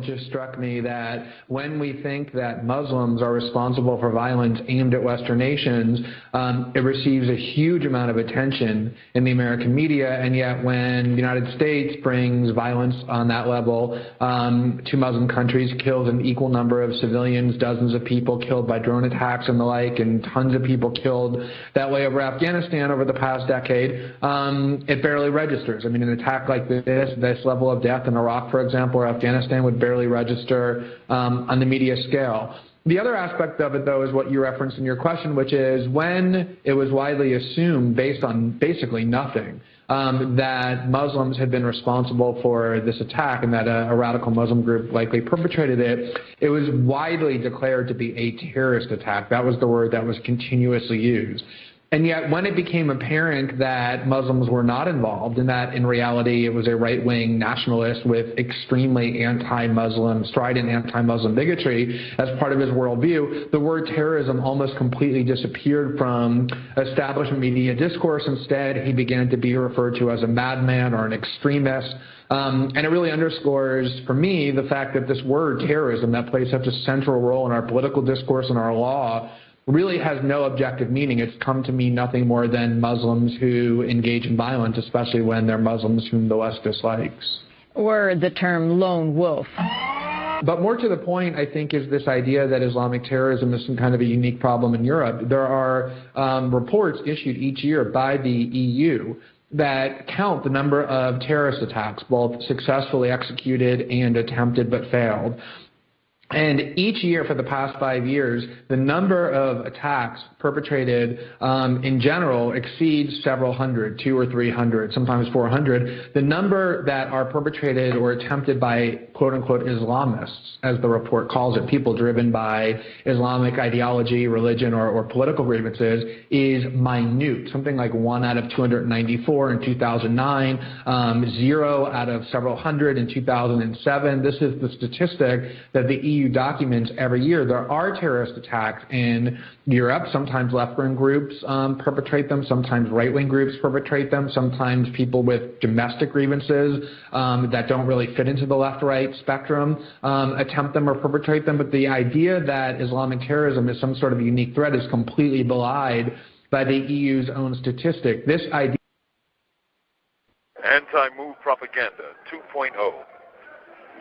just struck me that when we think that Muslims are responsible for violence aimed at Western nations, it receives a huge amount of attention in the American media, and yet when the United States brings violence on that level to Muslim countries, kills an equal number of civilians, dozens of people killed by drone attacks and the like, and tons of people killed that way over Afghanistan over the past decade, it barely registers. I mean, an attack like this level of death in Iraq, for example, or Afghanistan would barely register on the media scale. The other aspect of it, though, is what you referenced in your question, which is when it was widely assumed, based on basically nothing, that Muslims had been responsible for this attack and that a radical Muslim group likely perpetrated it, it was widely declared to be a terrorist attack. That was the word that was continuously used. And yet when it became apparent that Muslims were not involved and that in reality it was a right-wing nationalist with extremely anti-Muslim, strident anti-Muslim bigotry as part of his worldview, the word terrorism almost completely disappeared from establishment media discourse. Instead, he began to be referred to as a madman or an extremist. And it really underscores, for me, the fact that this word terrorism that plays such a central role in our political discourse and our law really has no objective meaning. It's come to mean nothing more than Muslims who engage in violence, especially when they're Muslims whom the West dislikes. Or the term lone wolf. But more to the point, I think, is this idea that Islamic terrorism is some kind of a unique problem in Europe. There are reports issued each year by the EU that count the number of terrorist attacks, both successfully executed and attempted but failed. And each year for the past 5 years, the number of attacks perpetrated in general exceeds several hundred, 200 or 300, sometimes 400. The number that are perpetrated or attempted by quote-unquote Islamists, as the report calls it, people driven by Islamic ideology, religion, or political grievances, is minute, something like 1 out of 294 in 2009, 0 out of several hundred in 2007. This is the statistic that the EU documents every year. There are terrorist attacks in Europe. Sometimes left-wing groups perpetrate them. Sometimes right-wing groups perpetrate them. Sometimes people with domestic grievances that don't really fit into the left-right spectrum attempt them or perpetrate them. But the idea that Islamic terrorism is some sort of unique threat is completely belied by the EU's own statistic. This idea. Anti-move propaganda 2.0.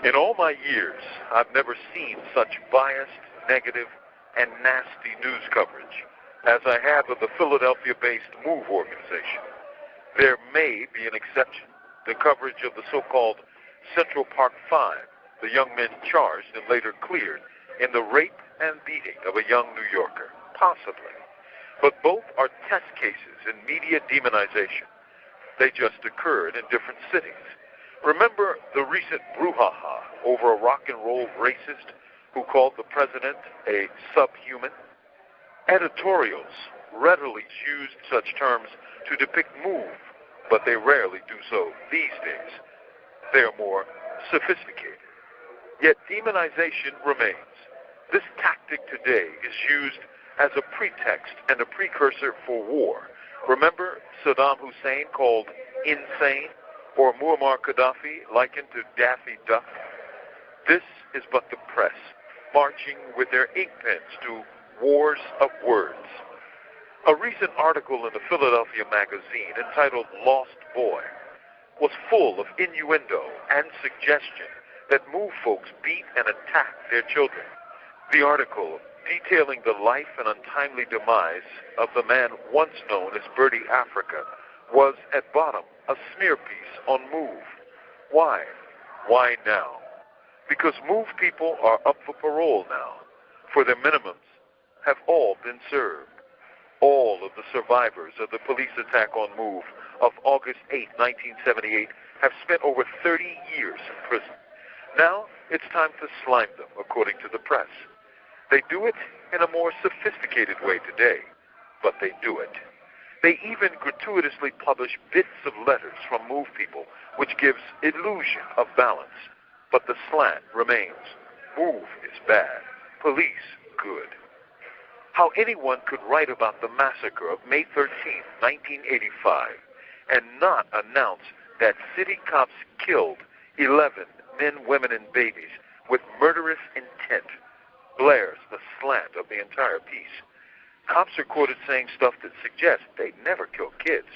In all my years, I've never seen such biased, negative, and nasty news coverage as I have of the Philadelphia-based MOVE organization. There may be an exception, the coverage of the so-called Central Park Five, the young men charged and later cleared in the rape and beating of a young New Yorker, possibly. But both are test cases in media demonization. They just occurred in different cities. Remember the recent brouhaha over a rock and roll racist who called the president a subhuman? Editorials readily used such terms to depict MOVE, but they rarely do so these days. They are more sophisticated. Yet demonization remains. This tactic today is used as a pretext and a precursor for war. Remember Saddam Hussein called insane? Or Muammar Gaddafi likened to Daffy Duck? This is but the press, marching with their ink pens to wars of words. A recent article in the Philadelphia magazine entitled Lost Boy was full of innuendo and suggestion that MOVE folks beat and attack their children. The article, detailing the life and untimely demise of the man once known as Birdie Africa, was at bottom a smear piece on MOVE. Why? Why now? Because MOVE people are up for parole now, for their minimums have all been served. All of the survivors of the police attack on MOVE of August 8, 1978 have spent over 30 years in prison. Now it's time to slime them, according to the press. They do it in a more sophisticated way today, but they do it. They even gratuitously publish bits of letters from MOVE people, which gives illusion of balance. But the slant remains. MOVE is bad. Police, good. How anyone could write about the massacre of May 13, 1985, and not announce that city cops killed 11 men, women, and babies with murderous intent blares the slant of the entire piece. Cops are quoted saying stuff that suggests they never kill kids,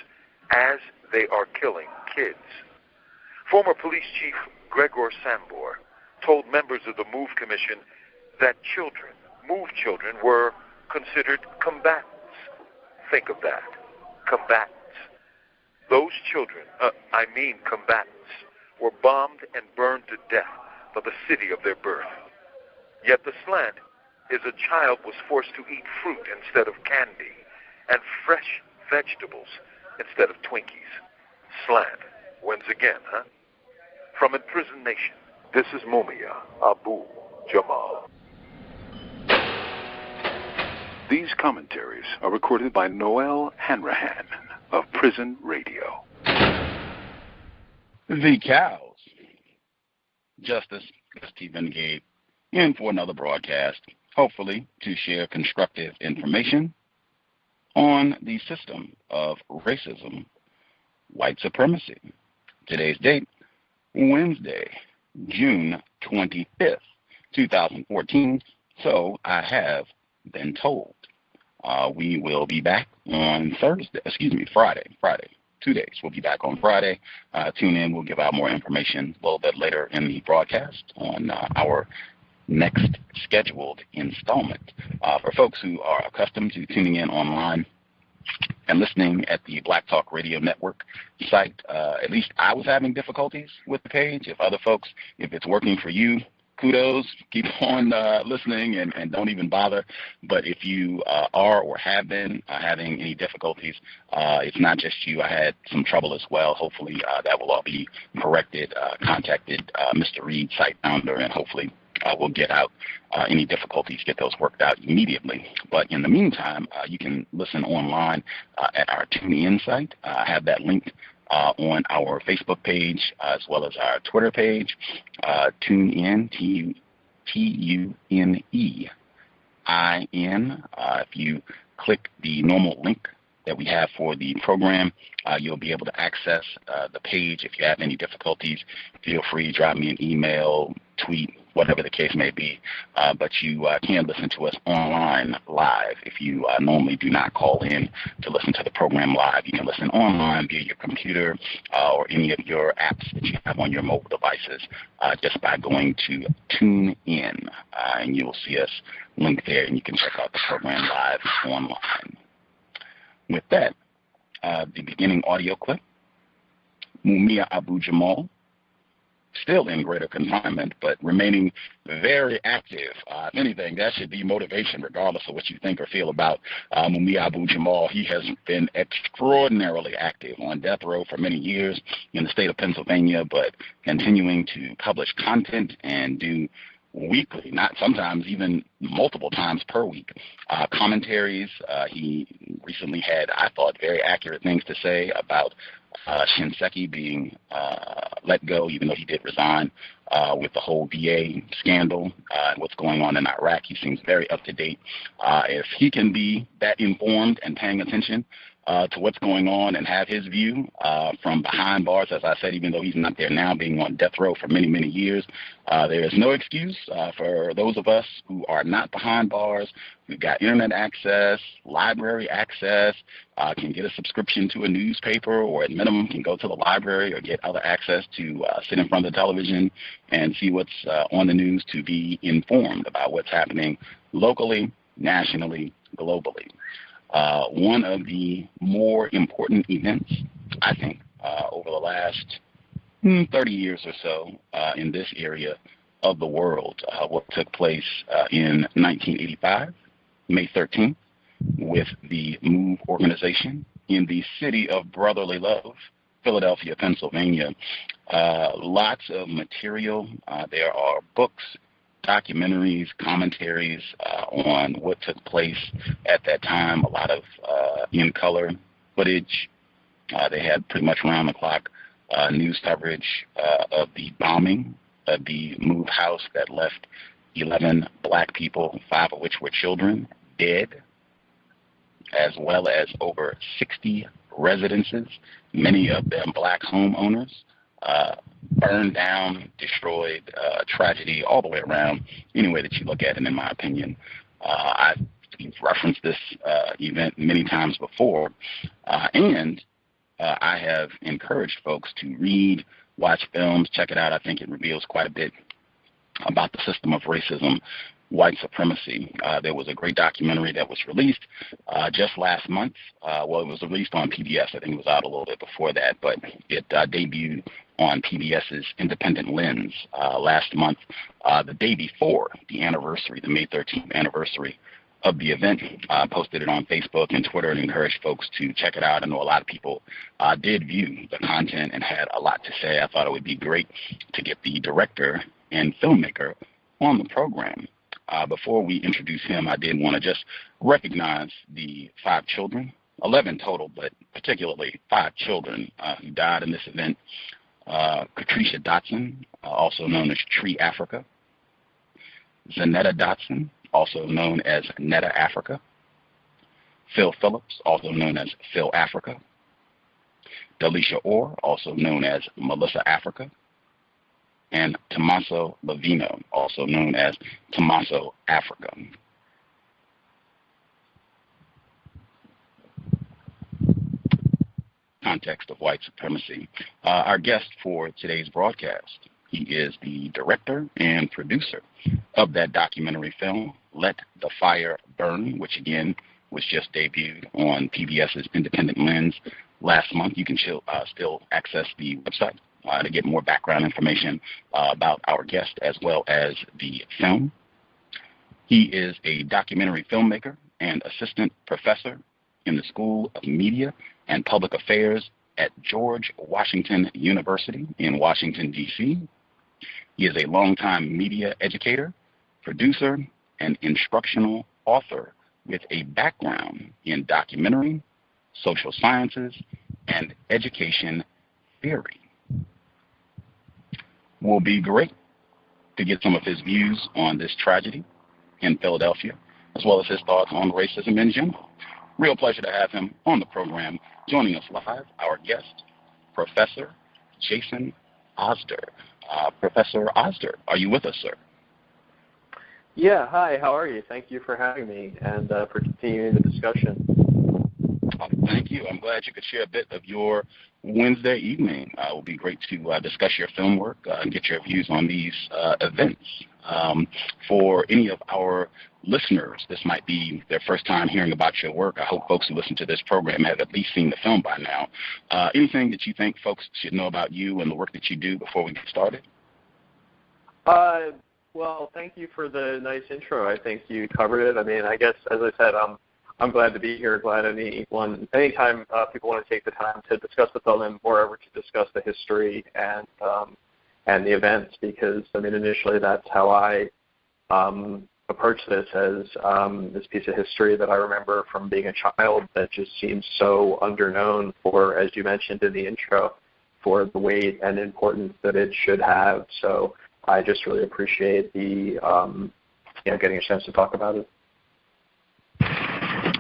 as they are killing kids. Former police chief Gregor Sambor told members of the MOVE Commission that MOVE children, were considered combatants. Think of that. Combatants. Those children, combatants, were bombed and burned to death by the city of their birth. Yet the slant is a child was forced to eat fruit instead of candy and fresh vegetables instead of Twinkies. Slant wins again, huh? From Imprisoned Nation, this is Mumia Abu Jamal. These commentaries are recorded by Noel Hanrahan of Prison Radio. The cows. Justice Stephen Gabe in for another broadcast, hopefully to share constructive information on the system of racism, white supremacy. Today's date, Wednesday, June 25th, 2014, so I have been told. We will be back on Friday. 2 days. We'll be back on Friday. Tune in. We'll give out more information a little bit later in the broadcast on our next scheduled installment. For folks who are accustomed to tuning in online and listening at the Black Talk Radio Network site, at least I was having difficulties with the page. If other folks, if it's working for you, kudos, keep on listening and don't even bother. But if you are or have been having any difficulties, it's not just you. I had some trouble as well. Hopefully that will all be corrected. Contacted Mr. Reed, site founder, and hopefully we'll get out any difficulties, get those worked out immediately. But in the meantime, you can listen online at our TuneIn site. I have that linked on our Facebook page as well as our Twitter page. TuneIn, TuneIn. If you click the normal link that we have for the program, you'll be able to access the page. If you have any difficulties, feel free to drop me an email, tweet, whatever the case may be. But you can listen to us online live. If you normally do not call in to listen to the program live, you can listen online via your computer or any of your apps that you have on your mobile devices just by going to TuneIn. And you will see us linked there, and you can check out the program live online. With that, the beginning audio clip, Mumia Abu Jamal, still in greater confinement, but remaining very active. If anything, that should be motivation, regardless of what you think or feel about Mumia Abu Jamal. He has been extraordinarily active on death row for many years in the state of Pennsylvania, but continuing to publish content and do weekly, not sometimes even multiple times per week, commentaries. He recently had, I thought, very accurate things to say about Shinseki being let go, even though he did resign, with the whole VA scandal and what's going on in Iraq. He seems very up to date. If he can be that informed and paying attention to what's going on and have his view from behind bars, as I said, even though he's not there now, being on death row for many, many years, there is no excuse for those of us who are not behind bars. We've got internet access, library access, can get a subscription to a newspaper, or at minimum can go to the library or get other access to sit in front of the television and see what's on the news, to be informed about what's happening locally, nationally, globally. One of the more important events, I think, over the last 30 years or so in this area of the world, what took place in 1985, May 13th, with the MOVE organization in the city of brotherly love, Philadelphia, Pennsylvania. Lots of material. There are books, documentaries, commentaries on what took place at that time, a lot of in-color footage. They had pretty much round-the-clock news coverage of the bombing of the MOVE house that left 11 black people, 5 of which were children, dead, as well as over 60 residences, many of them black homeowners, burned down, destroyed, tragedy all the way around, any way that you look at it, in my opinion. I've referenced this event many times before, and I have encouraged folks to read, watch films, check it out. I think it reveals quite a bit about the system of racism, white supremacy. There was a great documentary that was released just last month. Well, it was released on PBS. I think it was out a little bit before that, but it debuted on PBS's Independent Lens last month, the day before the anniversary, the May 13th anniversary of the event. Posted it on Facebook and Twitter and encouraged folks to check it out. I know a lot of people did view the content and had a lot to say. I thought it would be great to get the director and filmmaker on the program. Before we introduce him, I did want to just recognize the 5 children, 11 total, but particularly 5 children who died in this event. Patricia Dotson, also known as Tree Africa. Zanetta Dotson, also known as Netta Africa. Phil Phillips, also known as Phil Africa. Delisha Orr, also known as Melissa Africa. And Tommaso Lavino, also known as Tommaso Africa. Context of White Supremacy. Our guest for today's broadcast, he is the director and producer of that documentary film, Let the Fire Burn, which again was just debuted on PBS's Independent Lens last month. You can still access the website to get more background information about our guest as well as the film. He is a documentary filmmaker and assistant professor in the School of Media and Public Affairs at George Washington University in Washington, D.C. He is a longtime media educator, producer, and instructional author with a background in documentary, social sciences, and education theory. Will be great to get some of his views on this tragedy in Philadelphia, as well as his thoughts on racism in general. Real pleasure to have him on the program. Joining us live, our guest, Professor Jason Osder. Professor Osder, are you with us, sir? Yeah, hi, how are you? Thank you for having me and for continuing the discussion. Thank you. I'm glad you could share a bit of your Wednesday evening. It will be great to discuss your film work and get your views on these events. For any of our listeners, this might be their first time hearing about your work. I hope folks who listen to this program have at least seen the film by now. Anything that you think folks should know about you and the work that you do before we get started? Well, thank you for the nice intro. I think you covered it. I mean, I guess, as I said, I'm glad to be here. Glad anytime people want to take the time to discuss the film and moreover to discuss the history and the events, because I mean initially that's how I approached this, as this piece of history that I remember from being a child that just seems so underknown for, as you mentioned in the intro, for the weight and importance that it should have. So I just really appreciate the getting a chance to talk about it.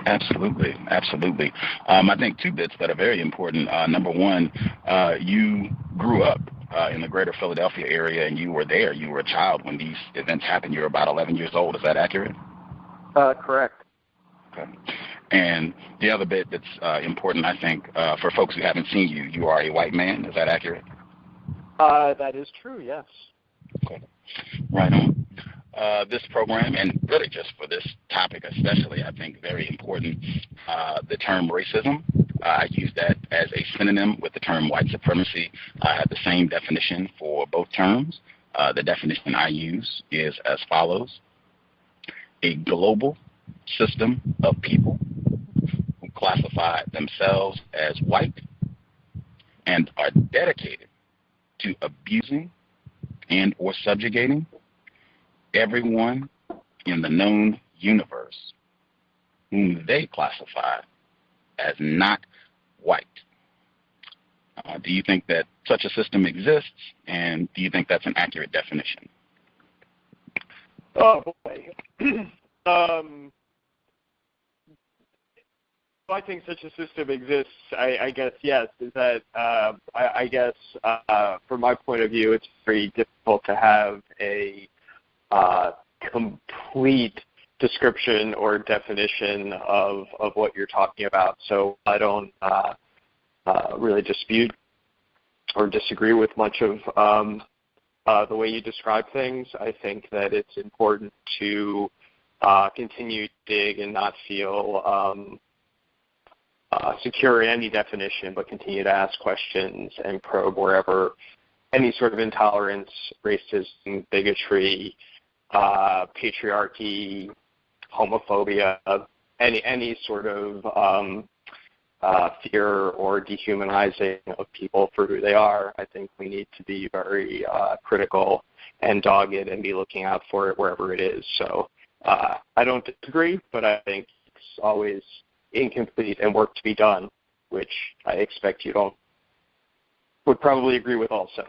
Absolutely, absolutely. I think 2 bits that are very important. Number one, you grew up in the greater Philadelphia area, and you were there. You were a child when these events happened. You were about 11 years old. Is that accurate? Correct. Okay. And the other bit that's important, I think, for folks who haven't seen you, you are a white man. Is that accurate? That is true, yes. Okay. Right on. This program, and really just for this topic especially, I think very important, the term racism. I use that as a synonym with the term white supremacy. I have the same definition for both terms. The definition I use is as follows: a global system of people who classify themselves as white and are dedicated to abusing and or subjugating everyone in the known universe whom they classify as not white. Do you think that such a system exists, and do you think that's an accurate definition? Oh, boy. I think such a system exists. I guess yes. Is that I guess from my point of view, it's very difficult to have a complete description or definition of what you're talking about. So I don't really dispute or disagree with much of the way you describe things. I think that it's important to continue to dig and not feel secure in any definition, but continue to ask questions and probe wherever any sort of intolerance, racism, bigotry, patriarchy, homophobia, any sort of fear or dehumanizing of people for who they are. I think we need to be very critical and dogged and be looking out for it wherever it is. So I don't disagree, but I think it's always incomplete and work to be done, which I expect you don't would probably agree with also.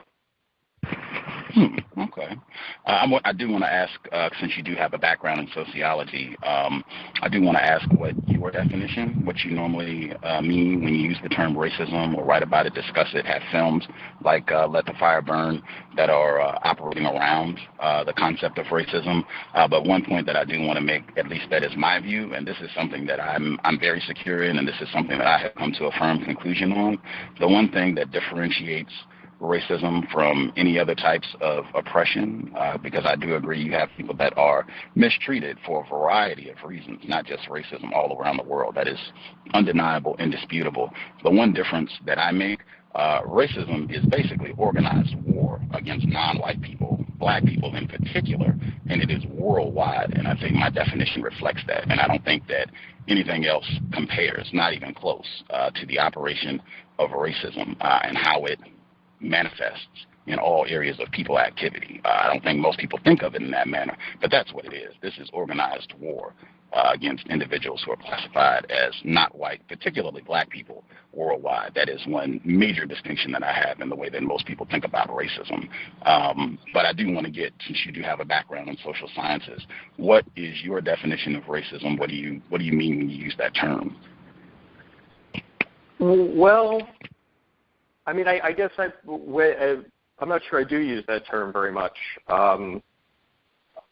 Okay. I do want to ask, since you do have a background in sociology, I do want to ask what your definition, what you normally mean when you use the term racism or write about it, discuss it, have films like Let the Fire Burn that are operating around the concept of racism. But one point that I do want to make, at least that is my view, and this is something that I'm very secure in, and this is something that I have come to a firm conclusion on. The one thing that differentiates racism from any other types of oppression, because I do agree you have people that are mistreated for a variety of reasons, not just racism, all around the world. That is undeniable, indisputable. The one difference that I make, racism is basically organized war against non-white people, black people in particular, and it is worldwide, and I think my definition reflects that, and I don't think that anything else compares, not even close, to the operation of racism and how it manifests in all areas of people activity. I don't think most people think of it in that manner, but that's what it is. This is organized war against individuals who are classified as not white, particularly black people worldwide. That is one major distinction that I have in the way that most people think about racism. But I do want to get, since you do have a background in social sciences, what is your definition of racism? What do you mean when you use that term? Well, I mean, I guess I'm not sure I do use that term very much. I'm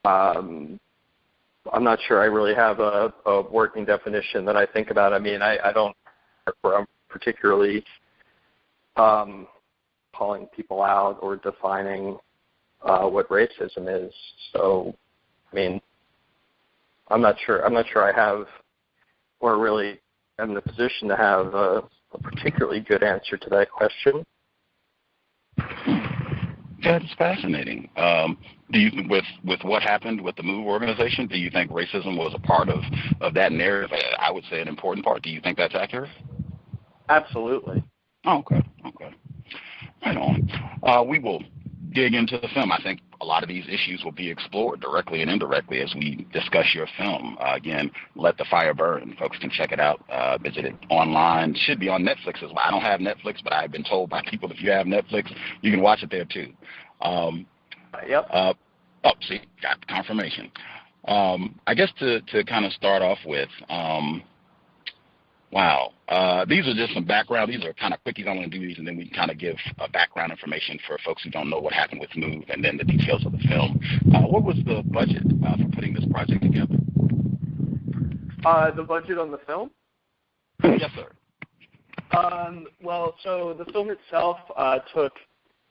not sure I really have a working definition that I think about. I mean, I don't where I'm particularly calling people out or defining what racism is. So, I mean, I'm not sure I have or really am in a position to have a particularly good answer to that question. That's fascinating. Do you, with what happened with the MOVE organization, do you think racism was a part of that narrative? I would say an important part. Do you think that's accurate? Absolutely. Oh, okay. Right on. We will dig into the film. I think a lot of these issues will be explored directly and indirectly as we discuss your film. Again, Let the Fire Burn. Folks can check it out, visit it online. It should be on Netflix as well. I don't have Netflix, but I've been told by people if you have Netflix, you can watch it there too. Yep. See, got confirmation. I guess to kind of start off with, these are just some background. These are kind of quickies. I want to do these, and then we can kind of give background information for folks who don't know what happened with MOVE, and then the details of the film. What was the budget for putting this project together? The budget on the film? Yes, sir. Well, so the film itself took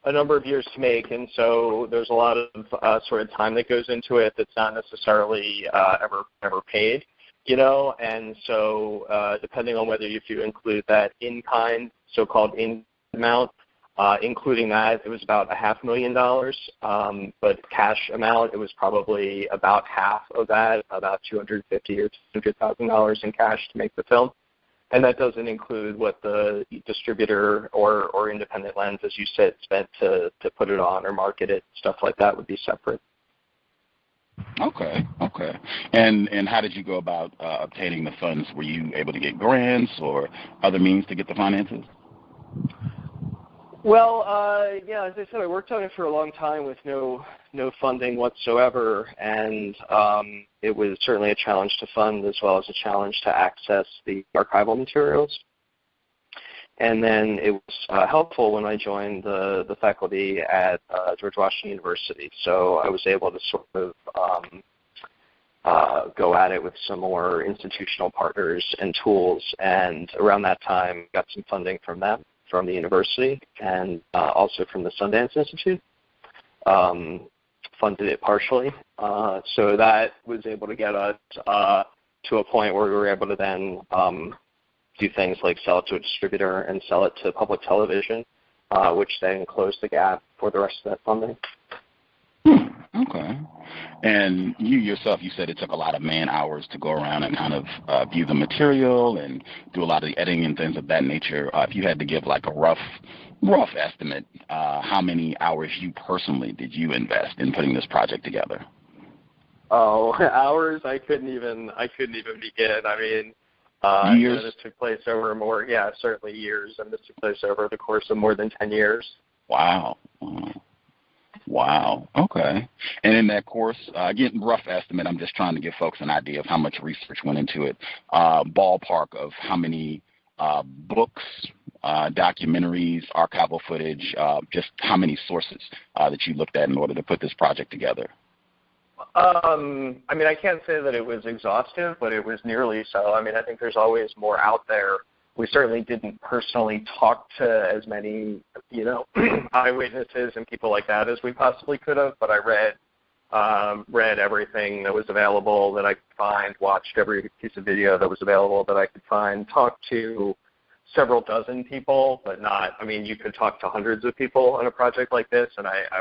a number of years to make, and so there's a lot of sort of time that goes into it that's not necessarily ever paid. And so depending on whether if you include that in-kind, so-called in amount, including that, it was about $500,000. But cash amount, it was probably about half of that, about $250,000 or $200,000 in cash to make the film. And that doesn't include what the distributor or independent lens, as you said, spent to put it on or market it. Stuff like that would be separate. Okay. And how did you go about obtaining the funds? Were you able to get grants or other means to get the finances? Well, as I said, I worked on it for a long time with no funding whatsoever, and it was certainly a challenge to fund as well as a challenge to access the archival materials. And then it was helpful when I joined the faculty at George Washington University. So I was able to sort of go at it with some more institutional partners and tools. And around that time, got some funding from them, from the university, and also from the Sundance Institute. Funded it partially. So that was able to get us to a point where we were able to then do things like sell it to a distributor and sell it to public television, which then closed the gap for the rest of that funding. Okay. And you yourself, you said it took a lot of man hours to go around and kind of view the material and do a lot of the editing and things of that nature. If you had to give like a rough estimate, how many hours you personally did you invest in putting this project together? Oh, hours? I couldn't even begin. I mean, years? This took place over certainly years, and this took place over the course of more than 10 years. Wow. Wow. Okay. And in that course, again, rough estimate, I'm just trying to give folks an idea of how much research went into it. Ballpark of how many books, documentaries, archival footage, just how many sources that you looked at in order to put this project together? I mean, I can't say that it was exhaustive, but it was nearly so. I mean, I think there's always more out there. We certainly didn't personally talk to as many, eyewitnesses and people like that as we possibly could have, but I read everything that was available that I could find, watched every piece of video that was available that I could find, talked to several dozen people, but you could talk to hundreds of people on a project like this, and I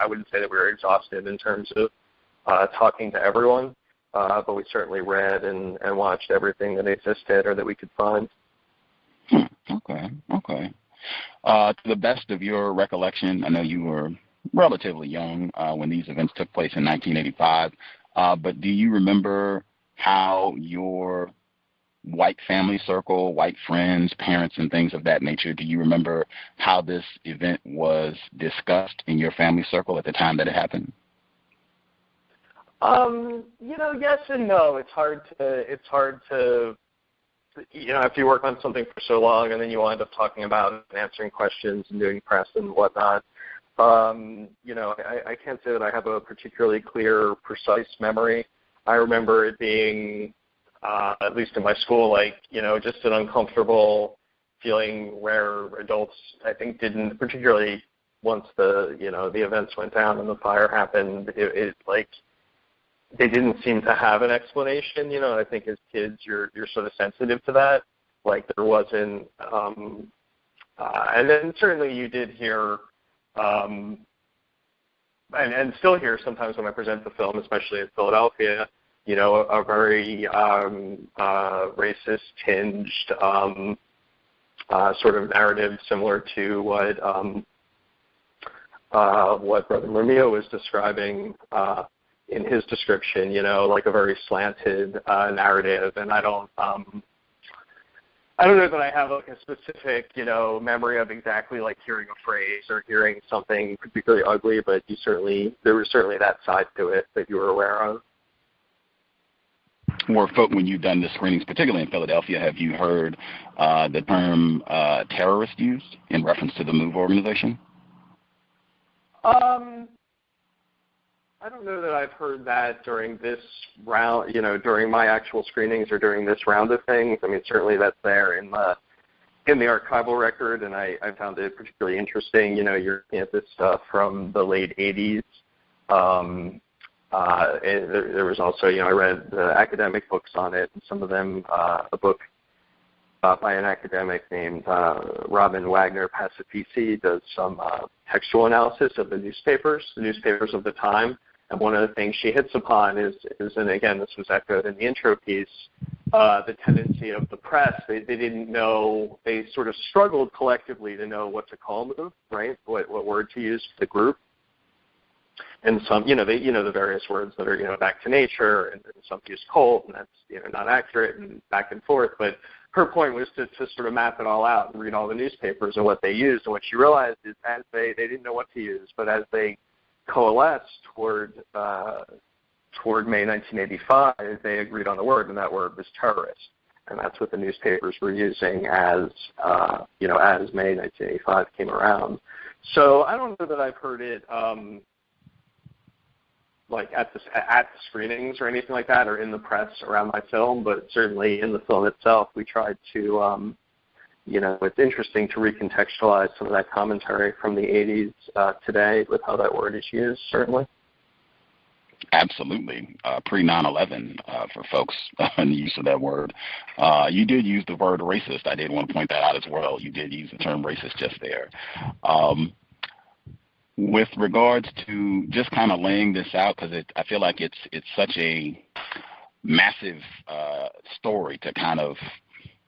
wouldn't say that we were exhausted in terms of talking to everyone, but we certainly read and watched everything that existed or that we could find. Okay. To the best of your recollection, I know you were relatively young when these events took place in 1985, but do you remember how your white family circle, white friends, parents, and things of that nature, do you remember how this event was discussed in your family circle at the time that it happened? Yes and no. It's hard to after you work on something for so long and then you wind up talking about it and answering questions and doing press and whatnot, I can't say that I have a particularly clear, precise memory. I remember it being, at least in my school, just an uncomfortable feeling where adults, I think, didn't, particularly once the events went down and the fire happened, they didn't seem to have an explanation. I think as kids, you're sort of sensitive to that. Like there wasn't, and then certainly you did hear, and still hear sometimes when I present the film, especially in Philadelphia, a very racist tinged sort of narrative similar to what Brother Murmillo was describing in his description, like a very slanted narrative. And I don't know that I have like a specific, memory of exactly like hearing a phrase or hearing something particularly ugly, but there was certainly that side to it that you were aware of. Or when you've done the screenings, particularly in Philadelphia, have you heard the term terrorist used in reference to the MOVE organization? I don't know that I've heard that during this round, during my actual screenings or during this round of things. I mean, certainly that's there in the archival record, and I found it particularly interesting. You're looking at this stuff from the late 80s. There was also, I read the academic books on it, and some of them, a book by an academic named Robin Wagner Pacifici does some textual analysis of the newspapers of the time. And one of the things she hits upon is, and again, this was echoed in the intro piece, the tendency of the press. They didn't know, they sort of struggled collectively to know what to call MOVE, right? What word to use for the group. And some, the various words that are, back to nature, and some use cult, and that's, not accurate, and back and forth. But her point was to sort of map it all out and read all the newspapers and what they used. And what she realized is as they didn't know what to use, but as they coalesced toward May 1985, they agreed on the word, and that word was terrorist. And that's what the newspapers were using as May 1985 came around. So I don't know that I've heard it like at the screenings or anything like that, or in the press around my film, but certainly in the film itself, we tried to, it's interesting to recontextualize some of that commentary from the 80s today with how that word is used, certainly. Absolutely. Pre-9/11 for folks in the use of that word. You did use the word racist. I did want to point that out as well. You did use the term racist just there. With regards to just kind of laying this out, because I feel like it's such a massive story to kind of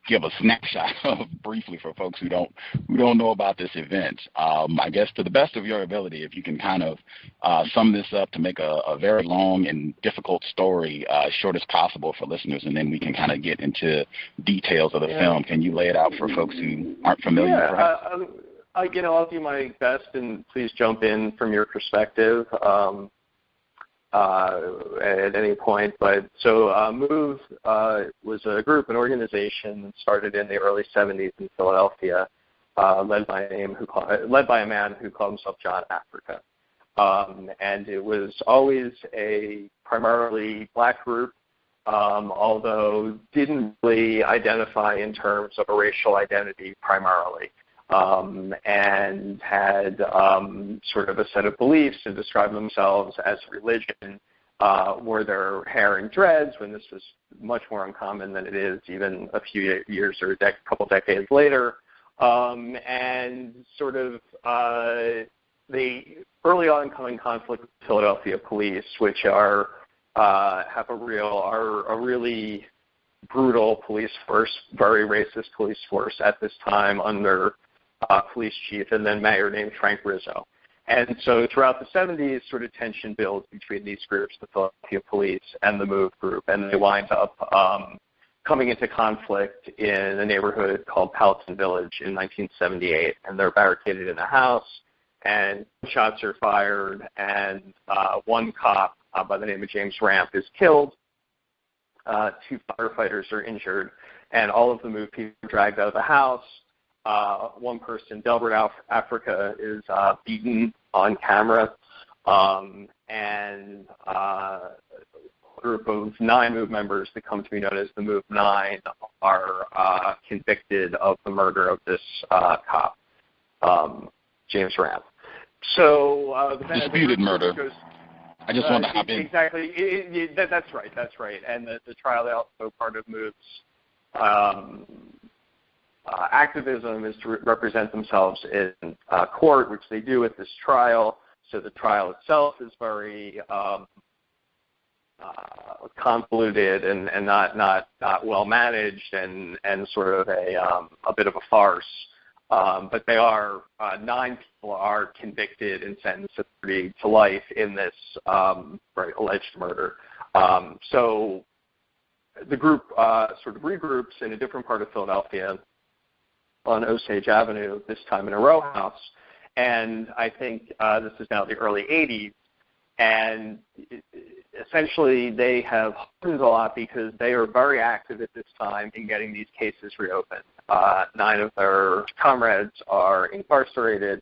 give a snapshot of briefly for folks who don't know about this event. I guess to the best of your ability, if you can kind of sum this up to make a very long and difficult story short as possible for listeners, and then we can kind of get into details of the film. Can you lay it out for folks who aren't familiar? I'll do my best, and please jump in from your perspective at any point. But so MOVE was a group, an organization that started in the early 70s in Philadelphia, led by a man who called himself John Africa. And it was always a primarily black group, although didn't really identify in terms of a racial identity primarily. And had sort of a set of beliefs to describe themselves as religion, wore their hair in dreads when this was much more uncommon than it is even a few years or a couple decades later, and sort of the early on coming conflict with the Philadelphia police, which have a really brutal police force, very racist police force at this time under police chief and then mayor named Frank Rizzo. And so throughout the 70s, sort of tension builds between these groups, the Philadelphia police and the MOVE group, and they wind up coming into conflict in a neighborhood called Palatine Village in 1978, and they're barricaded in a house, and shots are fired, and one cop by the name of James Ramp is killed, 2 firefighters are injured, and all of the MOVE people are dragged out of the house. One person, Delbert Africa, is beaten on camera, and a group of 9 MOVE members that come to be known as the MOVE 9 are convicted of the murder of this cop, James Ramp. So the disputed murder. I just want to hop in. Exactly. That's right. And the trial, also part of MOVE's activism is to represent themselves in court, which they do at this trial. So the trial itself is very convoluted and not well managed and sort of a bit of a farce. But they are 9 people are convicted and sentenced to life in this alleged murder. So the group sort of regroups in a different part of Philadelphia on Osage Avenue, this time in a row house. And I think this is now the early 80s. And essentially they have hardened a lot because they are very active at this time in getting these cases reopened. 9 of their comrades are incarcerated,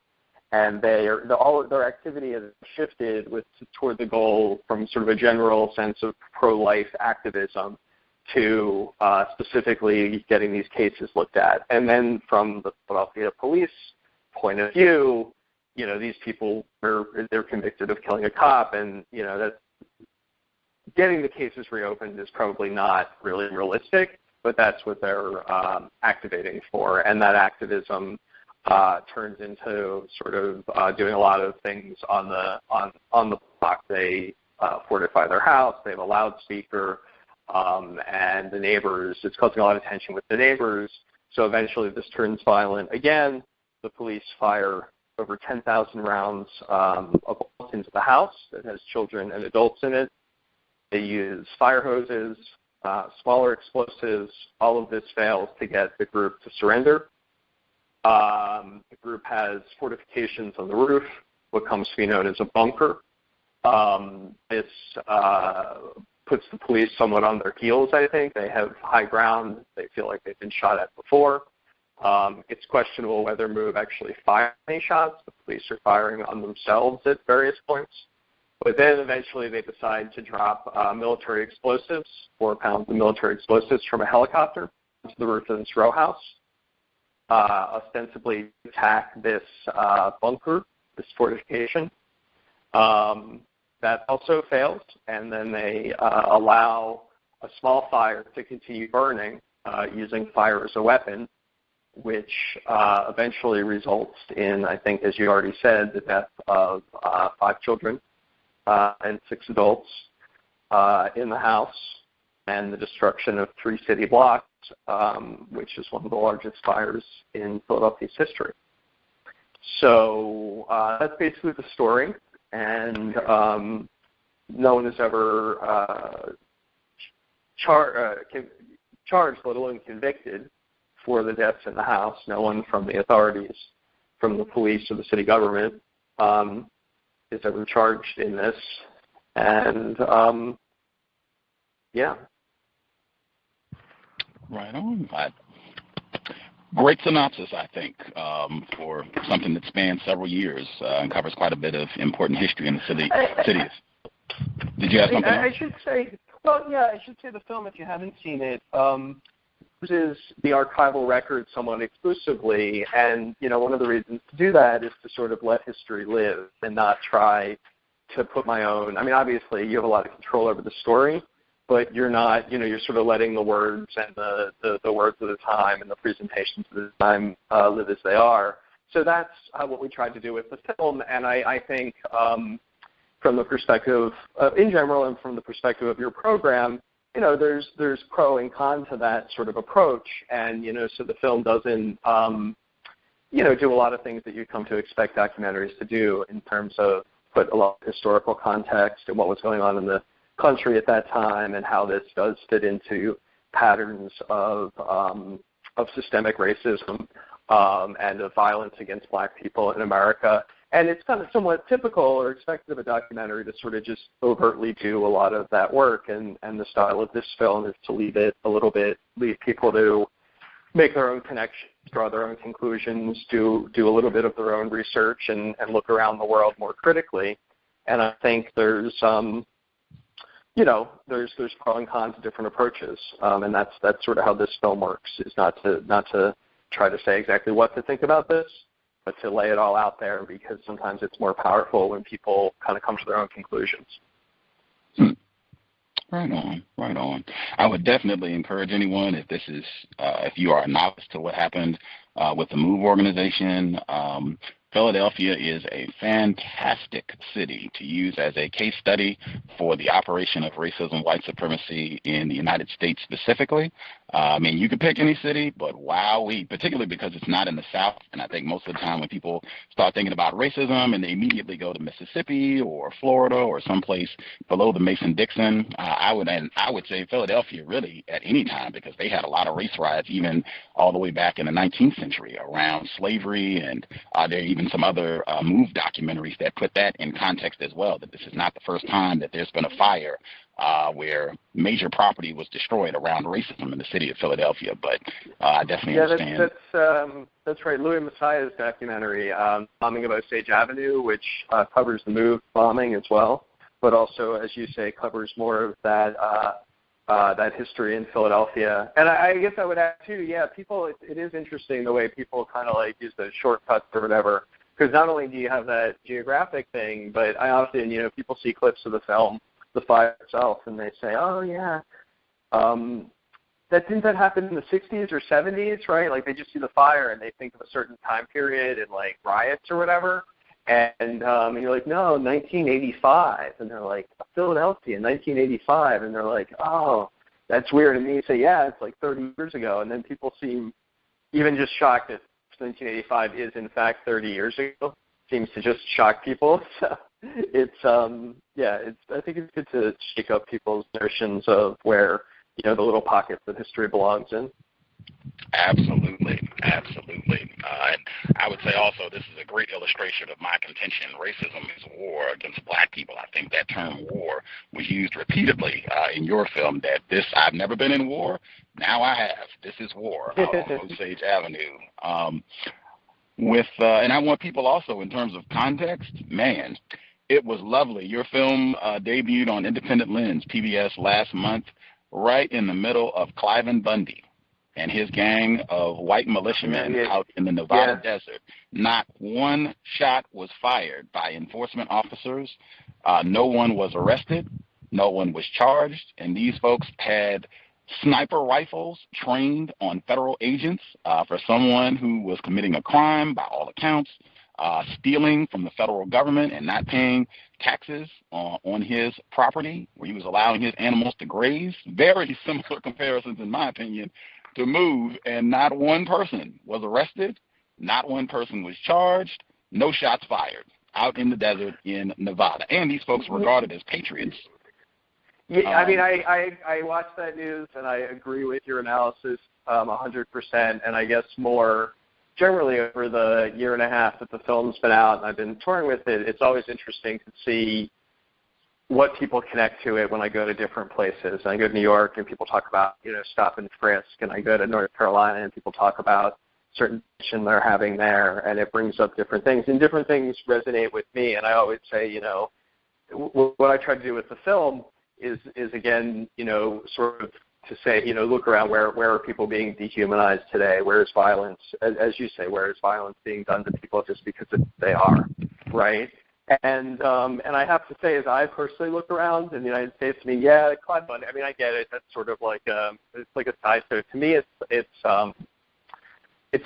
and all of their activity has shifted toward the goal from sort of a general sense of pro-life activism to specifically getting these cases looked at. And then from the Philadelphia police point of view, these people they're convicted of killing a cop, and that getting the cases reopened is probably not really realistic, but that's what they're activating for. And that activism turns into sort of doing a lot of things on the block. They fortify their house. They have a loudspeaker. And the neighbors, it's causing a lot of tension with the neighbors. So eventually this turns violent again. The police fire over 10,000 rounds of bullets into the house that has children and adults in it. They use fire hoses. smaller explosives. All of this fails to get the group to surrender. The group has fortifications on the roof, what comes to be known as a bunker. This puts the police somewhat on their heels, I think. They have high ground. They feel like they've been shot at before. It's questionable whether MOVE actually fired any shots. The police are firing on themselves at various points. But then eventually they decide to drop military explosives, 4 pounds of military explosives from a helicopter onto the roof of this row house, ostensibly attack this bunker, this fortification. That also fails, and then they allow a small fire to continue burning using fire as a weapon, which eventually results in, I think, as you already said, the death of 5 children and 6 adults in the house, and the destruction of 3 city blocks, which is one of the largest fires in Philadelphia's history. So that's basically the story, and no one has ever charged, let alone convicted, for the deaths in the house. No one from the authorities, from the police or the city government, is ever charged in this. And, yeah. Right on. Great synopsis, I think, for something that spans several years and covers quite a bit of important history in the cities. Did you have something else? I should say, the film, if you haven't seen it, uses the archival record somewhat exclusively, and, one of the reasons to do that is to sort of let history live and not try to put my own, obviously you have a lot of control over the story, but you're not, you're sort of letting the words and the words of the time and the presentations of the time live as they are. So that's what we tried to do with the film, and I think from the perspective, in general, and from the perspective of your program, there's pro and con to that sort of approach, and, so the film doesn't, do a lot of things that you come to expect documentaries to do in terms of put a lot of historical context and what was going on in the country at that time and how this does fit into patterns of systemic racism and of violence against black people in America. And it's kind of somewhat typical or expected of a documentary to sort of just overtly do a lot of that work. And the style of this film is to leave it a little bit, leave people to make their own connections, draw their own conclusions, do a little bit of their own research and look around the world more critically. And I think there's pro and cons to different approaches. And that's sort of how this film works, is not to try to say exactly what to think about this, but to lay it all out there, because sometimes it's more powerful when people kind of come to their own conclusions. Right on. I would definitely encourage anyone, if you are a novice to what happened with the MOVE organization, Philadelphia is a fantastic city to use as a case study for the operation of racism, white supremacy in the United States specifically. You could pick any city, but wowee, particularly because it's not in the South. And I think most of the time when people start thinking about racism and they immediately go to Mississippi or Florida or someplace below the Mason-Dixon, I would say Philadelphia really at any time, because they had a lot of race riots even all the way back in the 19th century around slavery, and there are even some other MOVE documentaries that put that in context as well, that this is not the first time that there's been a fire where major property was destroyed around racism in the city of Philadelphia. But I definitely understand. That's right. Louis Messiah's documentary, Bombing of Osage Avenue, which covers the MOVE bombing as well, but also, as you say, covers more of that history in Philadelphia. And I guess I would add, too, it is interesting the way people kind of like use the shortcuts or whatever, because not only do you have that geographic thing, but I often, people see clips of the film, the fire itself, and they say, oh, yeah, didn't that happen in the 60s or 70s, right? Like, they just see the fire and they think of a certain time period and, like, riots or whatever. And you're like, no, 1985. And they're like, Philadelphia, 1985. And they're like, oh, that's weird. And then you say, yeah, it's like 30 years ago. And then people seem even just shocked that 1985 is, in fact, 30 years ago. Seems to just shock people. So I think it's good to shake up people's notions of where, the little pockets that history belongs in. Absolutely. And I would say also this is a great illustration of my contention. Racism is war against black people. I think that term war was used repeatedly in your film, that I've never been in war. Now I have. This is war out on Osage Avenue. And I want people also, in terms of context, man, it was lovely. Your film debuted on Independent Lens, PBS, last month, right in the middle of Cliven Bundy and his gang of white militiamen out in the Nevada desert. Not one shot was fired by enforcement officers. No one was arrested. No one was charged. And these folks had sniper rifles trained on federal agents for someone who was committing a crime, by all accounts, stealing from the federal government and not paying taxes on his property, where he was allowing his animals to graze. Very similar comparisons, in my opinion, to MOVE, and not one person was arrested, not one person was charged, no shots fired out in the desert in Nevada. And these folks were regarded as patriots. Yeah, I mean, I watched that news, and I agree with your analysis 100%, and I guess more generally over the year and a half that the film's been out and I've been touring with it, it's always interesting to see what people connect to it when I go to different places. I go to New York and people talk about, stop and frisk, and I go to North Carolina and people talk about certain tension they're having there, and it brings up different things, and different things resonate with me. And I always say, what I try to do with the film is again, sort of to say, look around, where are people being dehumanized today? Where is violence, as you say, where is violence being done to people just because they are, right? And I have to say, as I personally look around in the United States, Cliven Bundy, I get it. That's sort of like it's like a side story. To me, it's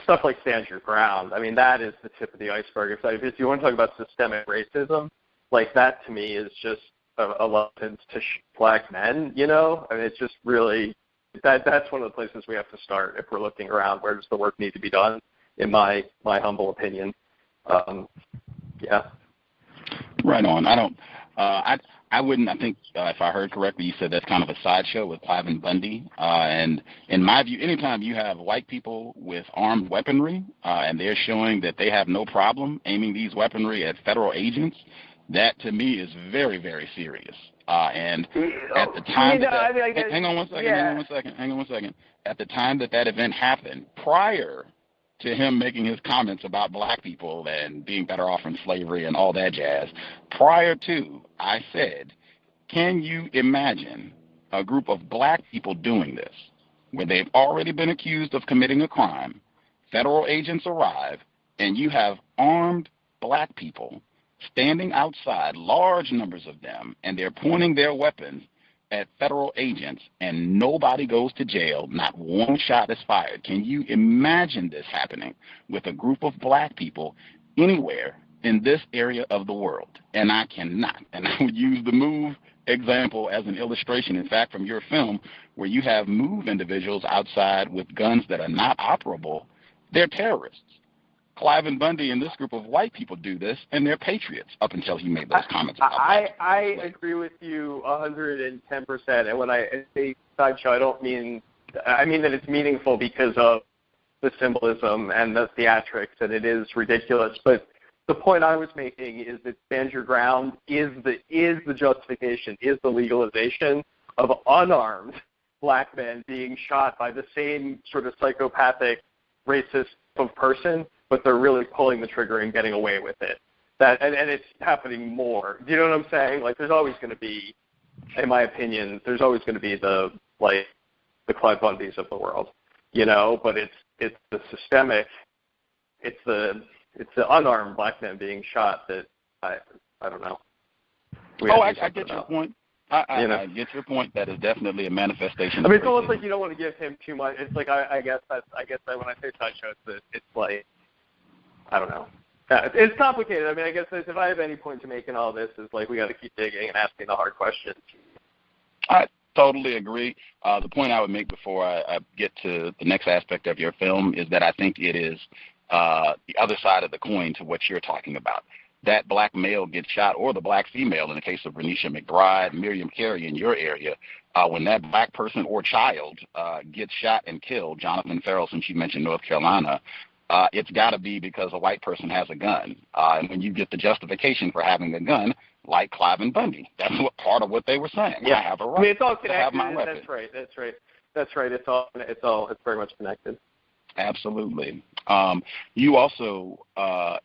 stuff like Stand Your Ground. That is the tip of the iceberg. If you want to talk about systemic racism, like that to me is just a license to black men. It's just really that's one of the places we have to start if we're looking around. Where does the work need to be done? In my humble opinion, Right on. I wouldn't. I think if I heard correctly, you said that's kind of a sideshow with Cliven Bundy. And in my view, anytime you have white people with armed weaponry and they're showing that they have no problem aiming these weaponry at federal agents, that to me is very, very serious. And at the time, hang on one second. At the time that event happened, prior to him making his comments about black people and being better off in slavery and all that jazz, prior to, I said, can you imagine a group of black people doing this, where they've already been accused of committing a crime, federal agents arrive, and you have armed black people standing outside, large numbers of them, and they're pointing their weapons at federal agents, and nobody goes to jail, not one shot is fired. Can you imagine this happening with a group of black people anywhere in this area of the world? And I cannot. And I would use the MOVE example as an illustration, in fact, from your film, where you have MOVE individuals outside with guns that are not operable. They're terrorists. Cliven Bundy and this group of white people do this, and they're patriots up until he made those comments. I agree with you 110%. And when I say sideshow, I mean that it's meaningful because of the symbolism and the theatrics, and it is ridiculous. But the point I was making is that Stand Your Ground is the justification, is the legalization of unarmed black men being shot by the same sort of psychopathic, racist of person, but they're really pulling the trigger and getting away with it. And it's happening more. Do you know what I'm saying? Like, there's always going to be, in my opinion, there's always going to be the Cliven Bundys of the world, but it's the systemic, it's the unarmed black men being shot that I don't know. I get your point. I get your point. That is definitely a manifestation. It's almost like you don't want to give him too much. It's like I guess that when I say sideshow, it's like, I don't know. It's complicated. I guess if I have any point to make in all this, is like we got to keep digging and asking the hard questions. I totally agree. The point I would make before I get to the next aspect of your film is that I think it is the other side of the coin to what you're talking about. that black male gets shot, or the black female in the case of Renisha McBride, Miriam Carey in your area, when that black person or child gets shot and killed, Jonathan Ferrell, since you mentioned North Carolina, it's got to be because a white person has a gun. And when you get the justification for having a gun, like Cliven Bundy, that's what part of what they were saying. Yeah. I have a right I mean, it's all to have connected. my weapon. That's right. It's very much connected. Absolutely. You also,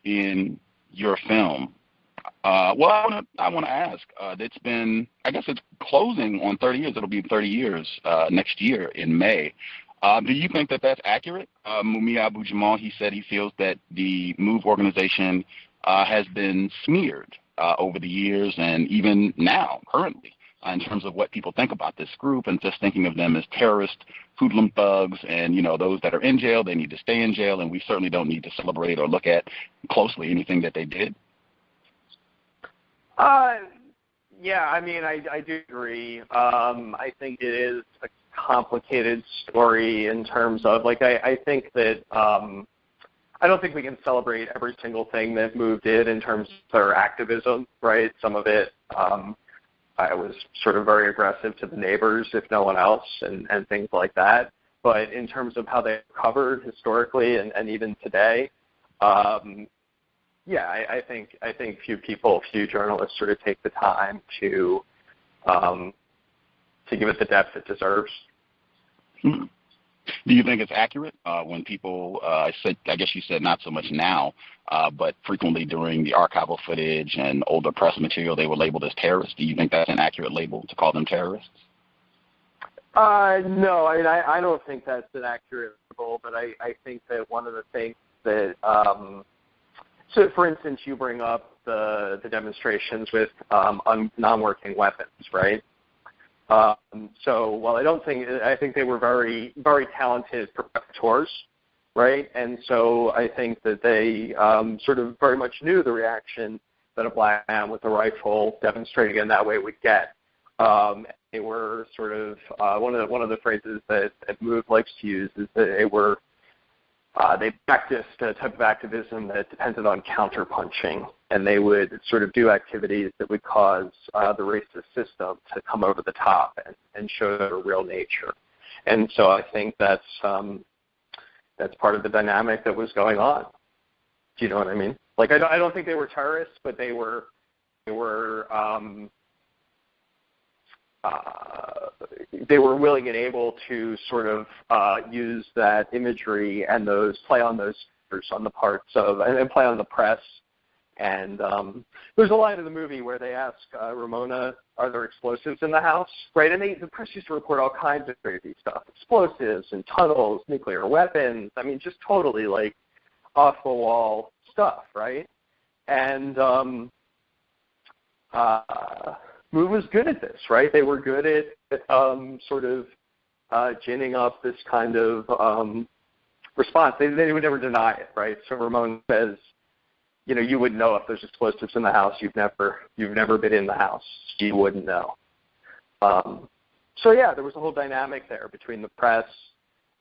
in your film, I want to ask, it's been, I guess it's closing on 30 years. It'll be 30 years next year in May. Do you think that that's accurate? Mumia Abu-Jamal, he said he feels that the MOVE organization has been smeared over the years and even now, currently, in terms of what people think about this group and just thinking of them as terrorist hoodlum thugs and, those that are in jail, they need to stay in jail, and we certainly don't need to celebrate or look at closely anything that they did. Yeah, I mean, I do agree. I think it is a complicated story in terms of, I think that I don't think we can celebrate every single thing that MOVE did in terms of their activism, right? Some of it I was sort of very aggressive to the neighbors, if no one else, and things like that. But in terms of how they covered historically and even today, yeah, I think few journalists sort of take the time to give it the depth it deserves. Hmm. Do you think it's accurate when people, I guess you said not so much now, but frequently during the archival footage and older press material, they were labeled as terrorists? Do you think that's an accurate label to call them terrorists? No, I mean, I don't think that's an accurate label, but I think that one of the things that, so for instance, you bring up the demonstrations with non-working weapons, right? So while I think they were very, very talented provocateurs, right? And so I think that they sort of very much knew the reaction that a black man with a rifle demonstrating in that way would get. They were sort of one of the phrases that MOVE likes to use is that they practiced a type of activism that depended on counterpunching, and they would sort of do activities that would cause the racist system to come over the top and show their real nature. And so I think that's part of the dynamic that was going on. Do you know what I mean? I don't think they were terrorists, but they were willing and able to sort of use that imagery and play on those on the parts of and play on the press. And there's a line in the movie where they ask Ramona, "Are there explosives in the house?" Right, and the press used to report all kinds of crazy stuff: explosives and tunnels, nuclear weapons. I mean, just totally off the wall stuff, right? And MOVE was good at this, right? They were good at sort of ginning up this kind of response. They would never deny it, right? So Ramon says, you wouldn't know if there's explosives in the house. You've never been in the house. You wouldn't know. So yeah, there was a whole dynamic there between the press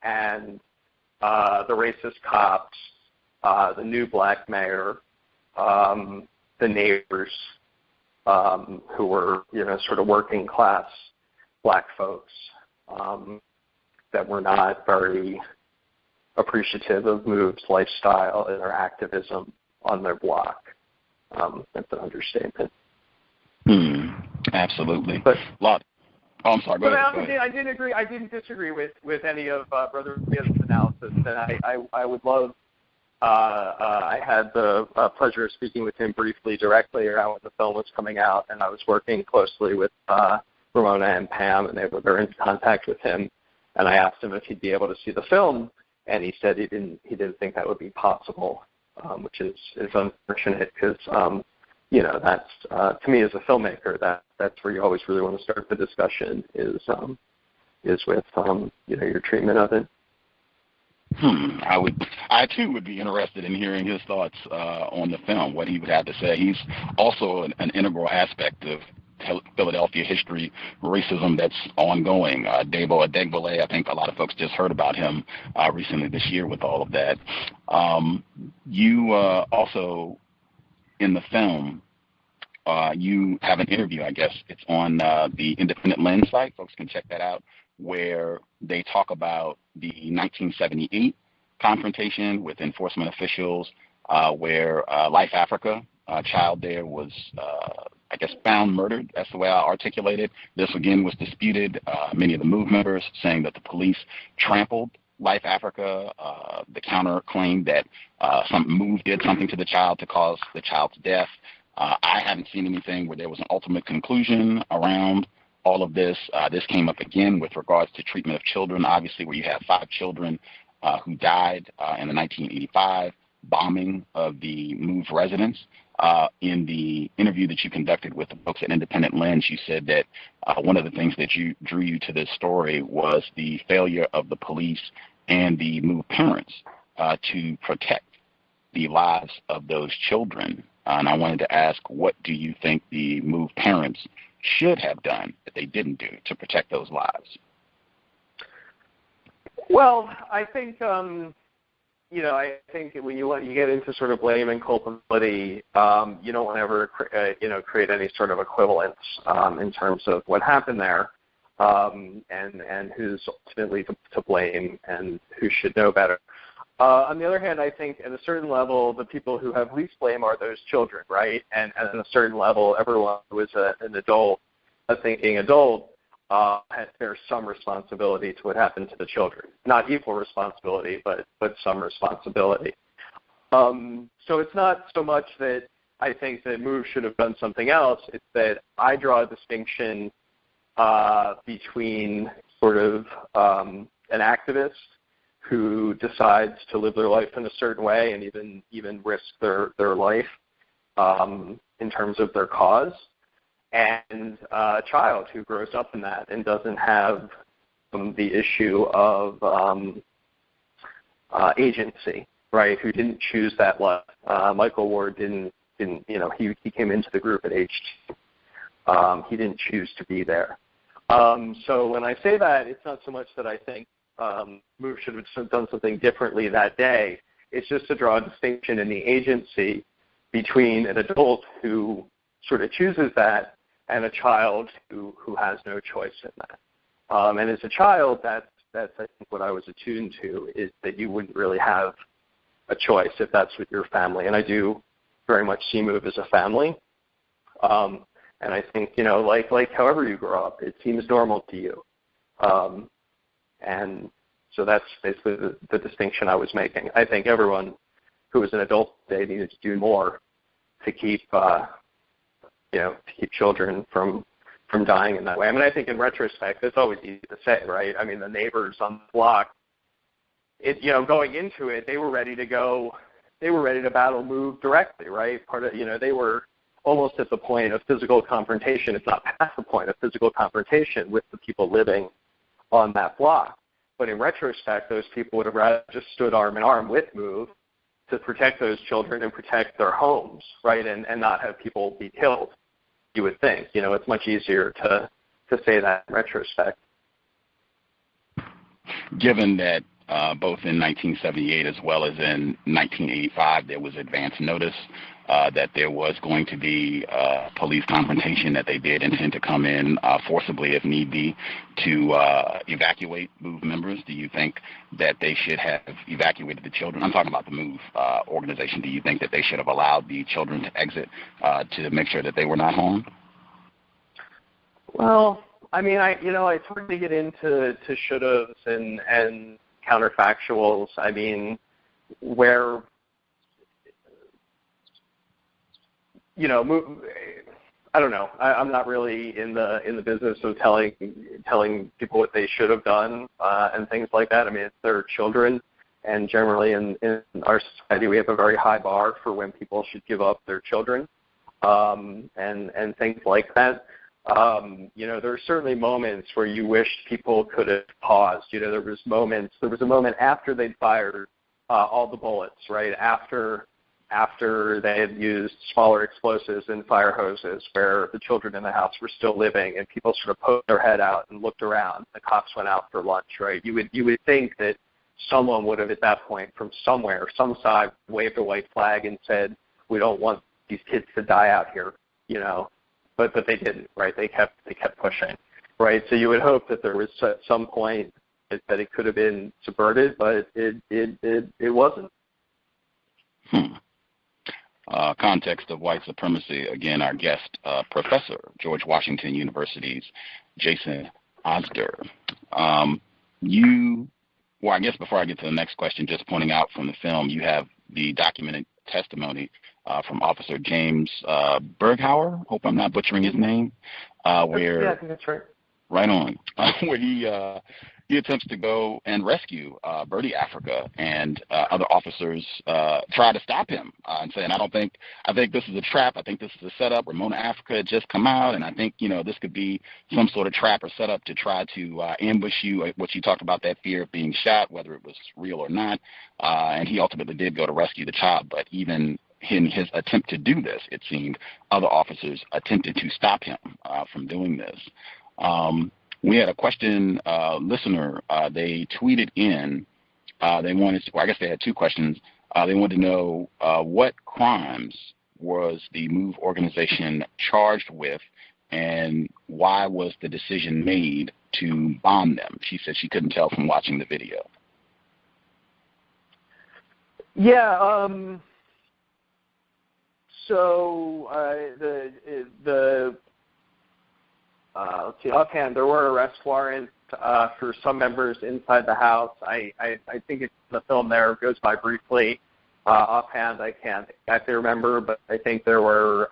and the racist cops, the new black mayor, the neighbors, who were, sort of working class black folks that were not very appreciative of MOVE's lifestyle and their activism on their block. That's an understatement. Absolutely. But, I'm sorry. Go ahead. I didn't disagree with any of Brother Mia's analysis, and I would love. I had the pleasure of speaking with him briefly, directly around when the film was coming out, and I was working closely with Ramona and Pam, and they were in contact with him. And I asked him if he'd be able to see the film, and he said he didn't think that would be possible, which is unfortunate because that's to me as a filmmaker that's where you always really want to start the discussion is with your treatment of it. I too would be interested in hearing his thoughts on the film, what he would have to say. He's also an integral aspect of Philadelphia history, racism that's ongoing. Debo Adegbile, I think a lot of folks just heard about him recently this year with all of that. You also in the film, you have an interview, I guess. It's on the Independent Lens site. Folks can check that out, where they talk about the 1978 confrontation with enforcement officials, where Life Africa, a child there, was, I guess, found murdered. That's the way I articulate it. This, again, was disputed. Many of the MOVE members saying that the police trampled Life Africa. The counter claimed that some MOVE did something to the child to cause the child's death. I haven't seen anything where there was an ultimate conclusion around all of this. This came up again with regards to treatment of children, obviously, where you have 5 children who died in the 1985 bombing of the MOVE residence. In the interview that you conducted with the folks at Independent Lens, you said that one of the things that drew you to this story was the failure of the police and the MOVE parents to protect the lives of those children. And I wanted to ask, what do you think the MOVE parents should have done that they didn't do to protect those lives? Well, I think, I think when you get into sort of blame and culpability, you don't want to ever, create any sort of equivalence in terms of what happened there, and who's ultimately to blame and who should know better. On the other hand, I think at a certain level, the people who have least blame are those children, right? And at a certain level, everyone who is an adult, a thinking adult, bears some responsibility to what happened to the children. Not equal responsibility, but some responsibility. So it's not so much that I think that MOVE should have done something else. It's that I draw a distinction between sort of an activist who decides to live their life in a certain way and even risk their life in terms of their cause, and a child who grows up in that and doesn't have the issue of agency, right? Who didn't choose that life. Michael Ward didn't. He came into the group at age 2. He didn't choose to be there. So when I say that, it's not so much that I think MOVE should have done something differently that day. It's just to draw a distinction in the agency between an adult who sort of chooses that and a child who has no choice in that. And as a child, that's I think what I was attuned to, is that you wouldn't really have a choice if that's with your family. And I do very much see MOVE as a family. And I think, like however you grow up, it seems normal to you. And so that's basically the distinction I was making. I think everyone who is an adult today needed to do more to keep children from dying in that way. I mean, I think in retrospect, it's always easy to say, right? I mean, the neighbors on the block, going into it, they were ready to go. They were ready to battle MOVE directly, right? They were almost at the point of physical confrontation, if not past the point of physical confrontation with the people living on that block. But in retrospect, those people would have rather just stood arm in arm with MOVE to protect those children and protect their homes, right, and not have people be killed, you would think. It's much easier to say that in retrospect. Given that both in 1978 as well as in 1985, there was advance notice that there was going to be police confrontation, that they did intend to come in forcibly if need be to evacuate MOVE members. Do you think that they should have evacuated the children? I'm talking about the MOVE organization. Do you think that they should have allowed the children to exit to make sure that they were not harmed? Well, I mean, it's hard to get into should-haves and counterfactuals. I mean, where I don't know. I'm not really in the business of telling people what they should have done and things like that. I mean, it's their children, and generally in our society we have a very high bar for when people should give up their children and things like that. There are certainly moments where you wish people could have paused. There was a moment after they'd fired all the bullets, right? After they had used smaller explosives and fire hoses, where the children in the house were still living, and people sort of poked their head out and looked around. The cops went out for lunch, right? You would think that someone would have, at that point, from somewhere, some side, waved a white flag and said, "We don't want these kids to die out here, but they didn't, right? They kept pushing, right? So you would hope that there was at some point that it could have been subverted, but it wasn't. Context of White Supremacy. Again, our guest, Professor, George Washington University's Jason Osder. Well, I guess before I get to the next question, just pointing out from the film, you have the documented testimony from Officer James Berghauer. Hope I'm not butchering his name. Where yeah, I think that's right. Right on. Where he attempts to go and rescue Birdie Africa, and other officers try to stop him and saying, I think this is a trap. I think this is a setup. Ramona Africa had just come out, and I think, this could be some sort of trap or setup to try to ambush you. What you talked about, that fear of being shot, whether it was real or not. And he ultimately did go to rescue the child, but even in his attempt to do this, it seemed other officers attempted to stop him from doing this. We had a question, listener, they tweeted in, I guess they had two questions. They wanted to know what crimes was the MOVE organization charged with, and why was the decision made to bomb them? She said she couldn't tell from watching the video. Yeah, so let's see, offhand, there were arrest warrants for some members inside the house. I think it's the film there goes by briefly. Offhand, I can't exactly remember, but I think there were,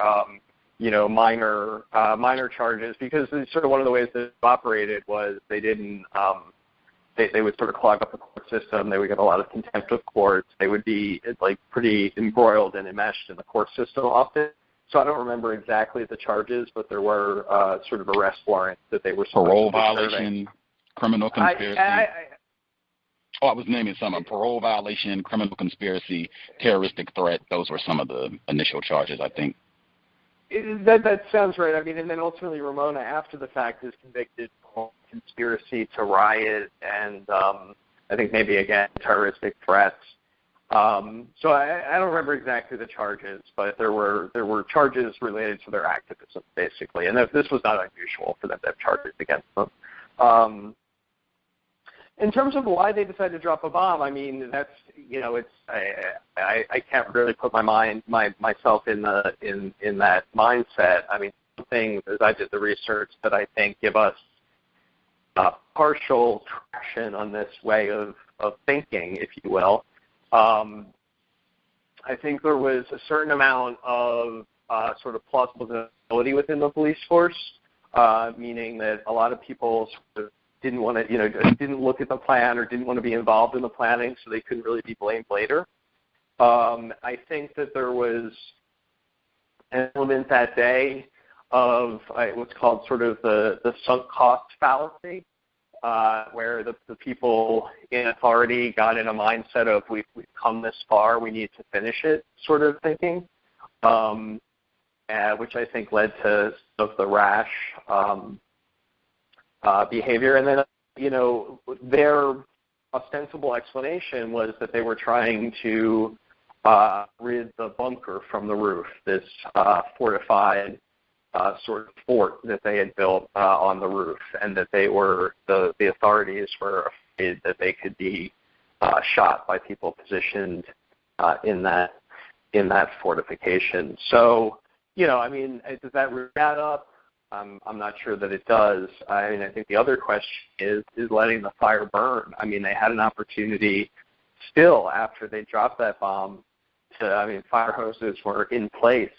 minor charges, because it's sort of one of the ways that it operated was they didn't, they would sort of clog up the court system. They would get a lot of contempt of courts. They would be pretty embroiled and enmeshed in the court system often. So I don't remember exactly the charges, but there were sort of arrest warrants that they were parole violation, criminal conspiracy. I was naming some. Parole violation, criminal conspiracy, terroristic threat. Those were some of the initial charges, I think. That sounds right. I mean, and then ultimately Ramona, after the fact, is convicted for conspiracy to riot and I think maybe, again, terroristic threats. So I don't remember exactly the charges, but there were charges related to their activism, basically, and this was not unusual for them to have charges against them. In terms of why they decided to drop a bomb, I mean, that's I can't really put myself in that mindset. I mean, some things as I did the research that I think give us partial traction on this way of thinking, if you will. I think there was a certain amount of sort of plausibility within the police force, meaning that a lot of people sort of didn't want to, didn't look at the plan or didn't want to be involved in the planning, so they couldn't really be blamed later. I think that there was an element that day of what's called sort of the sunk cost fallacy, where the people in authority got in a mindset of we've come this far, we need to finish it sort of thinking, which I think led to sort of the rash behavior. And then, their ostensible explanation was that they were trying to rid the bunker from the roof, this fortified sort of fort that they had built on the roof, and that they were the authorities were afraid that they could be shot by people positioned in that fortification. So, I mean, does that really add up? I'm not sure that it does. I mean, I think the other question is letting the fire burn. I mean, they had an opportunity still after they dropped that bomb fire hoses were in place,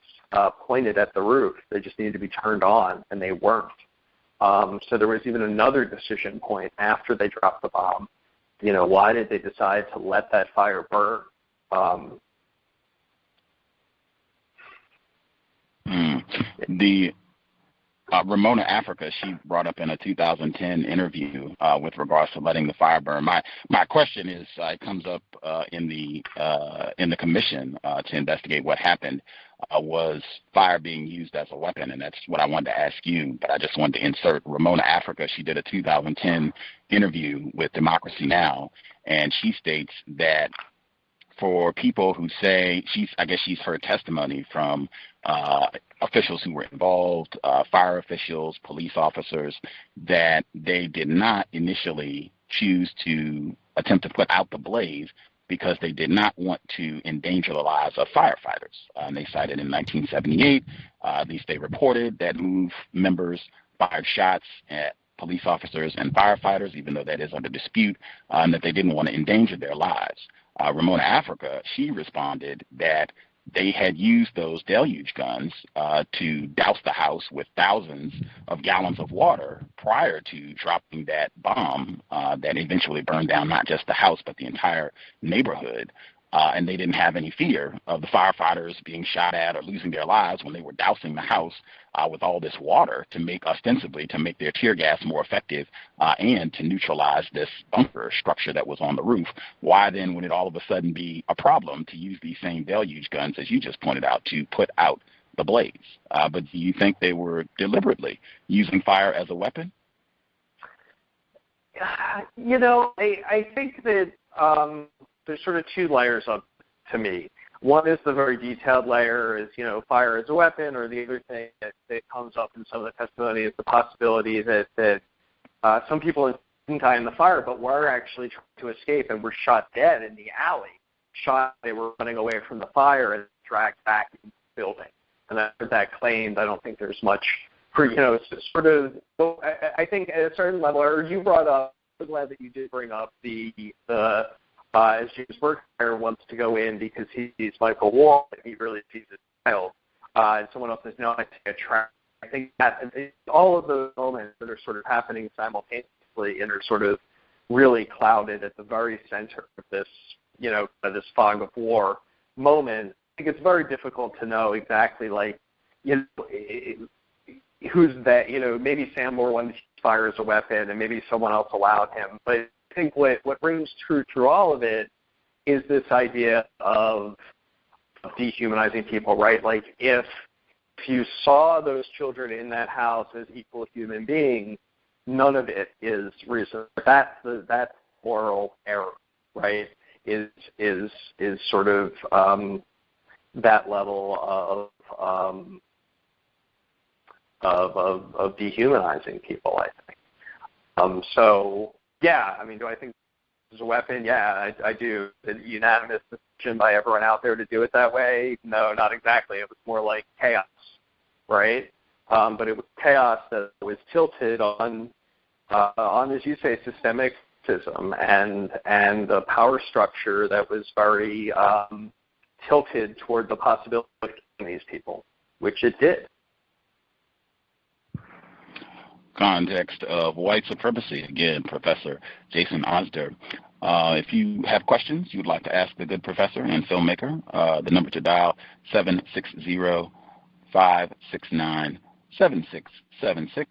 pointed at the roof. They just needed to be turned on, and they weren't. So there was even another decision point after they dropped the bomb. Why did they decide to let that fire burn? The Ramona Africa, she brought up in a 2010 interview with regards to letting the fire burn. My question is, it comes up in the commission to investigate what happened. Was fire being used as a weapon? And that's what I wanted to ask you, but I just wanted to insert Ramona Africa. She did a 2010 interview with Democracy Now!, and she states that for people who say I guess she's heard testimony from officials who were involved, fire officials, police officers, that they did not initially choose to attempt to put out the blaze because they did not want to endanger the lives of firefighters. And they cited in 1978, at least they reported that MOVE members fired shots at police officers and firefighters, even though that is under dispute, and that they didn't want to endanger their lives. Ramona Africa, she responded that they had used those deluge guns to douse the house with thousands of gallons of water prior to dropping that bomb that eventually burned down not just the house but the entire neighborhood. And they didn't have any fear of the firefighters being shot at or losing their lives when they were dousing the house with all this water ostensibly to make their tear gas more effective and to neutralize this bunker structure that was on the roof. Why then would it all of a sudden be a problem to use these same deluge guns, as you just pointed out, to put out the blaze? But do you think they were deliberately using fire as a weapon? I think that there's sort of two layers up to me. One is the very detailed layer, is, fire as a weapon, or the other thing that comes up in some of the testimony is the possibility that some people didn't die in the fire, but were actually trying to escape and were shot dead in the alley. They were running away from the fire and dragged back into the building. And after that claimed, I don't think there's much for, sort of, I think at a certain level, or you brought up, I'm glad that you did bring up the as James Berkshire wants to go in because he sees Michael Wall and he really sees his child, and someone else is not to take a track. I think that all of those moments that are sort of happening simultaneously and are sort of really clouded at the very center of this, this fog of war moment, I think it's very difficult to know exactly, who's that, maybe Sam Moore wanted to use fire as a weapon and maybe someone else allowed him. But I think what rings true through all of it is this idea of dehumanizing people, right? Like if you saw those children in that house as equal human beings, none of it is reason. That's moral error, right? Is sort of that level of dehumanizing people, I think. So, yeah, I mean, do I think this is a weapon? Yeah, I do. The unanimous decision by everyone out there to do it that way? No, not exactly. It was more like chaos, right? But it was chaos that was tilted on, as you say, systemic racism and the power structure that was very tilted toward the possibility of killing these people, which it did. Context of White Supremacy. Again, Professor Jason Osder. If you have questions you would like to ask the good professor and filmmaker, the number to dial 760-569-7676,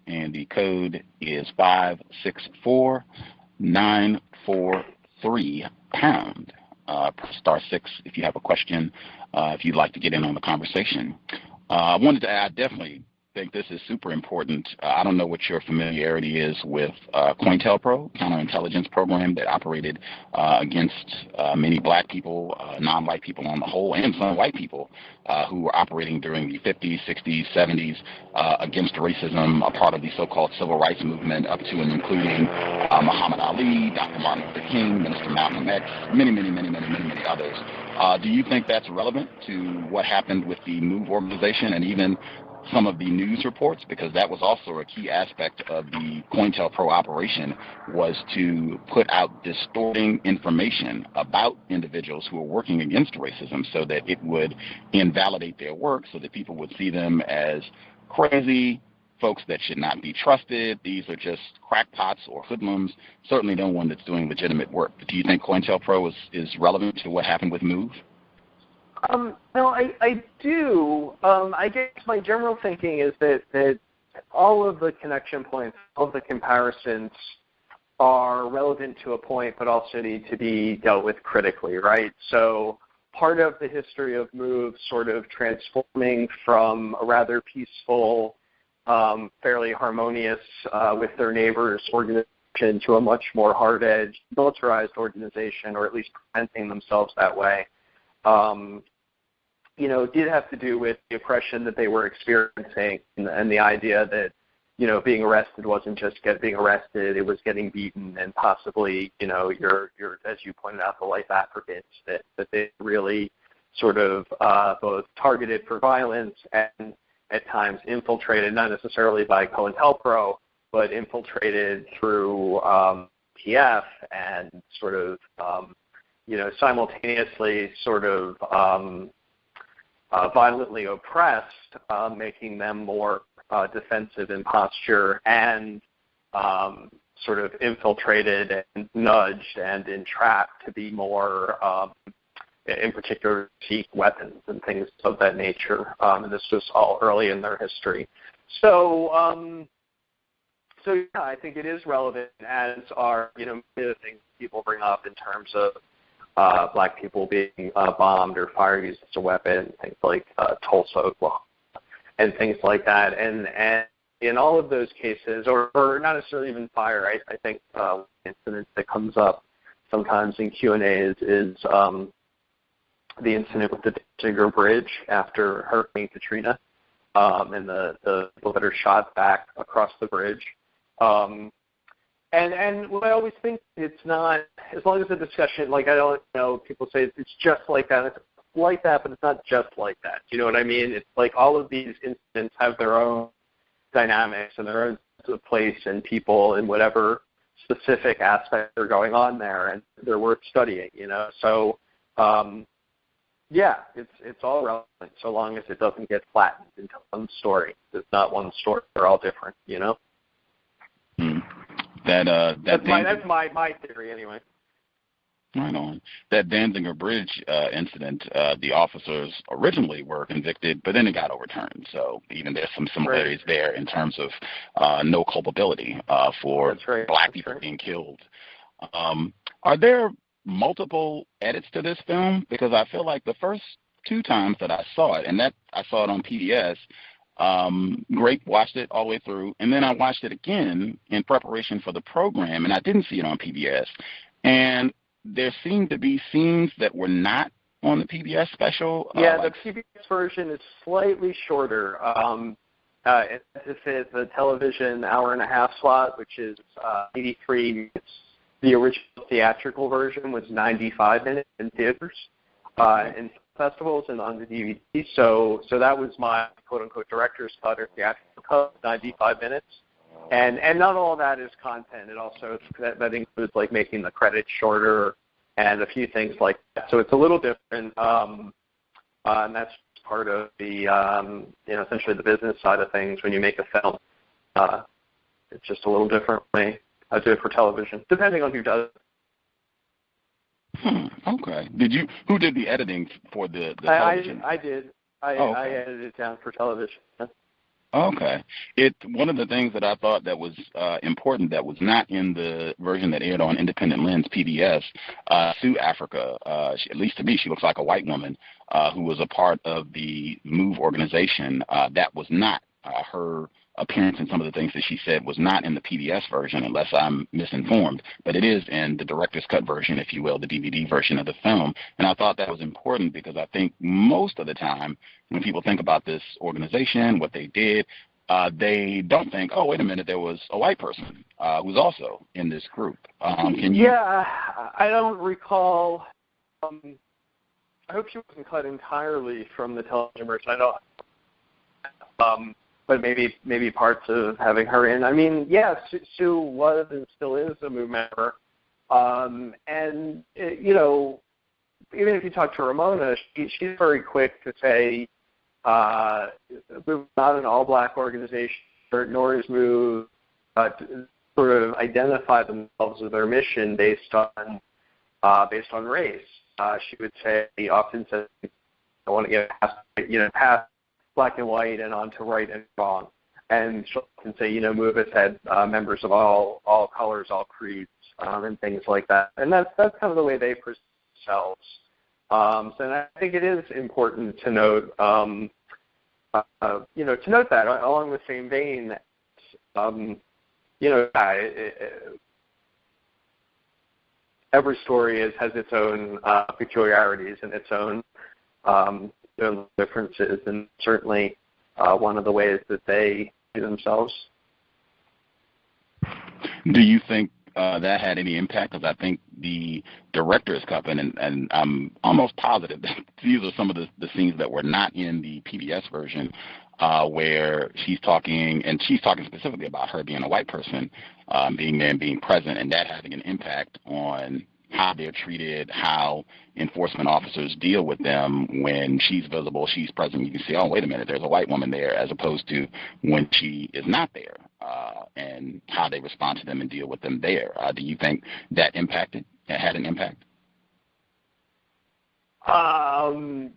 and the code is 564-943#. Star 6 if you have a question, if you'd like to get in on the conversation. I wanted to add, definitely think this is super important. I don't know what your familiarity is with COINTELPRO, counterintelligence program that operated against many black people, non-white people on the whole, and some white people who were operating during the 50s, 60s, 70s against racism, a part of the so-called civil rights movement, up to and including Muhammad Ali, Dr. Martin Luther King, Minister Malcolm X, many others. Do you think that's relevant to what happened with the MOVE organization and even some of the news reports? Because that was also a key aspect of the COINTELPRO operation, was to put out distorting information about individuals who are working against racism so that it would invalidate their work, so that people would see them as crazy, folks that should not be trusted. These are just crackpots or hoodlums, certainly no one that's doing legitimate work. But do you think COINTELPRO is relevant to what happened with MOVE? No, I do. I guess my general thinking is that all of the connection points, all of the comparisons are relevant to a point, but also need to be dealt with critically, right? So part of the history of MOVE sort of transforming from a rather peaceful, fairly harmonious with their neighbors organization to a much more hard-edged, militarized organization, or at least presenting themselves that way, did have to do with the oppression that they were experiencing and the idea that, being arrested wasn't just being arrested, it was getting beaten and possibly, your as you pointed out, the life Africans, that they really sort of both targeted for violence and at times infiltrated, not necessarily by COINTELPRO, but infiltrated through PF and sort of, simultaneously sort of violently oppressed, making them more defensive in posture and sort of infiltrated and nudged and entrapped to be more, in particular, seek weapons and things of that nature. And this was all early in their history. So yeah, I think it is relevant, as are, the things people bring up in terms of black people being bombed or fired used as a weapon, things like Tulsa, Oklahoma, and things like that. And in all of those cases, or not necessarily even fire, I think the incident that comes up sometimes in Q&A is the incident with the Danziger Bridge after Hurricane Katrina, and the people that are shot back across the bridge. And what I always think, it's not, as long as the discussion, like, I don't know, people say it's just like that. It's like that, but it's not just like that. You know what I mean? It's like all of these incidents have their own dynamics and their own place and people and whatever specific aspects are going on there, and they're worth studying, So, yeah, it's all relevant so long as it doesn't get flattened into one story. It's not one story. They're all different, That's my theory anyway. Right on. That Danziger Bridge incident, the officers originally were convicted, but then it got overturned. So even there's some similarities there in terms of no culpability for black people being killed. Are there multiple edits to this film? Because I feel like the first two times that I saw it, and that I saw it on PBS, Grape watched it all the way through, and then I watched it again in preparation for the program, and I didn't see it on PBS. And there seemed to be scenes that were not on the PBS special. Yeah, the PBS version is slightly shorter. It's a television hour-and-a-half slot, which is 83 minutes. The original theatrical version was 95 minutes in theaters, in festivals and on the DVD. So that was my quote-unquote director's cut or theatrical cut, 95 minutes. And not all of that is content. It also, that includes like making the credits shorter and a few things like that. So it's a little different, and that's part of the, essentially the business side of things when you make a film. It's just a little different way I do it for television, depending on who does it. Okay. Who did the editing for the television? I did. I edited it down for television. Okay. One of the things that I thought that was important that was not in the version that aired on Independent Lens PBS, Sue Africa, at least to me, she looks like a white woman who was a part of the MOVE organization. That was not her appearance, and some of the things that she said was not in the PBS version, unless I'm misinformed, but it is in the director's cut version, if you will, the DVD version of the film. And I thought that was important because I think most of the time when people think about this organization, what they did, they don't think, oh, wait a minute, there was a white person who's also in this group. Yeah, I don't recall. I hope she wasn't cut entirely from the television version. I don't. But maybe parts of having her in. I mean, yeah, Sue was and still is a MOVE member. And, even if you talk to Ramona, she's very quick to say, MOVE is not an all-black organization, nor is MOVE sort of identify themselves with their mission based on race. She would say, often says, I want to get past black and white and on to right and wrong. And she'll often say, MOVE has had members of all colors, all creeds, and things like that. And that's kind of the way they present themselves. And I think it is important to note, to note that along the same vein, every story has its own peculiarities and its own differences, and certainly one of the ways that they see themselves. Do you think that had any impact? Because I think the director's cut, and I'm almost positive that these are some of the scenes that were not in the PBS version, where she's talking specifically about her being a white person, being there and being present, and that having an impact on how they're treated, how enforcement officers deal with them when she's visible, she's present. You can see, oh, wait a minute, there's a white woman there, as opposed to when she is not there, and how they respond to them and deal with them there. Do you think that had an impact? I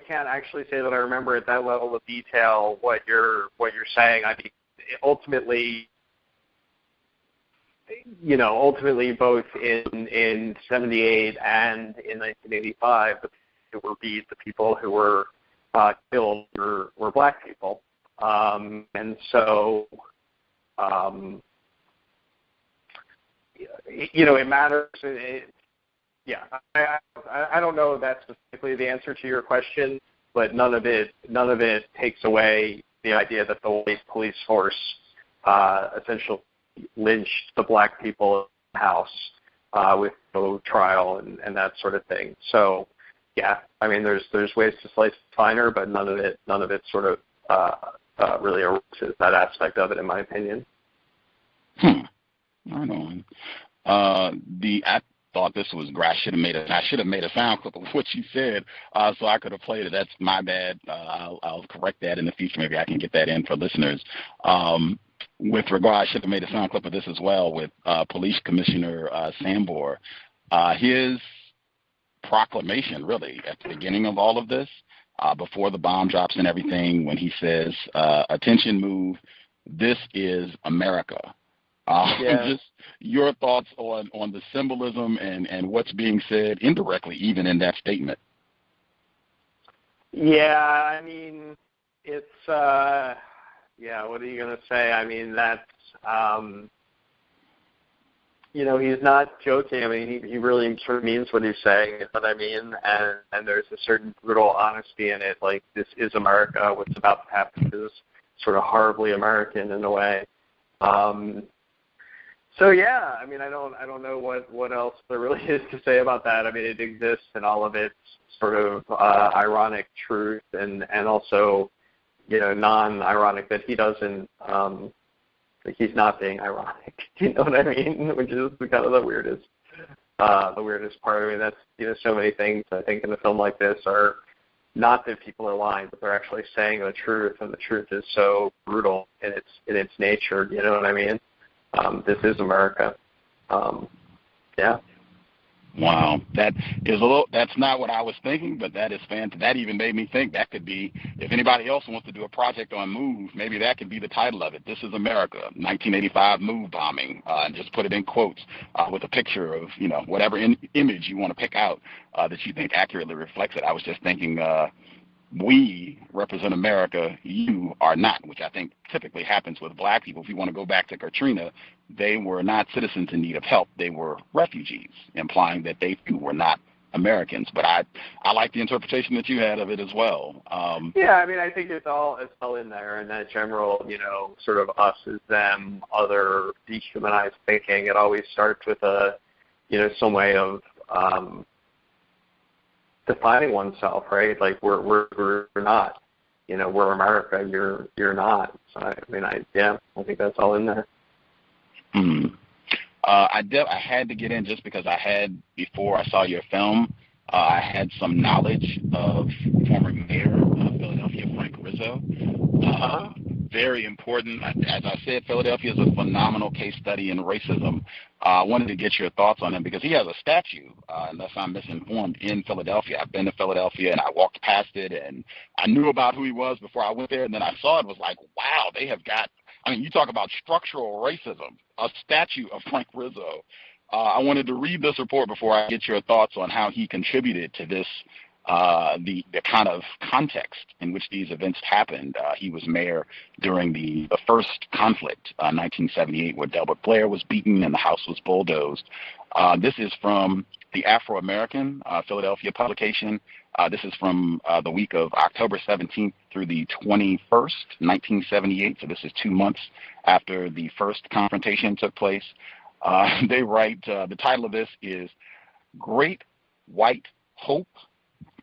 can't actually say that I remember at that level of detail what you're saying. I mean, ultimately, both in 78 and in 1985, the people who were killed were black people, and so it matters. I don't know that's specifically the answer to your question, but none of it takes away the idea that the white police force essentially lynched the black people in the house with no trial and that sort of thing. So, yeah, I mean, there's ways to slice it finer, but none of it sort of really erases that aspect of it, in my opinion. Right on. I thought this was great. I should have made a sound clip of what you said, so I could have played it. That's my bad. I'll correct that in the future. Maybe I can get that in for listeners. With regard, I should have made a sound clip of this as well with Police Commissioner Sambor. His proclamation, really, at the beginning of all of this, before the bomb drops and everything, when he says, "Attention, move. This is America." Just your thoughts on the symbolism and what's being said indirectly, even in that statement. Yeah, I mean, it's what are you going to say? I mean, that's he's not joking. I mean, he really sort of means what he's saying, is what I mean, and there's a certain brutal honesty in it. Like, this is America. What's about to happen is sort of horribly American in a way. So yeah, I mean, I don't know what else there really is to say about that. I mean, it exists in all of its sort of ironic truth, and also, non-ironic that he doesn't, like, he's not being ironic. You know what I mean? Which is kind of the weirdest part. I mean, that's so many things I think in a film like this are not that people are lying, but they're actually saying the truth, and the truth is so brutal in its nature. You know what I mean? This is America. Yeah. Wow, that's not what I was thinking, but that is fantastic. That even made me think that could be, if anybody else wants to do a project on MOVE, maybe that could be the title of it. This is America, 1985 MOVE bombing, and just put it in quotes with a picture of, whatever image you want to pick out that you think accurately reflects it. I was just thinking, we represent America, you are not, which I think typically happens with black people. If you want to go back to Katrina, they were not citizens in need of help. They were refugees, implying that they too were not Americans. But I like the interpretation that you had of it as well. Yeah, I mean, I think it's all in there, and that general, sort of us as them, other dehumanized thinking. It always starts with some way of defining oneself, right? Like, we're not, we're America. You're not. So I think that's all in there. I had to get in just because before I saw your film, I had some knowledge of former mayor of Philadelphia, Frank Rizzo. Very important. As I said, Philadelphia is a phenomenal case study in racism. I wanted to get your thoughts on him because he has a statue, unless I'm misinformed, in Philadelphia. I've been to Philadelphia, and I walked past it, and I knew about who he was before I went there, and then I saw it, was like, wow, they have got, you talk about structural racism, a statue of Frank Rizzo. I wanted to read this report before I get your thoughts on how he contributed to this the kind of context in which these events happened. He was mayor during the first conflict, 1978, where Delbert Blair was beaten and the House was bulldozed. This is from the Afro-American Philadelphia publication. This is from the week of October 17th through the 21st, 1978. So this is 2 months after the first confrontation took place. They write, the title of this is Great White Hope.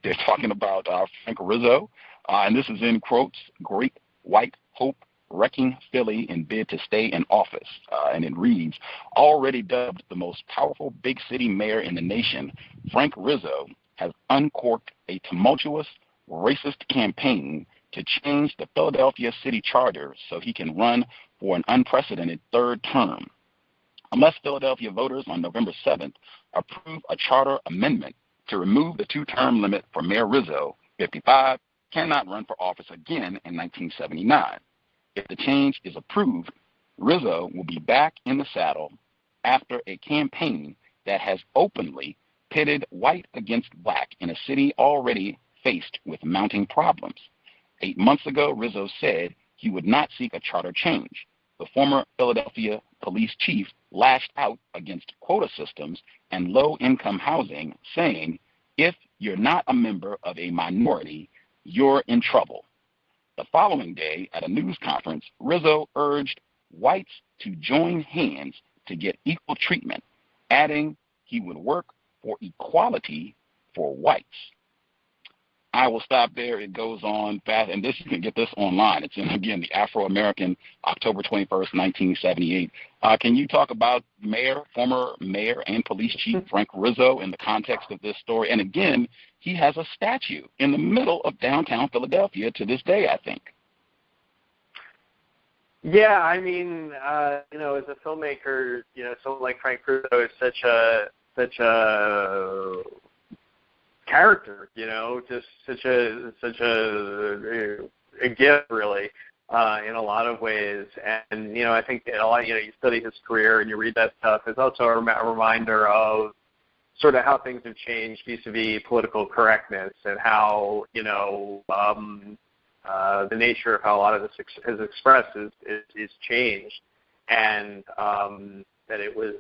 They're talking about Frank Rizzo, and this is in quotes, Great White Hope wrecking Philly in bid to stay in office. And it reads, already dubbed the most powerful big city mayor in the nation, Frank Rizzo has uncorked a tumultuous, racist campaign to change the Philadelphia city charter so he can run for an unprecedented third term. Unless Philadelphia voters on November 7th approve a charter amendment to remove the two-term limit for Mayor Rizzo, 55, cannot run for office again in 1979. If the change is approved, Rizzo will be back in the saddle after a campaign that has openly pitted white against black in a city already faced with mounting problems. 8 months ago, Rizzo said he would not seek a charter change. The former Philadelphia police chief lashed out against quota systems and low-income housing, saying, if you're not a member of a minority, you're in trouble. The following day, at a news conference, Rizzo urged whites to join hands to get equal treatment, adding he would work for equality for whites. I will stop there. It goes on fast, and you can get this online. It's in, again, the Afro-American, October 21st, 1978. Can you talk about former mayor and police chief Frank Rizzo in the context of this story? And again, he has a statue in the middle of downtown Philadelphia to this day, I think. Yeah, I mean, as a filmmaker, someone like Frank Rizzo is such a character, just such a gift, really, in a lot of ways. And I think in a lot, you study his career and you read that stuff. It's also a reminder of sort of how things have changed vis-a-vis political correctness and how the nature of how a lot of this is expressed is changed, and that it was.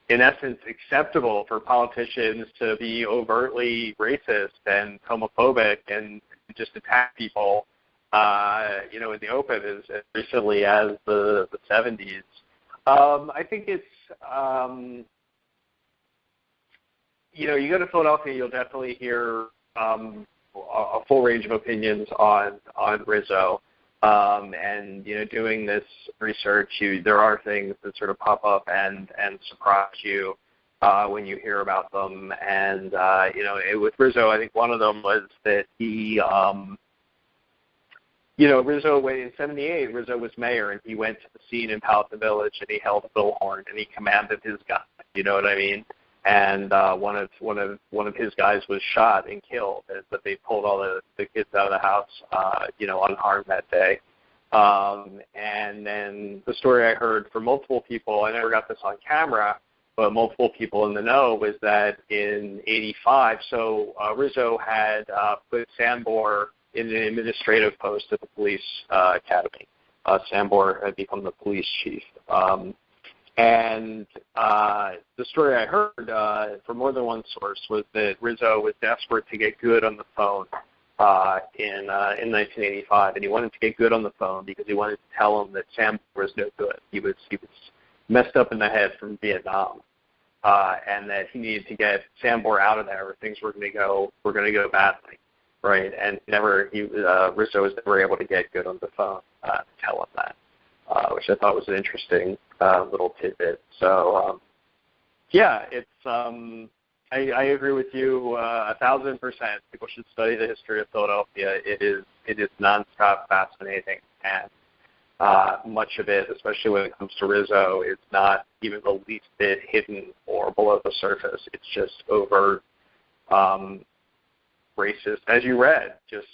In essence, acceptable for politicians to be overtly racist and homophobic and just attack people, in the open as recently as the 70s. I think it's, you go to Philadelphia, you'll definitely hear a full range of opinions on Rizzo. And doing this research, there are things that sort of pop up and surprise you when you hear about them. And with Rizzo, I think one of them was that he, Rizzo, when in '78, Rizzo was mayor, and he went to the scene in Palace Village, and he held a bullhorn, and he commanded his guys. You know what I mean? And one of his guys was shot and killed, but they pulled all the kids out of the house, unharmed that day. And then the story I heard from multiple people, I never got this on camera, but multiple people in the know, was that in '85, Rizzo had put Sambor in an administrative post at the police academy. Sambor had become the police chief. And the story I heard from more than one source was that Rizzo was desperate to get good on the phone in 1985, and he wanted to get good on the phone because he wanted to tell him that Sam was no good. He was messed up in the head from Vietnam, and that he needed to get Sambor out of there, or things were going to go badly, right? And Rizzo was never able to get good on the phone to tell him that. Which I thought was an interesting little tidbit. So, it's. I agree with you 1,000%. People should study the history of Philadelphia. It is nonstop fascinating, and much of it, especially when it comes to Rizzo, is not even the least bit hidden or below the surface. It's just overt racist, as you read, just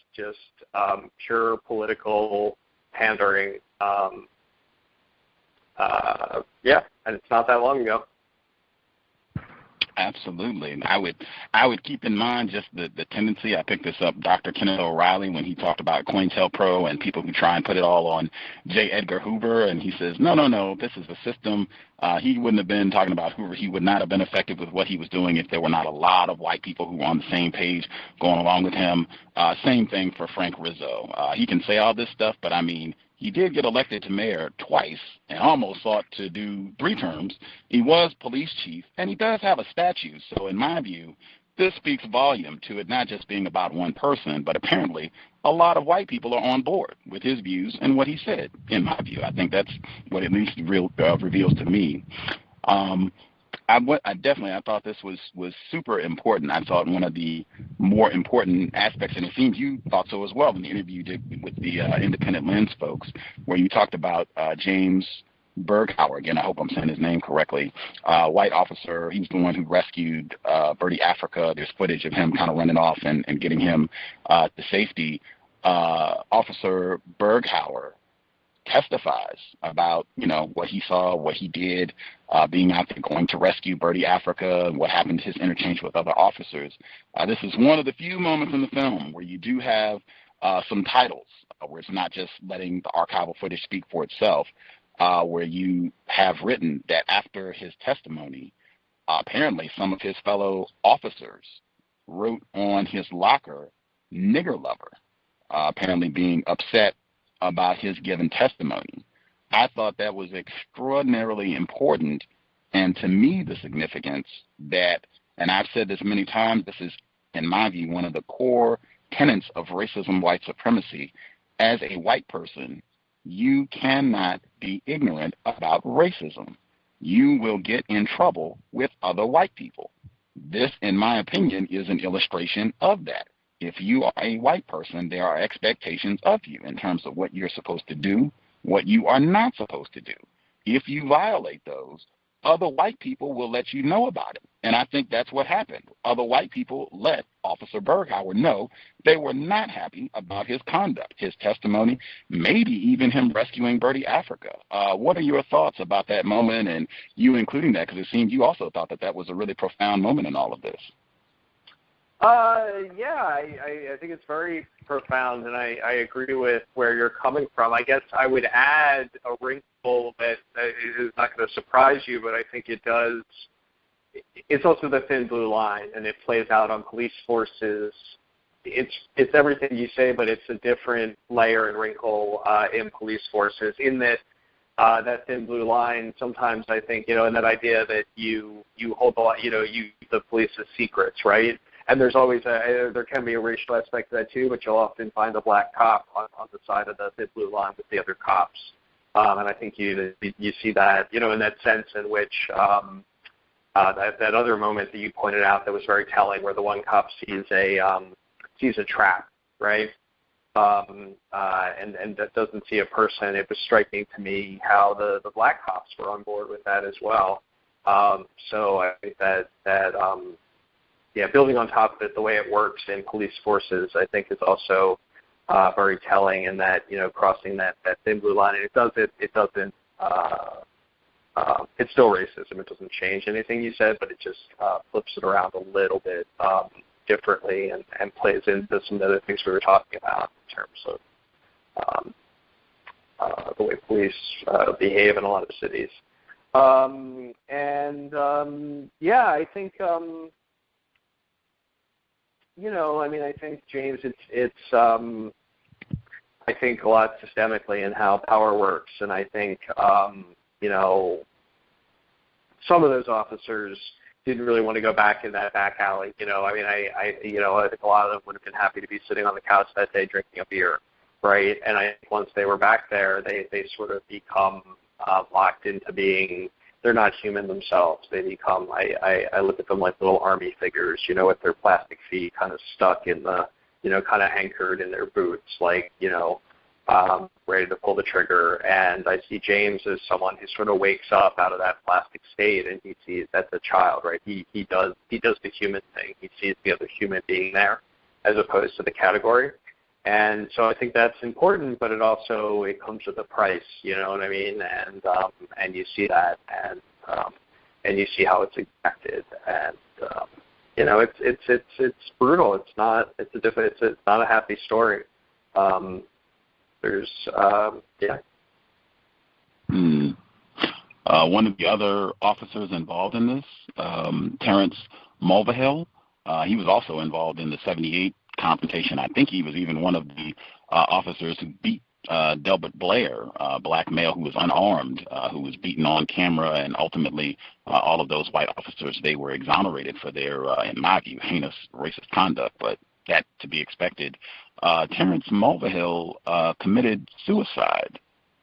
pure political pandering. And it's not that long ago. Absolutely. I would keep in mind just the tendency. I picked this up Dr. Kenneth O'Reilly when he talked about COINTELPRO and people who try and put it all on J. Edgar Hoover, and he says, no, this is the system. He wouldn't have been talking about Hoover. He would not have been effective with what he was doing if there were not a lot of white people who were on the same page going along with him. Same thing for Frank Rizzo. He can say all this stuff, but I mean, he did get elected to mayor twice and almost sought to do 3 terms. He was police chief, and he does have a statue. So in my view, this speaks volume to it not just being about one person, but apparently a lot of white people are on board with his views and what he said, in my view. I think that's what at least reveals to me. I thought this was super important. I thought one of the more important aspects, and it seems you thought so as well in the interview you did with the Independent Lens folks, where you talked about James Bergauer. Again, I hope I'm saying his name correctly. White officer. He was the one who rescued Birdie Africa. There's footage of him kind of running off and getting him to safety. Officer Bergauer testifies about, what he saw, what he did, being out there going to rescue Birdie Africa, and what happened to his interchange with other officers. This is one of the few moments in the film where you do have some titles, where it's not just letting the archival footage speak for itself, where you have written that after his testimony, apparently some of his fellow officers wrote on his locker, "nigger lover," apparently being upset about his given testimony. I thought that was extraordinarily important, and to me the significance that, and I've said this many times, this is, in my view, one of the core tenets of racism, white supremacy. As a white person, you cannot be ignorant about racism. You will get in trouble with other white people. This, in my opinion, is an illustration of that. If you are a white person, there are expectations of you in terms of what you're supposed to do, what you are not supposed to do. If you violate those, other white people will let you know about it. And I think that's what happened. Other white people let Officer Bergauer know they were not happy about his conduct, his testimony, maybe even him rescuing Birdie Africa. What are your thoughts about that moment, and you including that, because it seems you also thought that was a really profound moment in all of this? I think it's very profound, and I agree with where you're coming from. I guess I would add a wrinkle that is not going to surprise you, but I think it does. It's also the thin blue line, and it plays out on police forces. It's everything you say, but it's a different layer and wrinkle in police forces. In that that thin blue line, sometimes I think, and that idea that you hold the police's secrets, right? And there's always there can be a racial aspect to that too, but you'll often find a black cop on the side of the thin blue line with the other cops. And I think you see that, in that sense in which that other moment that you pointed out that was very telling, where the one cop sees a trap, right? And that doesn't see a person. It was striking to me how the black cops were on board with that as well. So I think that building on top of it, the way it works in police forces, I think is also very telling, in that, crossing that thin blue line. And it's still racism. It doesn't change anything you said, but it just flips it around a little bit differently and plays into some of the things we were talking about in terms of the way police behave in a lot of cities. I think, I think, James, it's I think a lot systemically in how power works, and I think, some of those officers didn't really want to go back in that back alley. I think a lot of them would have been happy to be sitting on the couch that day drinking a beer, right? And I think once they were back there, they sort of become locked into being, they're not human themselves. They become, I look at them like little army figures, with their plastic feet kind of stuck in the, kind of anchored in their boots, like, ready to pull the trigger. And I see James as someone who sort of wakes up out of that plastic state, and he sees that's a child, right? He does the human thing. He sees the other human being there as opposed to the category. And so I think that's important, but it comes with a price, you know what I mean? And you see that. And and you see how it's exacted, and it's brutal. It's not a happy story. One of the other officers involved in this, Terrence Mulvihill, he was also involved in the 78 confrontation. I think he was even one of the officers who beat Delbert Blair, a black male who was unarmed, who was beaten on camera, and ultimately all of those white officers, they were exonerated for their, in my view, heinous racist conduct, but that to be expected. Terrence Mulvihill committed suicide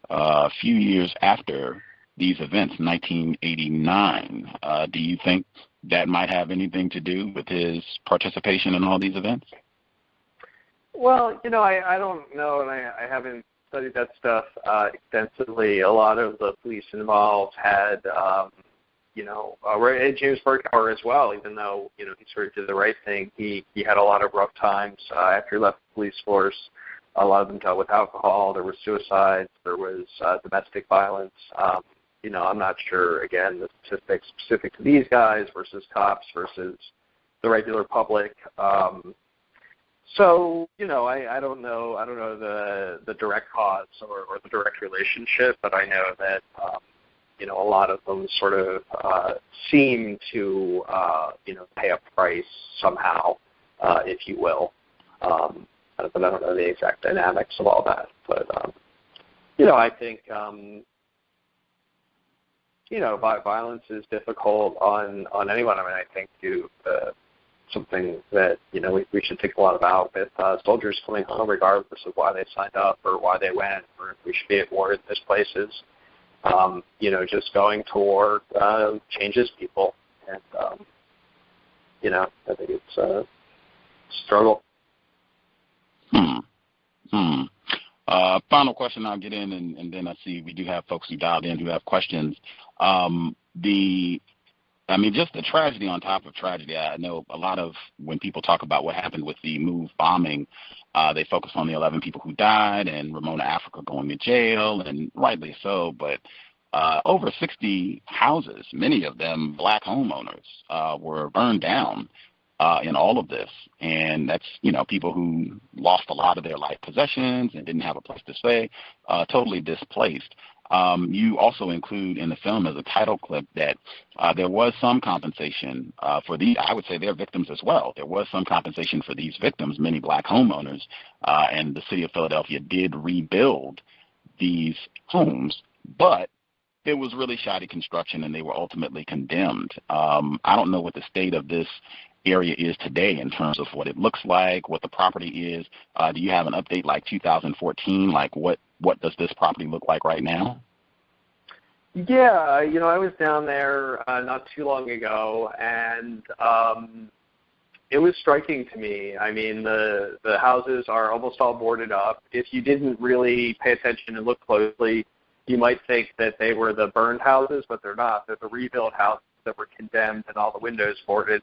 a few years after these events, 1989. Do you think that might have anything to do with his participation in all these events? Well, I don't know, and I haven't studied that stuff extensively. A lot of the police involved had, James Bergauer as well, even though, he sort of did the right thing. He had a lot of rough times after he left the police force. A lot of them dealt with alcohol. There were suicides. There was domestic violence. I'm not sure, again, the statistics specific to these guys versus cops versus the regular public. So, I don't know the direct cause or the direct relationship, but I know that, a lot of them sort of seem to, pay a price somehow, if you will. But I don't know the exact dynamics of all that. But, I think, violence is difficult on anyone. I mean, I think something that, we should think a lot about with soldiers coming home, regardless of why they signed up or why they went, or if we should be at war in these places. Just going to war changes people. And, I think it's a struggle. Final question I'll get in, and then I see we do have folks who dialed in who have questions. Just the tragedy on top of tragedy. I know a lot of when people talk about what happened with the MOVE bombing, they focus on the 11 people who died and Ramona Africa going to jail, and rightly so. But over 60 houses, many of them black homeowners, were burned down in all of this. And that's, people who lost a lot of their life possessions and didn't have a place to stay, totally displaced. You also include in the film as a title clip that there was some compensation for these. I would say they're victims as well. There was some compensation for these victims, many black homeowners, and the city of Philadelphia did rebuild these homes, but it was really shoddy construction, and they were ultimately condemned. I don't know what the state of this area is today in terms of what it looks like, what the property is. Do you have an update like 2014? Like what does this property look like right now? Yeah, I was down there not too long ago, and it was striking to me. I mean, the houses are almost all boarded up. If you didn't really pay attention and look closely, you might think that they were the burned houses, but they're not. They're the rebuilt houses that were condemned and all the windows boarded.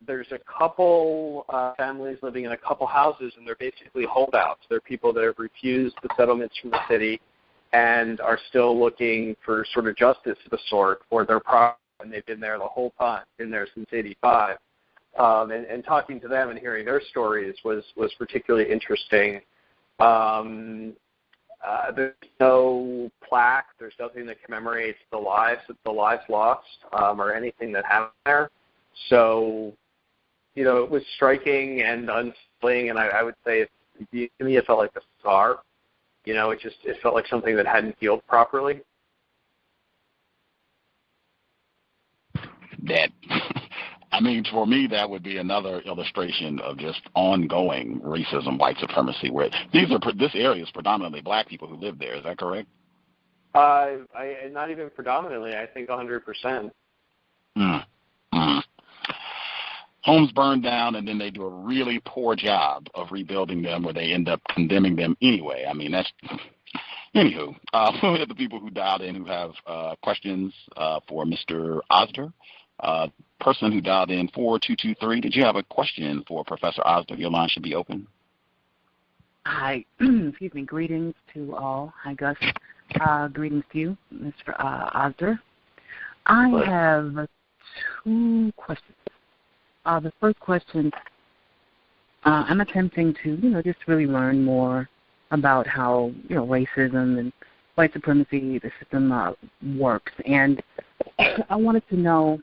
There's a couple families living in a couple houses, and they're basically holdouts. They're people that have refused the settlements from the city and are still looking for sort of justice of the sort for their property, and they've been there the whole time, been there since 85. And talking to them and hearing their stories was particularly interesting. There's no plaque. There's nothing that commemorates the lives lost or anything that happened there. So, it was striking and unsettling, and I would say to me it felt like a scar. It felt like something that hadn't healed properly. For me, that would be another illustration of just ongoing racism, white supremacy, where this area is predominantly black people who live there. Is that correct? Not even predominantly. I think 100%. Homes burned down, and then they do a really poor job of rebuilding them, where they end up condemning them anyway. I mean, that's... Anywho, we have the people who dialed in who have questions for Mr. Osder. Person who dialed in 4223, did you have a question for Professor Osder? Your line should be open. Hi. Excuse me. Greetings to all. Hi, Gus. Greetings to you, Mr. Osder. I have two questions. The first question, I'm attempting to, just really learn more about how, racism and white supremacy, the system works. And I wanted to know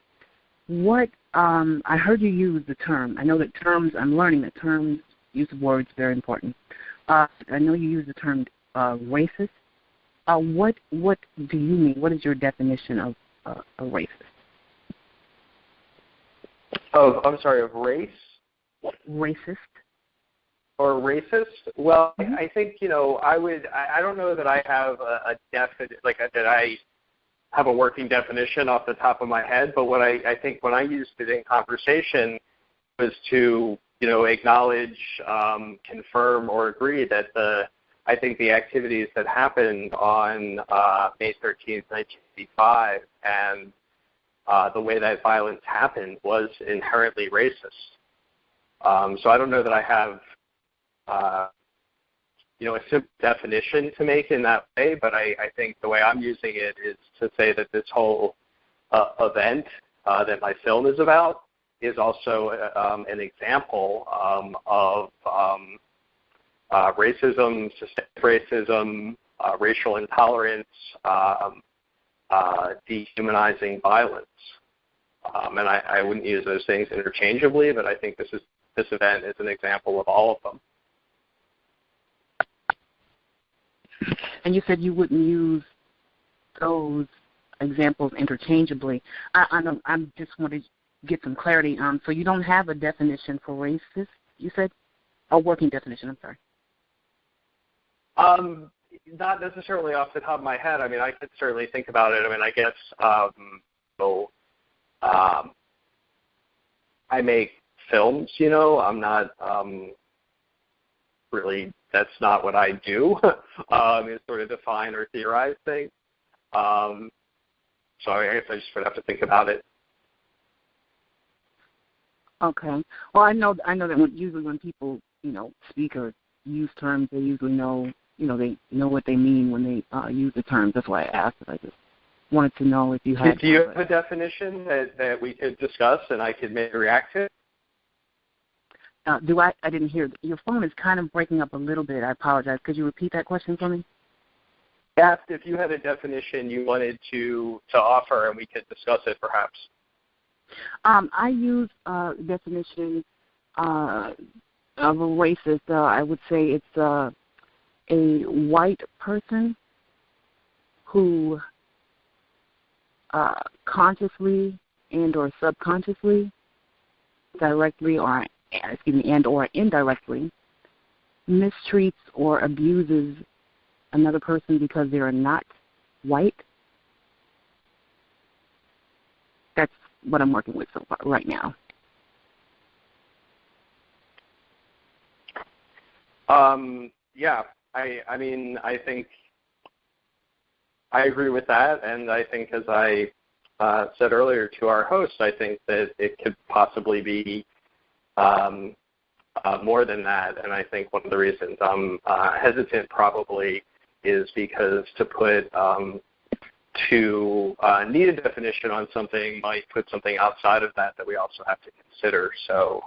what, I heard you use the term. I know that terms, I'm learning that terms, use of words, very important. I know you use the term racist. What do you mean? What is your definition of a racist? Oh, I'm sorry, of race? Racist. Or racist? Well, I think, I don't know that I have that I have a working definition off the top of my head, but what I think when I used it in conversation was to, acknowledge, confirm, or agree that I think the activities that happened on May 13th, 1985, and the way that violence happened was inherently racist. So I don't know that I have, a simple definition to make in that way, but I think the way I'm using it is to say that this whole event that my film is about is also an example of racism, systemic racism, racial intolerance, dehumanizing violence. And I wouldn't use those things interchangeably, but I think this event is an example of all of them. And you said you wouldn't use those examples interchangeably. I just want to get some clarity. So you don't have a definition for racist, you said? A working definition, I'm sorry. Not necessarily off the top of my head. I mean, I could certainly think about it. I mean, I guess I make films, I'm not really, that's not what I do, is sort of define or theorize things. So I guess I just would have to think about it. Okay. Well, I know that usually when people, speak or use terms, they usually know, they know what they mean when they use the terms. That's why I asked it. I just wanted to know if you had. Do you have a definition that we could discuss and I could maybe react to? I didn't hear. Your phone is kind of breaking up a little bit. I apologize. Could you repeat that question for me? I asked if you had a definition you wanted to offer and we could discuss it perhaps. I use definition of a racist. I would say it's a white person who consciously and or subconsciously, directly or and or indirectly mistreats or abuses another person because they are not white. That's what I'm working with so far right now. Yeah, I mean, I think I agree with that, and I think, as I said earlier to our host, I think that it could possibly be more than that, and I think one of the reasons I'm hesitant probably is because to put need a definition on something might put something outside of that we also have to consider. So,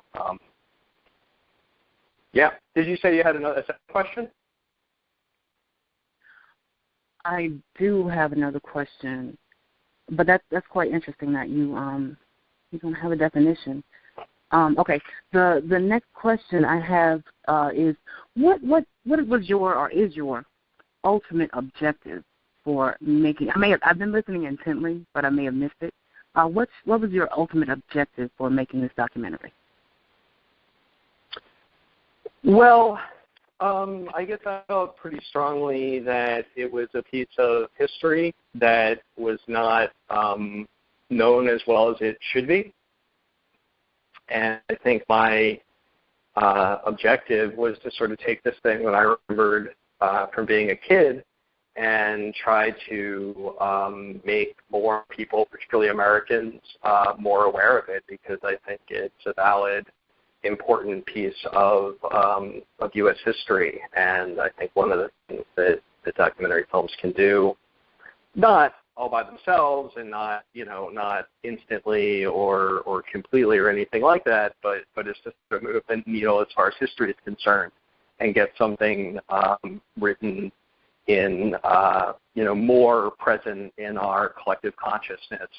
yeah. Did you say you had a second question? I do have another question, but that's quite interesting that you don't have a definition. Okay. The next question I have is what was your or is your ultimate objective for making? I've been listening intently, but I may have missed it. What was your ultimate objective for making this documentary? Well, I guess I felt pretty strongly that it was a piece of history that was not known as well as it should be. And I think my objective was to sort of take this thing that I remembered from being a kid and try to make more people, particularly Americans, more aware of it, because I think it's a valid, important piece of U.S. history. And I think one of the things that the documentary films can do, not all by themselves and not, not instantly or completely or anything like that, but it's just a movement, as far as history is concerned, and get something written in, more present in our collective consciousness,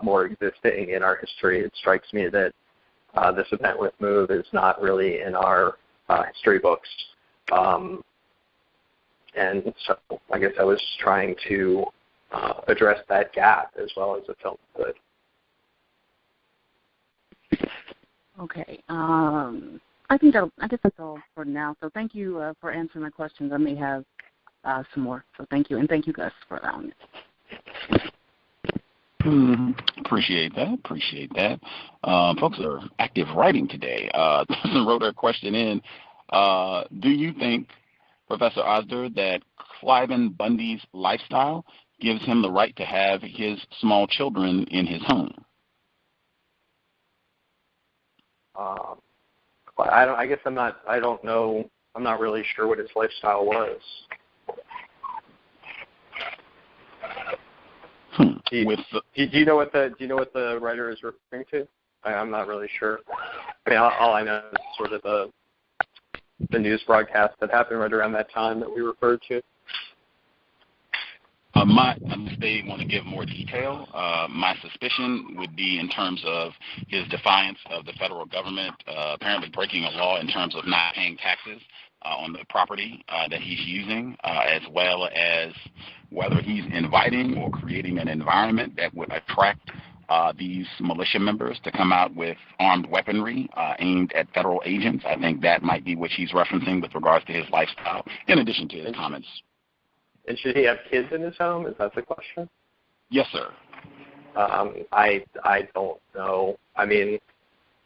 more existing in our history. It strikes me that this event with MOVE is not really in our history books. And so I guess I was trying to address that gap as well as the film could. Okay. I guess that's all for now. So thank you for answering my questions. I may have some more. So thank you, and thank you, Gus, for allowing me. Appreciate that. Folks are active writing today. Person wrote a question in. Do you think, Professor Osder, that Cliven Bundy's lifestyle gives him the right to have his small children in his home? I guess I don't know. I'm not really sure what his lifestyle was. Do you know what the writer is referring to? I'm not really sure. I mean, all I know is sort of the news broadcast that happened right around that time that we referred to. Unless they want to give more detail, my suspicion would be in terms of his defiance of the federal government, apparently breaking a law in terms of not paying taxes on the property that he's using, as well as whether he's inviting or creating an environment that would attract these militia members to come out with armed weaponry aimed at federal agents. I think that might be what he's referencing with regards to his lifestyle, in addition to his comments. And should he have kids in his home? Is that the question? Yes, sir. I don't know. I mean,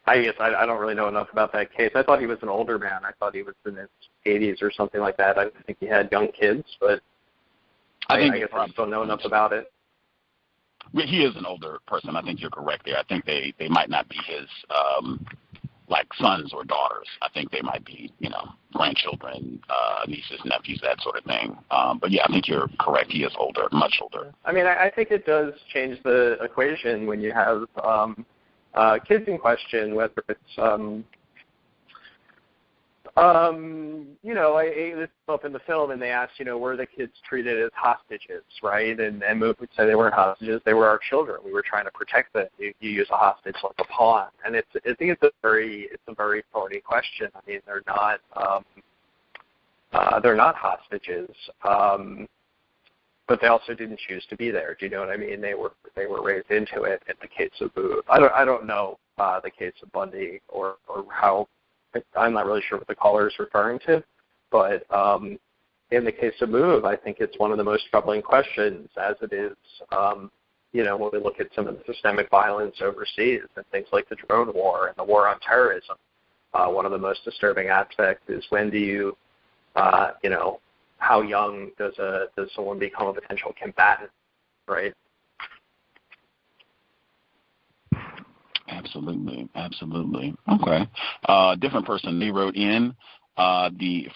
I guess I don't really know enough about that case. I thought he was an older man. I thought he was in his 80s or something like that. I didn't think he had young kids, but I guess I just don't know enough about it. He is an older person. I think you're correct there. I think they might not be his like sons or daughters. I think they might be, grandchildren, nieces, nephews, that sort of thing. But yeah, I think you're correct. He is older, much older. I mean, I think it does change the equation when you have kids in question, whether it's this up in the film, and they asked, were the kids treated as hostages, right? And Mook would say they weren't hostages; they were our children. We were trying to protect them. You use a hostage like a pawn, and I think it's a very thorny question. I mean, they're not hostages, but they also didn't choose to be there. Do you know what I mean? They were raised into it. In the case of Booth, I don't know the case of Bundy or how. I'm not really sure what the caller is referring to, but in the case of MOVE, I think it's one of the most troubling questions, as it is, when we look at some of the systemic violence overseas and things like the drone war and the war on terrorism. One of the most disturbing aspects is when do you, how young does someone become a potential combatant, right? Absolutely. Okay. Different person. They wrote in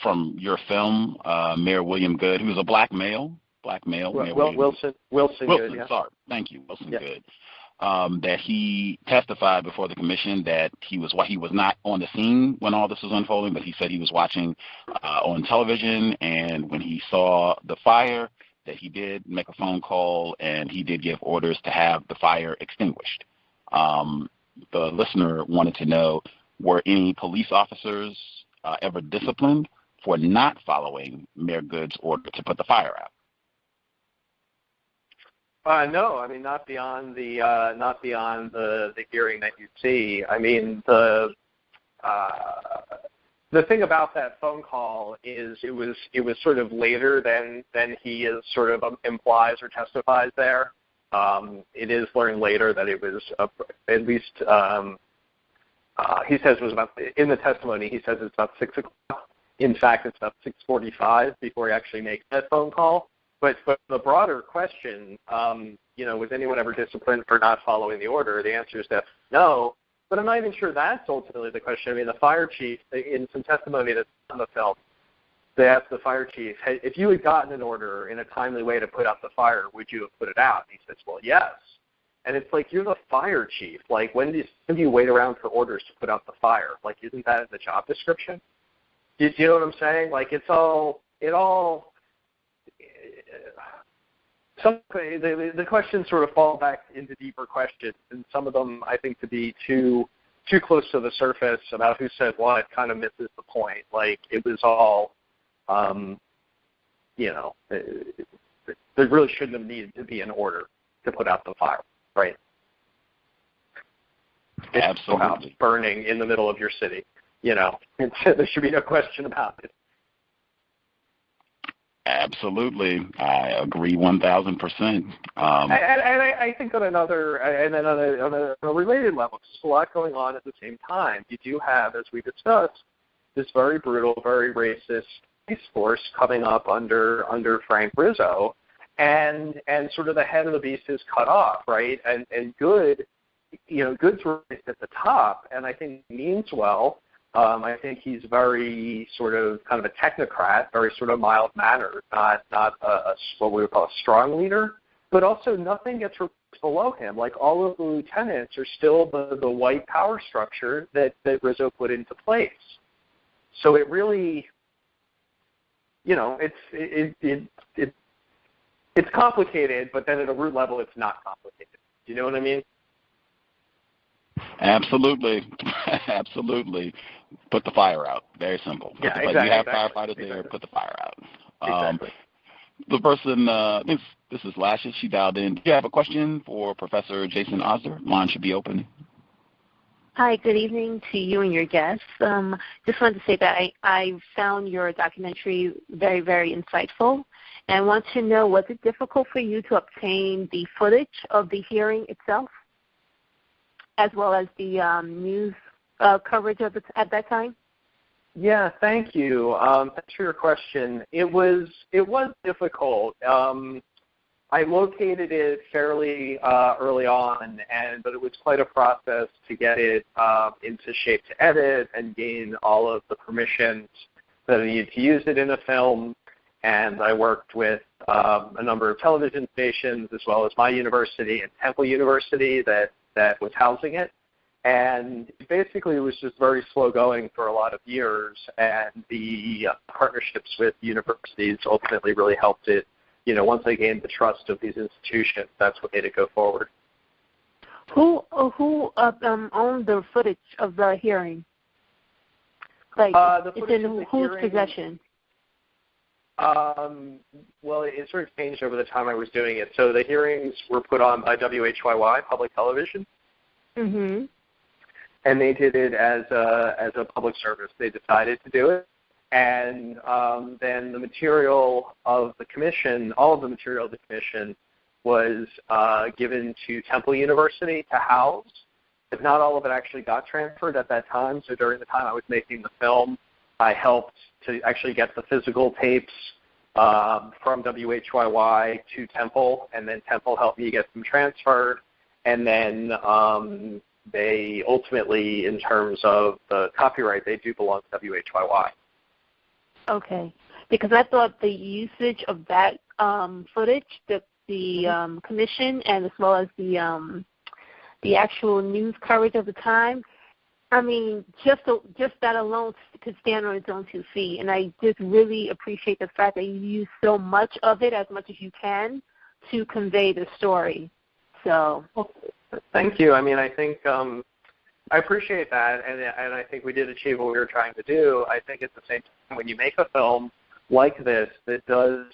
from your film, Mayor William Goode, who's a black male. Wilson Goode, yeah. Sorry. Thank you. Wilson yeah. Goode. That he testified before the commission that he was not on the scene when all this was unfolding, but he said he was watching on television, and when he saw the fire, that he did make a phone call and he did give orders to have the fire extinguished. The listener wanted to know, were any police officers ever disciplined for not following Mayor Goode's order to put the fire out? No, I mean not beyond the hearing that you see. I mean the thing about that phone call is it was sort of later than he is sort of implies or testifies there. It is learned later that it was at least he says it was about, in the testimony he says it's about 6 o'clock. In fact, it's about 6:45 before he actually makes that phone call. But the broader question, was anyone ever disciplined for not following the order? The answer is definitely no. But I'm not even sure that's ultimately the question. I mean, the fire chief, in some testimony that's on the film, they asked the fire chief, hey, if you had gotten an order in a timely way to put out the fire, would you have put it out? And he says, well, yes. And it's like, you're the fire chief. Like, when do you wait around for orders to put out the fire? Like, isn't that in the job description? Do you know what I'm saying? Like, the questions sort of fall back into deeper questions, and some of them I think to be too close to the surface about who said what kind of misses the point. Like, it was all, there really shouldn't have needed to be an order to put out the fire, right? Absolutely. Burning in the middle of your city, there should be no question about it. Absolutely, I agree 1,000%. And I think on a related level, there's a lot going on at the same time. You do have, as we discussed, this very brutal, very racist police force coming up under Frank Rizzo, and sort of the head of the beast is cut off, right? And Good's raised at the top, and I think he means well. I think he's very sort of kind of a technocrat, very sort of mild-mannered, not what we would call a strong leader, but also nothing gets below him. Like, all of the lieutenants are still the white power structure that Rizzo put into place. So it really, it's complicated, but then at a root level, it's not complicated. Do you know what I mean? Absolutely. Absolutely. Put the fire out. Very simple. Yeah, exactly. You have firefighters there, put the fire out. Exactly. The person, I think this is Lashes, she dialed in. Do you have a question for Professor Jason Osder? Line should be open. Hi, good evening to you and your guests. Just wanted to say that I found your documentary very, very insightful. And I want to know, was it difficult for you to obtain the footage of the hearing itself, as well as the news coverage of it at that time? Yeah, thank you. Thanks for your question. It was difficult. I located it fairly early on, but it was quite a process to get it into shape to edit and gain all of the permissions that I needed to use it in a film. And I worked with a number of television stations, as well as my university and Temple University that was housing it. And basically it was just very slow going for a lot of years, and the partnerships with universities ultimately really helped it. Once I gained the trust of these institutions, that's what made it go forward. Who owned the footage of the hearing? Like, it's in whose possession? Well, it sort of changed over the time I was doing it. So the hearings were put on by WHYY, public television. Mm-hmm. And they did it as a public service. They decided to do it. And then the material of the commission, all of the material of the commission was given to Temple University to house. But not all of it actually got transferred at that time. So during the time I was making the film, I helped to actually get the physical tapes from WHYY to Temple, and then Temple helped me get them transferred. And then they ultimately, in terms of the copyright, they do belong to WHYY. Okay, because I thought the usage of that footage, the commission, and as well as the actual news coverage of the time, I mean, just that alone could stand on its own 2 feet. And I just really appreciate the fact that you use so much of it, as much as you can, to convey the story. So, well, thank you. I mean, I think I appreciate that, and I think we did achieve what we were trying to do. I think at the same time, when you make a film like this that does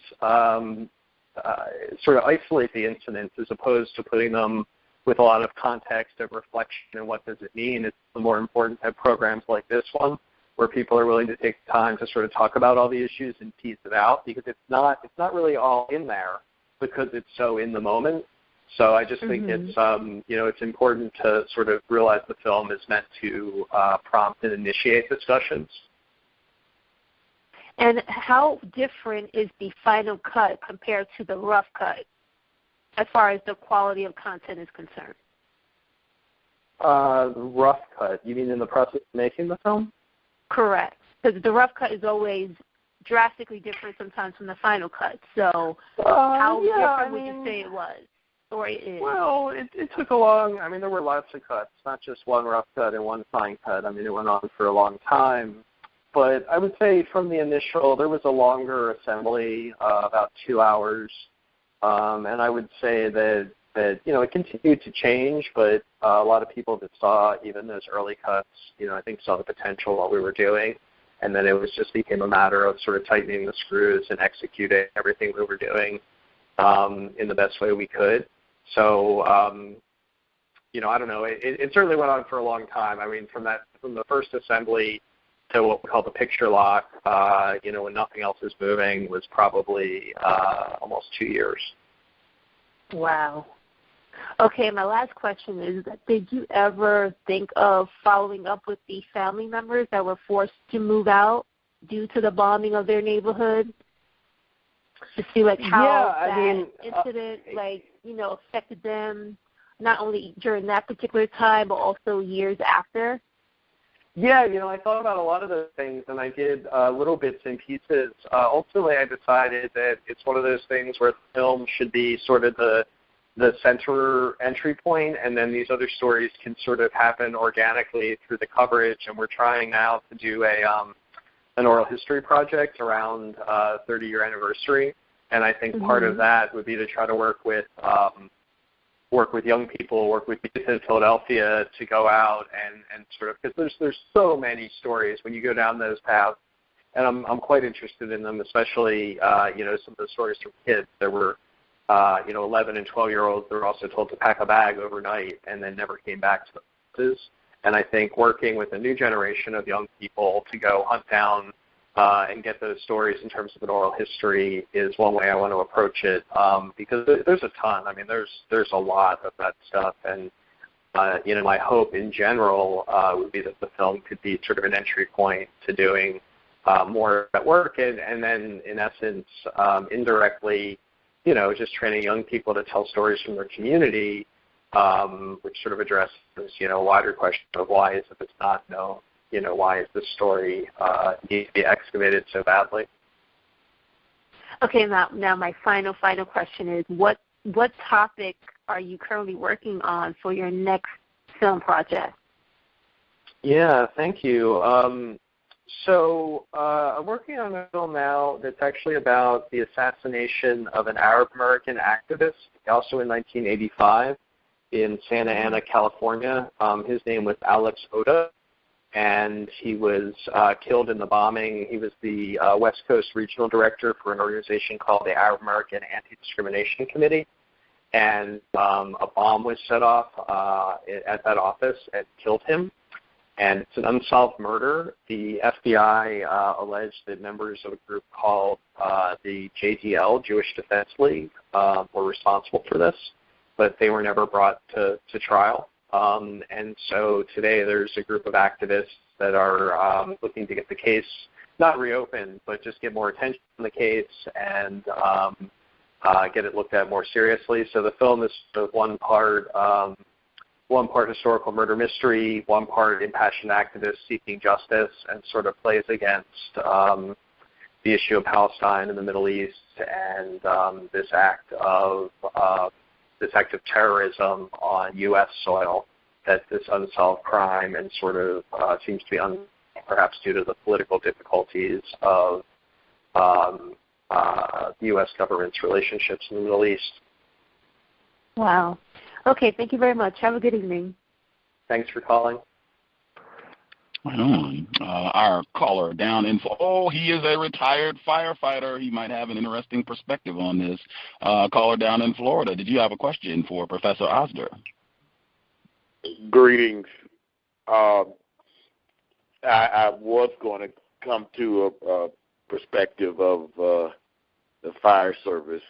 sort of isolate the incidents as opposed to putting them with a lot of context of reflection and what does it mean, it's more important to have programs like this one where people are willing to take the time to sort of talk about all the issues and piece it out, because it's not really all in there because it's so in the moment. So I just think it's it's important to sort of realize the film is meant to prompt and initiate discussions. And how different is the final cut compared to the rough cut, as far as the quality of content is concerned? Rough cut? You mean in the process of making the film? Correct. Because the rough cut is always drastically different sometimes from the final cut. So how different would you say it was? Or it is? Well, it took a long, there were lots of cuts, not just one rough cut and one fine cut. It went on for a long time. But I would say from the initial, there was a longer assembly, about 2 hours. And I would say that it continued to change, but a lot of people that saw even those early cuts, I think saw the potential of what we were doing. And then it became a matter of sort of tightening the screws and executing everything we were doing in the best way we could. So, I don't know. It certainly went on for a long time. From the first assembly to what we call the picture lock, when nothing else is moving, was probably almost 2 years. Wow. Okay, my last question is, did you ever think of following up with the family members that were forced to move out due to the bombing of their neighborhood? To see how that incident affected them, not only during that particular time, but also years after? Yeah, I thought about a lot of those things, and I did little bits and pieces. Ultimately, I decided that it's one of those things where the film should be sort of the center entry point, and then these other stories can sort of happen organically through the coverage. And we're trying now to do an oral history project around 30-year anniversary. And I think part of that would be to try to work with young people, work with youth in Philadelphia to go out and sort of, because there's so many stories when you go down those paths, and I'm quite interested in them, especially some of the stories from kids. There were 11 and 12-year-olds that were also told to pack a bag overnight and then never came back to the places. And I think working with a new generation of young people to go hunt down and get those stories in terms of an oral history is one way I want to approach it, because there's a ton. There's a lot of that stuff. And, my hope in general would be that the film could be sort of an entry point to doing more of that work and then, in essence, indirectly, just training young people to tell stories from their community, which sort of addresses, a wider question of why is it it's not known? Why is this story need to be excavated so badly? Okay, now my final question is, what topic are you currently working on for your next film project? Yeah, thank you. So I'm working on a film now that's actually about the assassination of an Arab-American activist, also in 1985, in Santa Ana, California. His name was Alex Oda, and he was killed in the bombing. He was the West Coast regional director for an organization called the Arab-American Anti-Discrimination Committee, and a bomb was set off at that office and killed him. And it's an unsolved murder. The FBI alleged that members of a group called the JDL, Jewish Defense League, were responsible for this, but they were never brought to trial. And so today there's a group of activists that are looking to get the case not reopened, but just get more attention on the case and get it looked at more seriously. So the film is sort of one part historical murder mystery, one part impassioned activists seeking justice, and sort of plays against the issue of Palestine and the Middle East and this act of terrorism on U.S. soil, that this unsolved crime and sort of seems to be perhaps due to the political difficulties of the U.S. government's relationships in the Middle East. Wow. Okay, thank you very much. Have a good evening. Thanks for calling. Right on. Our caller down in he is a retired firefighter. He might have an interesting perspective on this. Caller down in Florida, did you have a question for Professor Osder? Greetings. I was going to come to a perspective of the fire service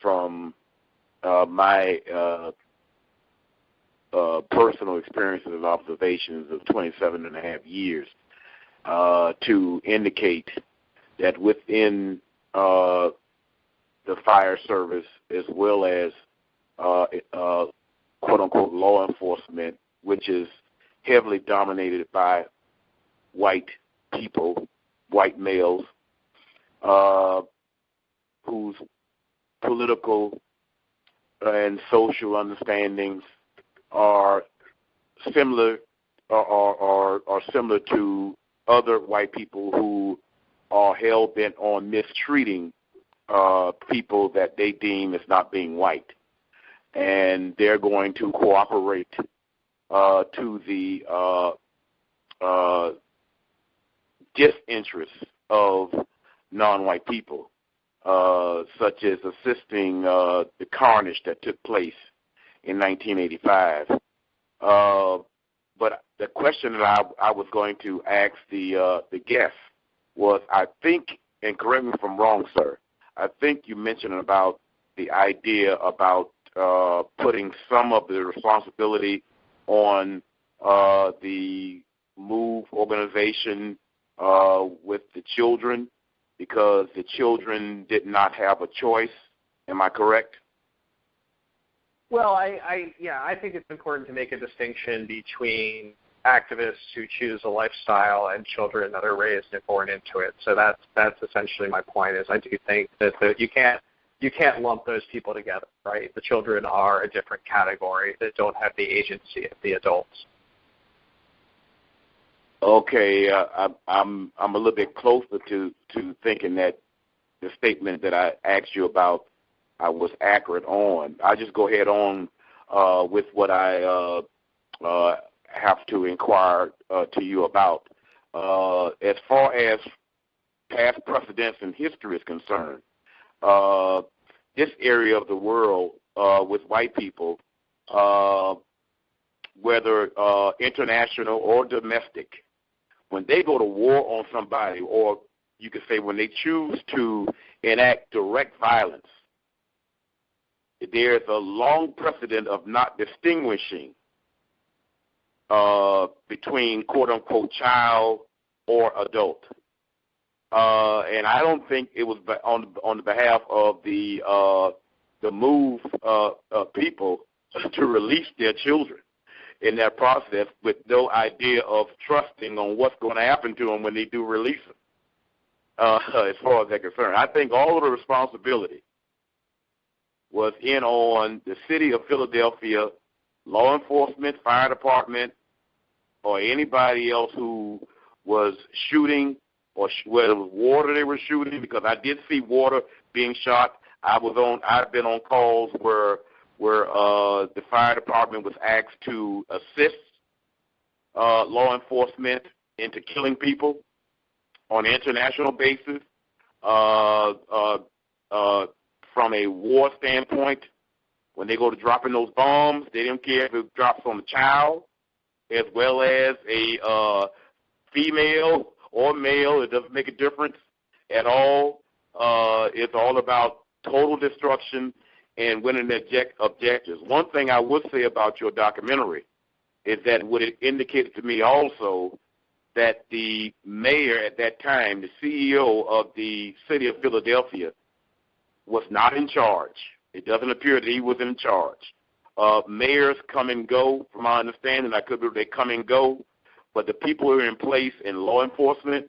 from my personal experiences and observations of 27 and a half years to indicate that within the fire service, as well as quote-unquote law enforcement, which is heavily dominated by white people, white males whose political and social understandings are similar are similar to other white people who are hell-bent on mistreating people that they deem as not being white. And they're going to cooperate to the disinterest of non-white people, such as assisting the carnage that took place in 1985. But the question that I was going to ask the guest was, I think, and correct me if I'm wrong, sir, I think you mentioned about the idea about putting some of the responsibility on the MOVE organization with the children, because the children did not have a choice. Am I correct? Well, I think it's important to make a distinction between activists who choose a lifestyle and children that are raised and born into it. So that's essentially my point. Is I do think that you can't lump those people together, right? The children are a different category that don't have the agency of the adults. Okay, I'm a little bit closer to thinking that the statement that I asked you about I was accurate on. I just go ahead on with what I have to inquire to you about. As far as past precedents in history is concerned, this area of the world with white people, whether international or domestic, when they go to war on somebody, or you could say when they choose to enact direct violence, there's a long precedent of not distinguishing between quote-unquote child or adult. And I don't think it was on the behalf of the MOVE people to release their children in that process with no idea of trusting on what's going to happen to them when they do release them, as far as they're concerned. I think all of the responsibility was in on the city of Philadelphia, law enforcement, fire department, or anybody else who was shooting, or whether it was water they were shooting, because I did see water being shot. I've been on calls where the fire department was asked to assist law enforcement into killing people on an international basis. From a war standpoint, when they go to dropping those bombs, they didn't care if it drops on a child as well as a female or male. It doesn't make a difference at all. It's all about total destruction and winning objectives. One thing I would say about your documentary is that what it indicated to me also that the mayor at that time, the CEO of the city of Philadelphia, was not in charge. It doesn't appear that he was in charge. Mayors come and go, from my understanding. They come and go, but the people who are in place in law enforcement,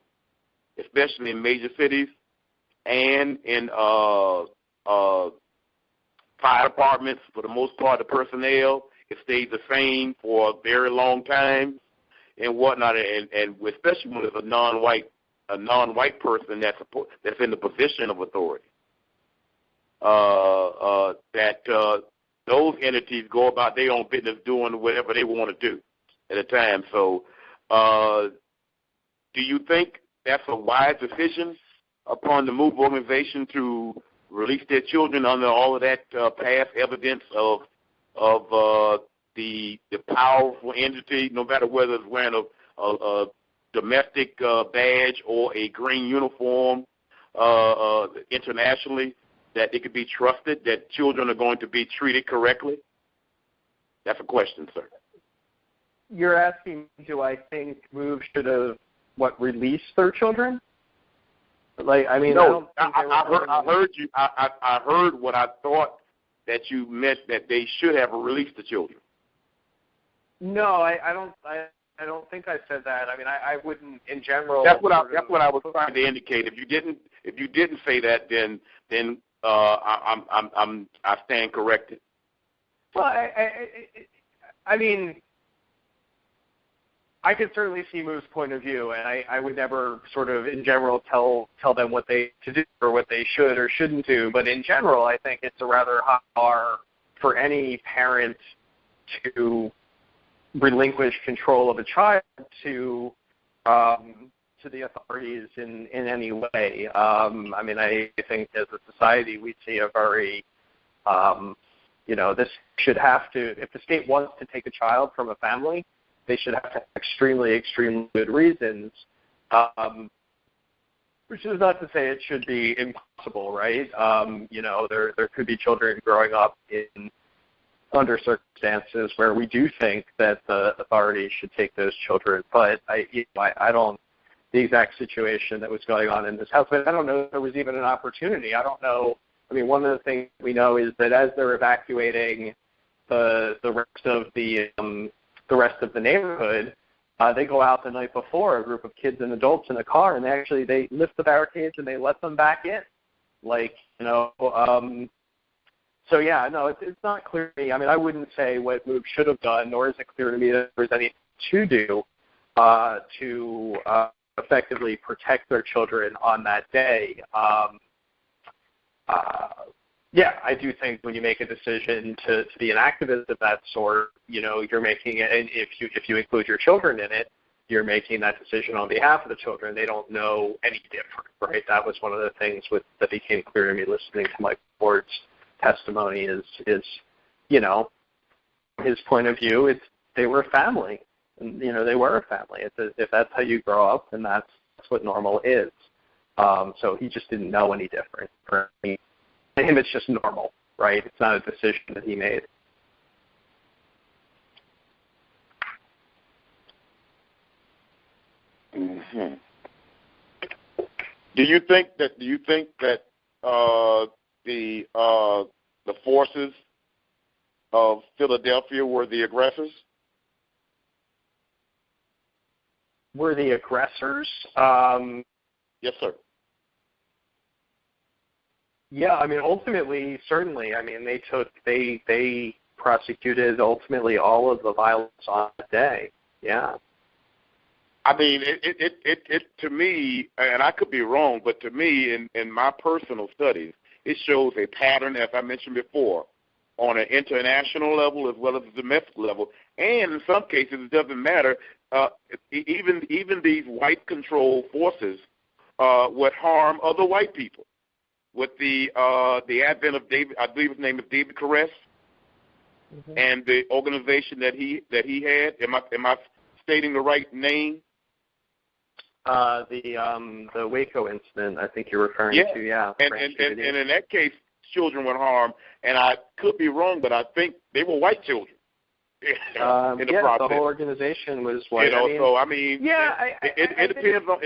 especially in major cities, and in fire departments, for the most part, the personnel, it stayed the same for a very long time and whatnot, and especially when it's a non-white person that's in the position of authority. Those entities go about their own business doing whatever they want to do at a time. So do you think that's a wise decision upon the MOVE organization to release their children under all of that past evidence of the powerful entity, no matter whether it's wearing a domestic badge or a green uniform internationally, that it could be trusted, that children are going to be treated correctly? That's a question, sir. You're asking, do I think MOVE should have, released their children? No, I heard you. I heard what I thought that you meant, that they should have released the children. No, I don't. don't think I said that. I mean, I wouldn't in general. That's what I was trying to indicate. If you didn't say that, then I stand corrected. Well, I mean, I could certainly see Moo's point of view, and I would never sort of in general tell them what they to do or what they should or shouldn't do. But in general, I think it's a rather high bar for any parent to relinquish control of a child to the authorities in any way. I mean, I think as a society we see a very, this should have to, if the state wants to take a child from a family, they should have to have extremely, extremely good reasons, which is not to say it should be impossible, right? There could be children growing up under circumstances where we do think that the authorities should take those children, but I don't, the exact situation that was going on in this house, but I don't know if there was even an opportunity. I don't know. I mean, one of the things we know is that as they're evacuating the rest of the rest of the neighborhood, they go out the night before, a group of kids and adults in a car, and they lift the barricades and they let them back in. So yeah, no, it's not clear to me. I mean, I wouldn't say what Moog should have done, nor is it clear to me that there's anything to do to effectively protect their children on that day. Yeah, I do think when you make a decision to be an activist of that sort, you're making it, and if you include your children in it, you're making that decision on behalf of the children. They don't know any different, right? That was one of the things that became clear to me listening to Mike Ford's testimony is his point of view. They were a family, and they were a family. If that's how you grow up, then that's what normal is. So he just didn't know any different. For him, it's just normal, right? It's not a decision that he made. Mm-hmm. Do you think that the forces of Philadelphia were the aggressors? Were the aggressors? Yes, sir. Yeah, I mean, ultimately, certainly. I mean, they prosecuted ultimately all of the violence on that day. Yeah. I mean, it to me, and I could be wrong, but to me, in my personal studies, it shows a pattern, as I mentioned before, on an international level as well as a domestic level, and in some cases, it doesn't matter. Even these white-controlled forces would harm other white people. With the advent of David, I believe his name is David C.O.W.S, mm-hmm. and the organization that he had. Am I stating the right name? The Waco incident, I think you're referring to, yeah. And in that case, children were harmed, and I could be wrong, but I think they were white children. In the process. The whole organization was white. It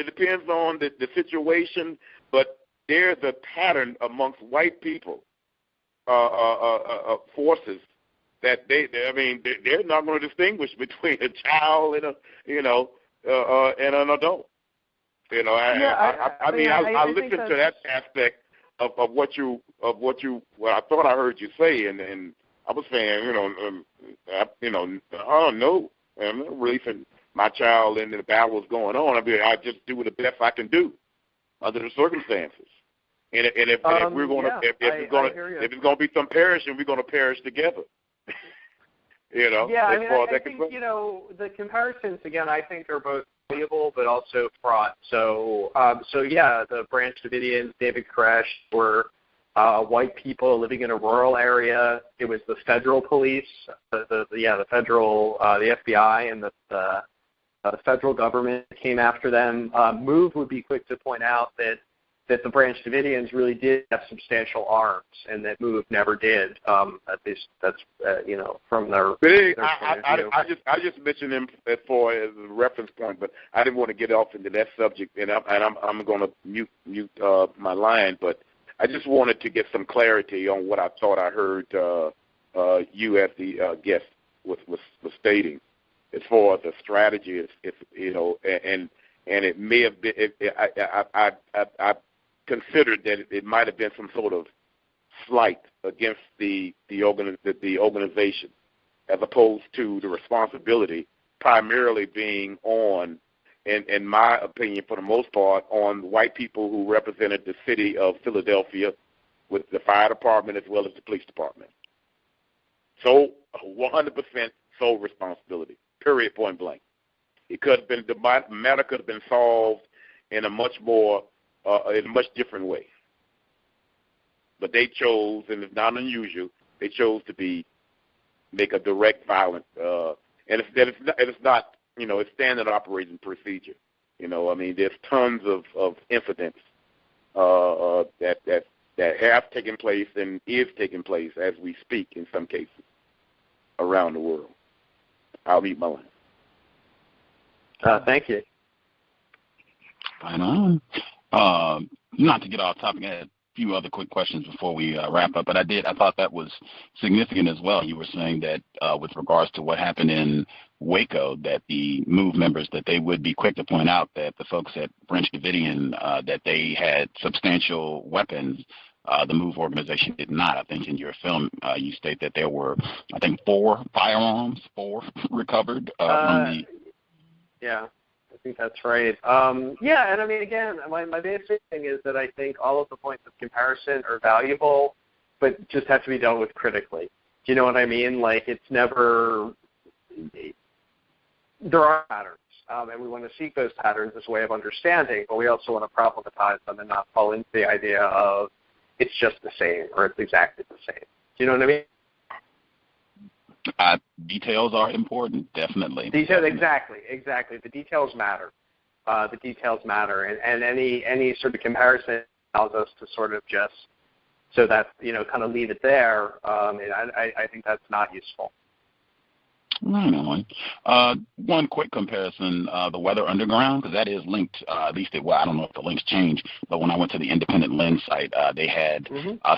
depends on the situation, but there's a pattern amongst white people, forces that they're not going to distinguish between a child and and an adult. I listened to that aspect of what I thought I heard you say, and I was saying, I don't know. I'm not releasing my child into the battle was going on. I just do the best I can do under the circumstances. And if we're going to, if it's going to be some perishing, we're going to perish together. Yeah, I think the comparisons again, I think are both valuable but also fraught. So the Branch Davidians, David Koresh, were white people living in a rural area. It was the federal police, the FBI, and the federal government came after them. Move would be quick to point out that the Branch Davidians really did have substantial arms, and that Move never did. At least that's from their point of view. I just mentioned them as a reference point, but I didn't want to get off into that subject, and I'm going to mute my line, but I just wanted to get some clarity on what I thought I heard you as the guest was stating. as far as the strategy, it's you know, and it may have been. I considered that it might have been some sort of slight against the organization, as opposed to the responsibility primarily being on, in my opinion, for the most part, on white people who represented the city of Philadelphia, with the fire department as well as the police department. So 100% sole responsibility, period, point blank. It could have been, the matter could have been solved in a much more, in a much different way. But they chose, and it's not unusual, they chose to make a direct violent, and it's not, you know, it's standard operating procedure. You know, I mean, there's tons of incidents that have taken place and is taking place as we speak in some cases around the world. I'll mute my line. Thank you. Right on. Not to get off topic, I had a few other quick questions before we wrap up, but I thought that was significant as well. You were saying that with regards to what happened in Waco, that the MOVE members, that they would be quick to point out that the folks at Branch Davidian, that they had substantial weapons. The MOVE organization did not. I think in your film you state that there were, I think, 4 firearms, 4 recovered from the... Yeah, I think that's right. Yeah, and I mean, again, my basic thing is that I think all of the points of comparison are valuable, but just have to be dealt with critically. Do you know what I mean? Like, it's never... There are patterns, and we want to seek those patterns as a way of understanding, but we also want to problematize them and not fall into the idea of it's just the same or it's exactly the same. Do you know what I mean? Details are important, definitely. Details, exactly. The details matter. And any sort of comparison allows us to sort of just, so that, you know, kind of leave it there. I think that's not useful. Right on. One quick comparison, the Weather Underground, because that is linked, at least well, I don't know if the links change, but when I went to the Independent Lens site, they had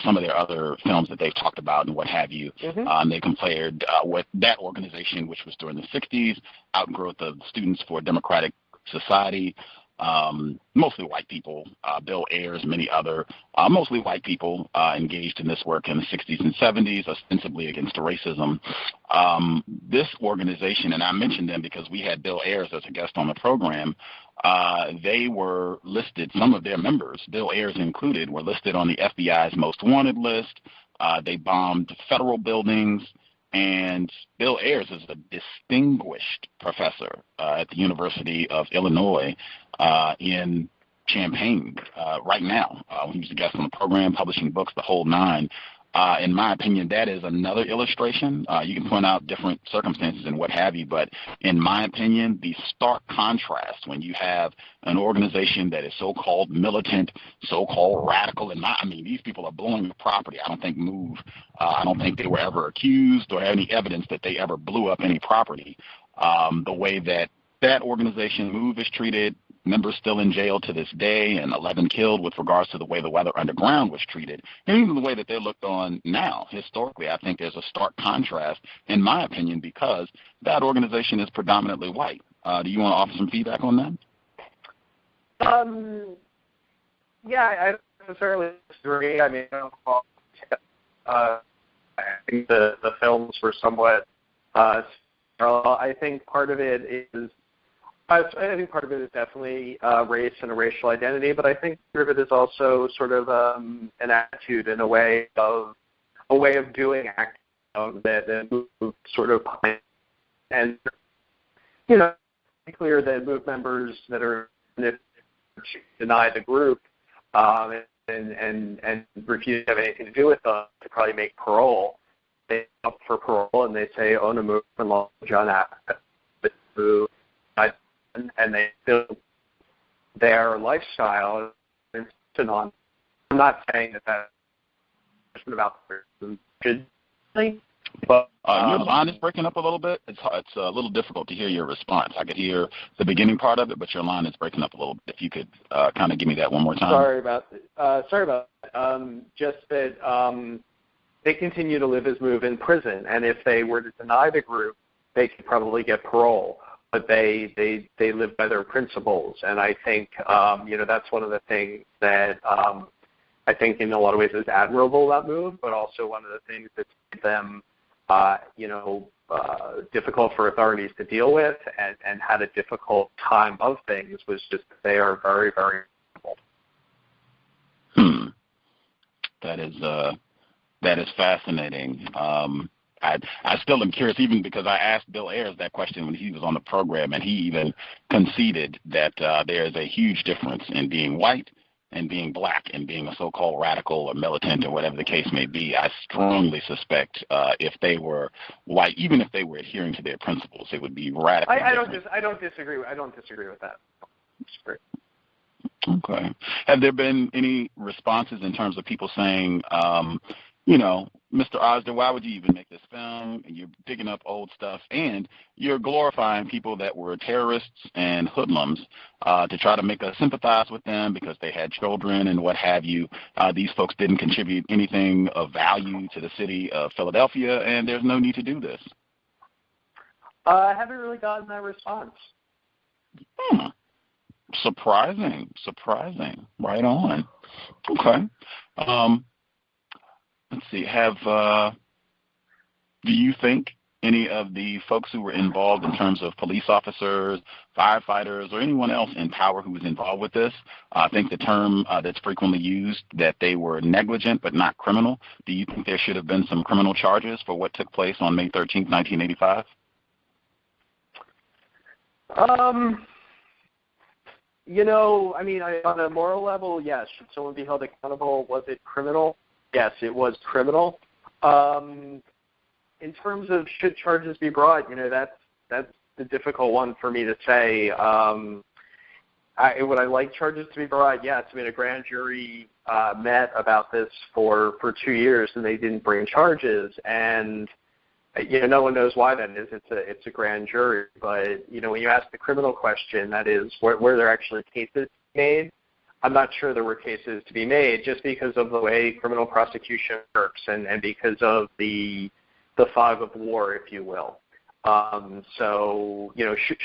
some of their other films that they've talked about and what have you. And they compared with that organization, which was during the 60s, outgrowth of Students for Democratic Society, mostly white people, Bill Ayers, many other, mostly white people engaged in this work in the 60s and 70s, ostensibly against racism. This organization, and I mentioned them because we had Bill Ayers as a guest on the program, they were listed, some of their members, Bill Ayers included, were listed on the FBI's most wanted list. They bombed federal buildings. And Bill Ayers is a distinguished professor at the University of Illinois in Champaign right now. He was a guest on the program, publishing books, the whole nine. In my opinion, that is another illustration. You can point out different circumstances and what have you, but in my opinion, the stark contrast when you have an organization that is so-called militant, so-called radical, and I mean, these people are blowing the property. I don't think MOVE, I don't think they were ever accused or any evidence that they ever blew up any property. The way that that organization, MOVE, is treated, members still in jail to this day, and 11 killed with regards to the way the Weather Underground was treated, and even the way that they're looked on now. Historically, I think there's a stark contrast, in my opinion, because that organization is predominantly white. Do you want to offer some feedback on that? Yeah, I don't necessarily disagree. I mean, I think the films were somewhat I think part of it is definitely race and a racial identity, but I think part of it is also sort of an attitude and a way of doing acting that MOVE sort of, and you know, it's clear that MOVE members that are deny the group and refuse to have anything to do with them to probably make parole. They up for parole and they say own a MOVE and law John MOVE. And they build their lifestyle on. I'm not saying that that's about the good thing, but your line is breaking up a little bit. It's a little difficult to hear your response. I could hear the beginning part of it, but your line is breaking up a little bit. If you could kind of give me that one more time. Sorry about that. Just that they continue to live as MOVE in prison, and if they were to deny the group, they could probably get parole, but they live by their principles. And I think, that's one of the things that I think in a lot of ways is admirable, that move, but also one of the things that's made them, difficult for authorities to deal with and had a difficult time of things was just that they are very, very difficult. That is fascinating. I still am curious, even because I asked Bill Ayers that question when he was on the program, and he even conceded that there is a huge difference in being white and being black and being a so-called radical or militant or whatever the case may be. I strongly suspect if they were white, even if they were adhering to their principles, it would be radical. I don't disagree with that. Okay. Have there been any responses in terms of people saying, Mr. Osder, why would you even make this film? You're digging up old stuff, and you're glorifying people that were terrorists and hoodlums to try to make us sympathize with them because they had children and what have you. These folks didn't contribute anything of value to the city of Philadelphia, and there's no need to do this. I haven't really gotten that response. Surprising. Right on. Okay. Let's see. Do you think any of the folks who were involved in terms of police officers, firefighters, or anyone else in power who was involved with this, I think the term that's frequently used, that they were negligent but not criminal, do you think there should have been some criminal charges for what took place on May 13th, 1985? On a moral level, yes. Should someone be held accountable? Was it criminal? Yes, it was criminal. In terms of should charges be brought, that's the difficult one for me to say. Would I like charges to be brought? Yes. A grand jury met about this for 2 years, and they didn't bring charges. And no one knows why that is. It's a grand jury. But when you ask the criminal question, that is, were there actually cases made? I'm not sure there were cases to be made just because of the way criminal prosecution works and because of the fog of war, if you will.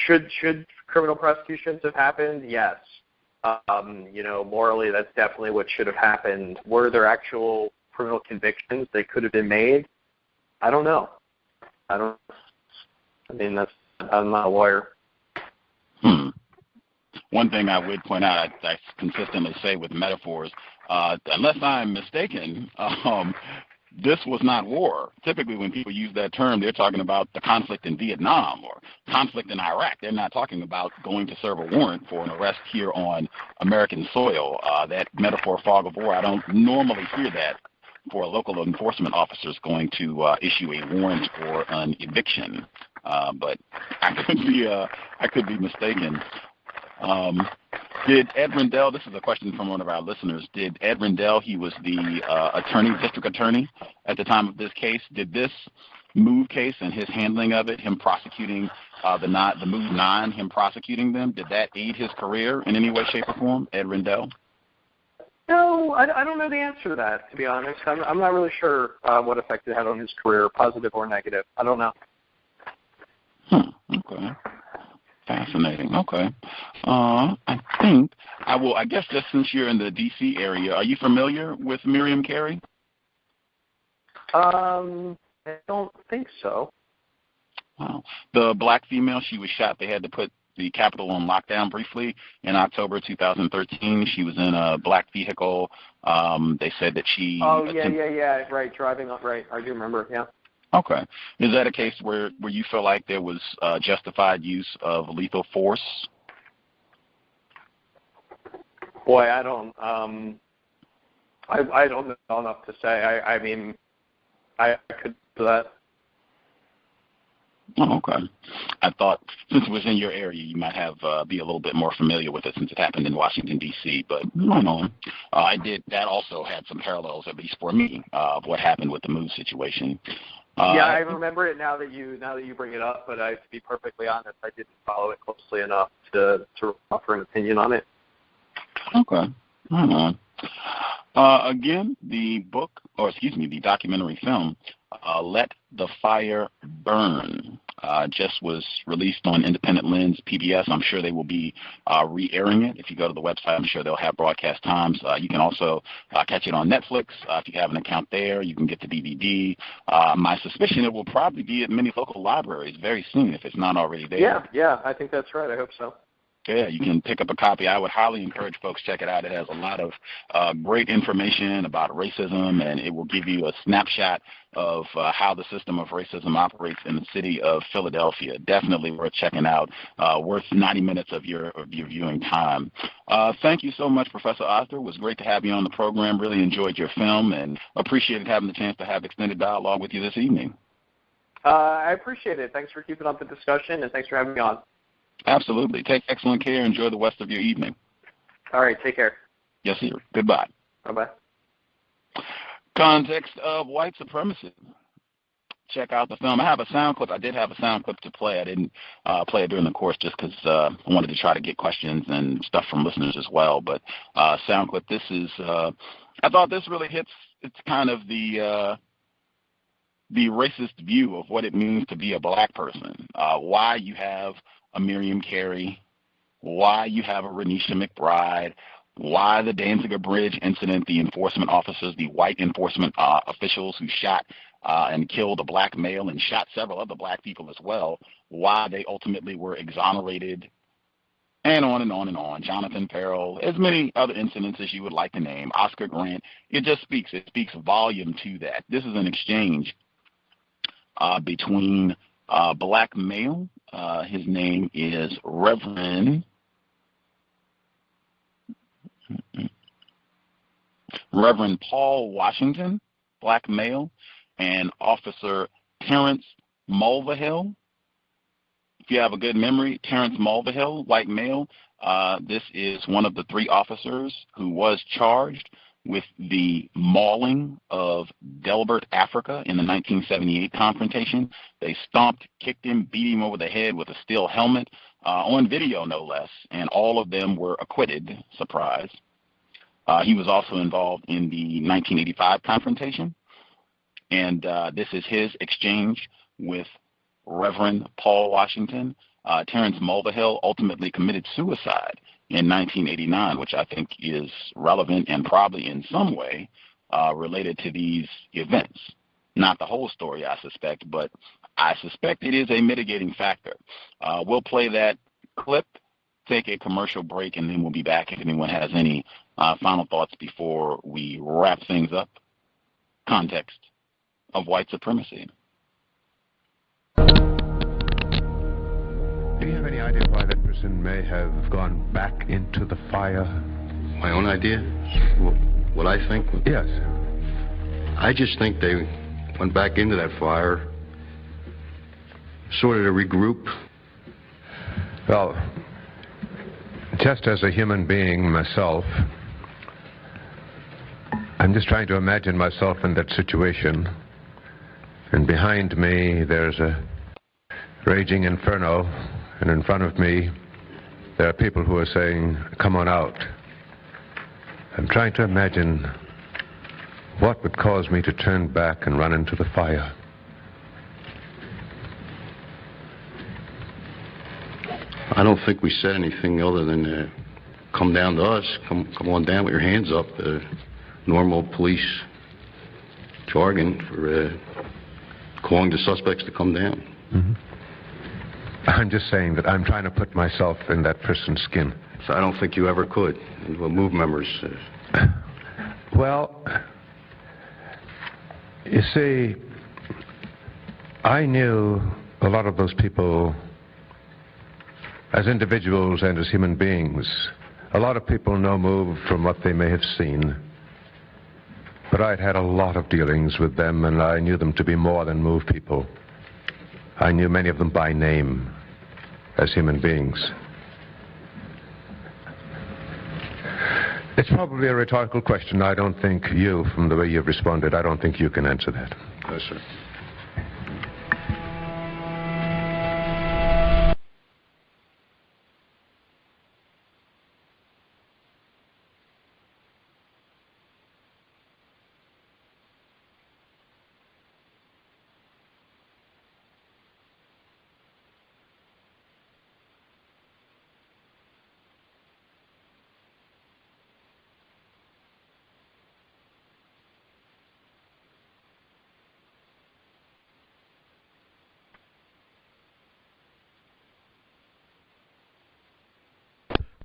Should criminal prosecutions have happened? Yes. Morally, that's definitely what should have happened. Were there actual criminal convictions that could have been made? I don't know. I'm not a lawyer. One thing I would point out, I consistently say with metaphors, unless I'm mistaken, this was not war. Typically when people use that term, they're talking about the conflict in Vietnam or conflict in Iraq. They're not talking about going to serve a warrant for an arrest here on American soil. That metaphor, fog of war, I don't normally hear that for local enforcement officers going to issue a warrant for an eviction. But I could be mistaken. Did Ed Rendell, this is a question from one of our listeners, did Ed Rendell, he was the district attorney at the time of this case, did this MOVE case and his handling of it, him prosecuting the MOVE 9, him prosecuting them, did that aid his career in any way, shape, or form, Ed Rendell? No, I don't know the answer to that, to be honest. I'm not really sure what effect it had on his career, positive or negative. I don't know. Okay. Fascinating. Okay. I guess just since you're in the D.C. area, are you familiar with Miriam Carey? I don't think so. Wow. The black female, she was shot. They had to put the Capitol on lockdown briefly in October 2013. She was in a black vehicle. They said that she... Oh, yeah. Right, driving up. Right, I do remember, yeah. Okay. Is that a case where you feel like there was justified use of lethal force? Boy, I don't know enough to say. I could do that. Oh, okay. I thought since it was in your area, you might have be a little bit more familiar with it since it happened in Washington, D.C., but right on. That also had some parallels, at least for me, of what happened with the MOVE situation. I remember it now that you bring it up, but to be perfectly honest, I didn't follow it closely enough to offer an opinion on it. Okay. Right on. Again, the documentary film, Let the Fire Burn. just was released on Independent Lens PBS. I'm sure they will be re-airing it. If you go to the website, I'm sure they'll have broadcast times. You can also catch it on Netflix. If you have an account there, you can get the DVD. My suspicion it will probably be at many local libraries very soon if it's not already there. Yeah, I think that's right. I hope so. Yeah, you can pick up a copy. I would highly encourage folks to check it out. It has a lot of great information about racism, and it will give you a snapshot of how the system of racism operates in the city of Philadelphia. Definitely worth checking out, worth 90 minutes of your viewing time. Thank you so much, Professor Osder. It was great to have you on the program. Really enjoyed your film and appreciated having the chance to have extended dialogue with you this evening. I appreciate it. Thanks for keeping up the discussion, and thanks for having me on. Absolutely. Take excellent care. Enjoy the rest of your evening. All right. Take care. Yes, sir. Goodbye. Bye-bye. Context of White Supremacy. Check out the film. I have a sound clip. I did have a sound clip to play. I didn't play it during the course just because I wanted to try to get questions and stuff from listeners as well. But sound clip, this is, I thought this really hits, it's kind of the racist view of what it means to be a black person, why you have a Miriam Carey, why you have a Renisha McBride, why the Danziger Bridge incident, the enforcement officers, the white enforcement officials who shot and killed a black male and shot several other black people as well, why they ultimately were exonerated, and on and on and on. Jonathan Perrell, as many other incidents as you would like to name, Oscar Grant. It speaks volume to that. This is an exchange between black male. His name is Reverend Paul Washington, black male, and Officer Terrence Mulvihill. If you have a good memory, Terrence Mulvihill, white male. This is one of the three officers who was charged with the mauling of Delbert Africa in the 1978 confrontation. They stomped, kicked him, beat him over the head with a steel helmet, on video no less, and all of them were acquitted. Surprise. He was also involved in the 1985 confrontation, and this is his exchange with Reverend Paul Washington. Terrence Mulvihill ultimately committed suicide in 1989, which I think is relevant and probably in some way related to these events. Not the whole story, I suspect, but I suspect it is a mitigating factor. We'll play that clip, take a commercial break, and then we'll be back if anyone has any final thoughts before we wrap things up. Context of White Supremacy. Do you have any idea why that person may have gone back into the fire? My own idea? What I think? Yes. I just think they went back into that fire sort of to regroup. Well, just as a human being myself, I'm just trying to imagine myself in that situation. And behind me, there's a raging inferno. And in front of me, there are people who are saying, come on out. I'm trying to imagine what would cause me to turn back and run into the fire. I don't think we said anything other than come down to us. Come on down with your hands up. Normal police jargon for calling the suspects to come down. Mm-hmm. I'm just saying that I'm trying to put myself in that person's skin. So I don't think you ever could. And we'll move members. Well, you see, I knew a lot of those people as individuals and as human beings. A lot of people know Move from what they may have seen. But I'd had a lot of dealings with them, and I knew them to be more than Move people. I knew many of them by name as human beings. It's probably a rhetorical question. I don't think you, from the way you've responded, I don't think you can answer that. Yes, sir.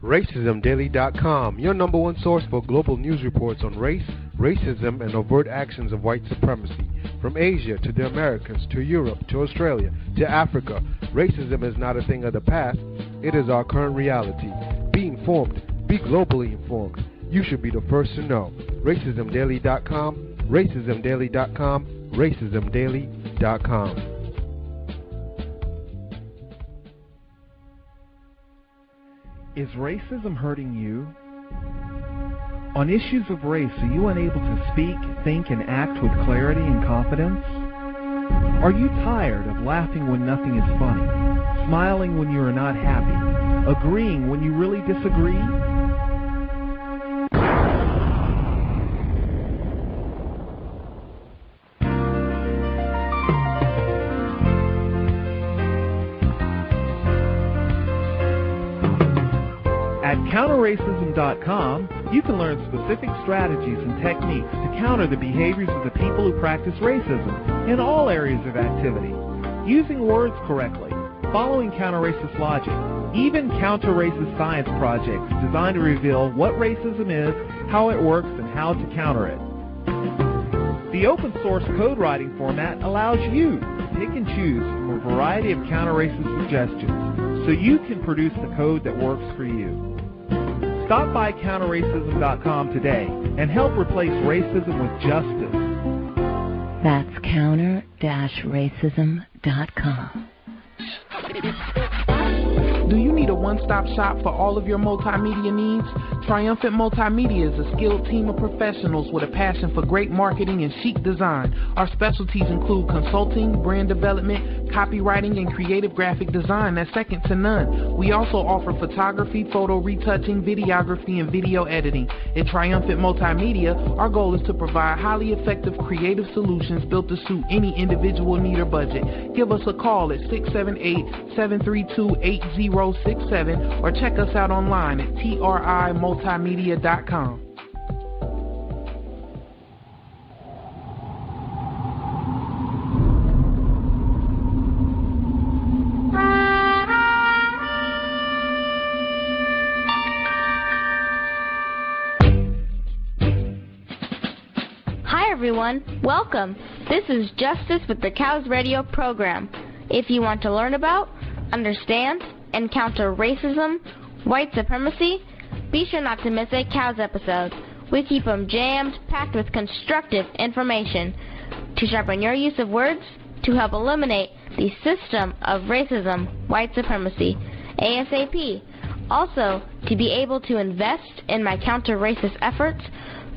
RacismDaily.com, your number one source for global news reports on race, racism, and overt actions of white supremacy. From Asia to the Americas, to Europe, to Australia, to Africa, racism is not a thing of the past. It is our current reality. Be informed. Be globally informed. You should be the first to know. RacismDaily.com, RacismDaily.com, RacismDaily.com. Is racism hurting you? On issues of race, are you unable to speak, think, and act with clarity and confidence? Are you tired of laughing when nothing is funny, smiling when you are not happy, agreeing when you really disagree? At counterracism.com, you can learn specific strategies and techniques to counter the behaviors of the people who practice racism in all areas of activity, using words correctly, following counter-racist logic, even counter-racist science projects designed to reveal what racism is, how it works, and how to counter it. The open-source code writing format allows you to pick and choose from a variety of counter-racist suggestions so you can produce the code that works for you. Stop by counterracism.com today and help replace racism with justice. That's counter-racism.com. Do you need a one-stop shop for all of your multimedia needs? Triumphant Multimedia is a skilled team of professionals with a passion for great marketing and chic design. Our specialties include consulting, brand development, copywriting, and creative graphic design that's second to none. We also offer photography, photo retouching, videography, and video editing. At Triumphant Multimedia, our goal is to provide highly effective creative solutions built to suit any individual need or budget. Give us a call at 678-732-8067 or check us out online at trimultimedia.com. Hi everyone, welcome. This is Justice with the C.O.W.S radio program. If you want to learn about, understand, and counter racism, white supremacy, be sure not to miss a C.O.W.S episode. We keep them jammed, packed with constructive information to sharpen your use of words to help eliminate the system of racism, white supremacy, ASAP. Also, to be able to invest in my counter-racist efforts,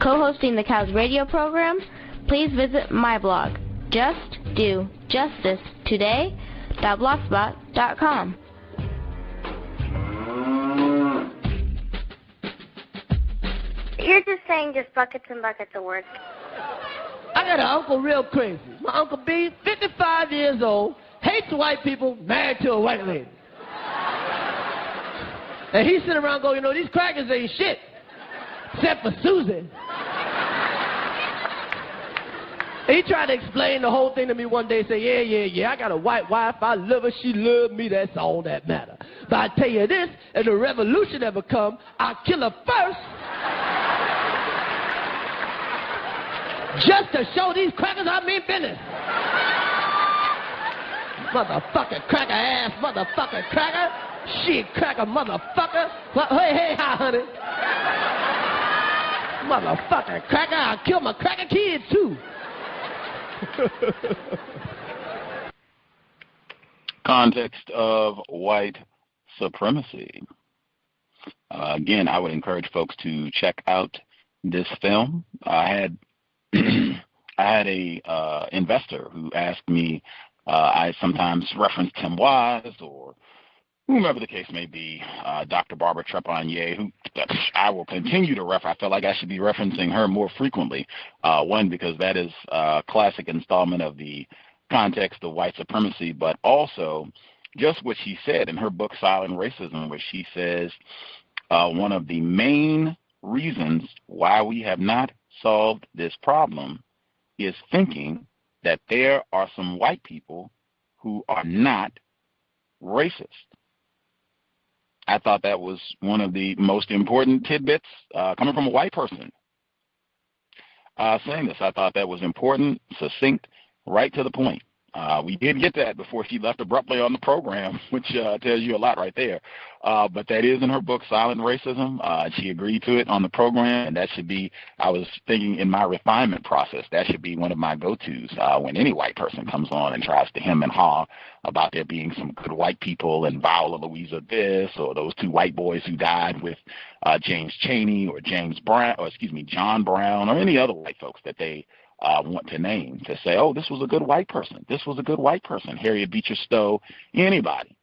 co-hosting the C.O.W.S radio program, please visit my blog, justdojustice.blogspot.com. You're just saying just buckets and buckets of words. I got an uncle real crazy. My Uncle B, 55 years old, hates white people, married to a white lady. And he sit around going, you know, these crackers ain't shit, except for Susan. And he tried to explain the whole thing to me one day, say, yeah, I got a white wife, I love her, she love me, that's all that matter. But I tell you this, if the revolution ever come, I'll kill her first. Just to show these crackers I mean business. Motherfucking cracker ass, motherfucking cracker. Shit cracker, motherfucker. Hey, hi, honey. Motherfucking cracker, I'll kill my cracker kid too. Context of White Supremacy. Again, I would encourage folks to check out this film. I had a investor who asked me, I sometimes reference Tim Wise or whomever the case may be, Dr. Barbara Trepanier, who I will continue to refer. I feel like I should be referencing her more frequently. One, because that is a classic installment of the Context of White Supremacy, but also just what she said in her book, Silent Racism, where she says one of the main reasons why we have not solved this problem is thinking that there are some white people who are not racist. I thought that was one of the most important tidbits coming from a white person saying this. I thought that was important, succinct, right to the point. We did get that before she left abruptly on the program, which tells you a lot right there. But that is in her book, Silent Racism. She agreed to it on the program, and that should be, I was thinking in my refinement process, that should be one of my go-tos when any white person comes on and tries to hem and haw about there being some good white people and Viola Louisa this, or those two white boys who died with James Chaney or John Brown, or any other white folks that they want to name, to say, oh, this was a good white person. This was a good white person. Harriet Beecher Stowe, anybody.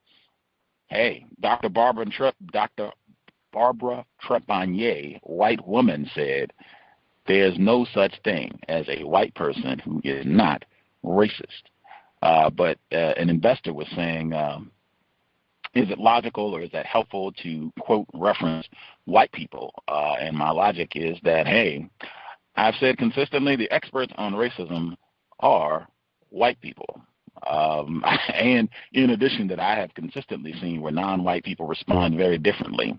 Hey, Dr. Barbara Trepanier, white woman, said, there's no such thing as a white person who is not racist. But an investor was saying, is it logical or is that helpful to, quote, reference white people? And my logic is that, hey, I've said consistently the experts on racism are white people. And in addition, that I have consistently seen where non-white people respond very differently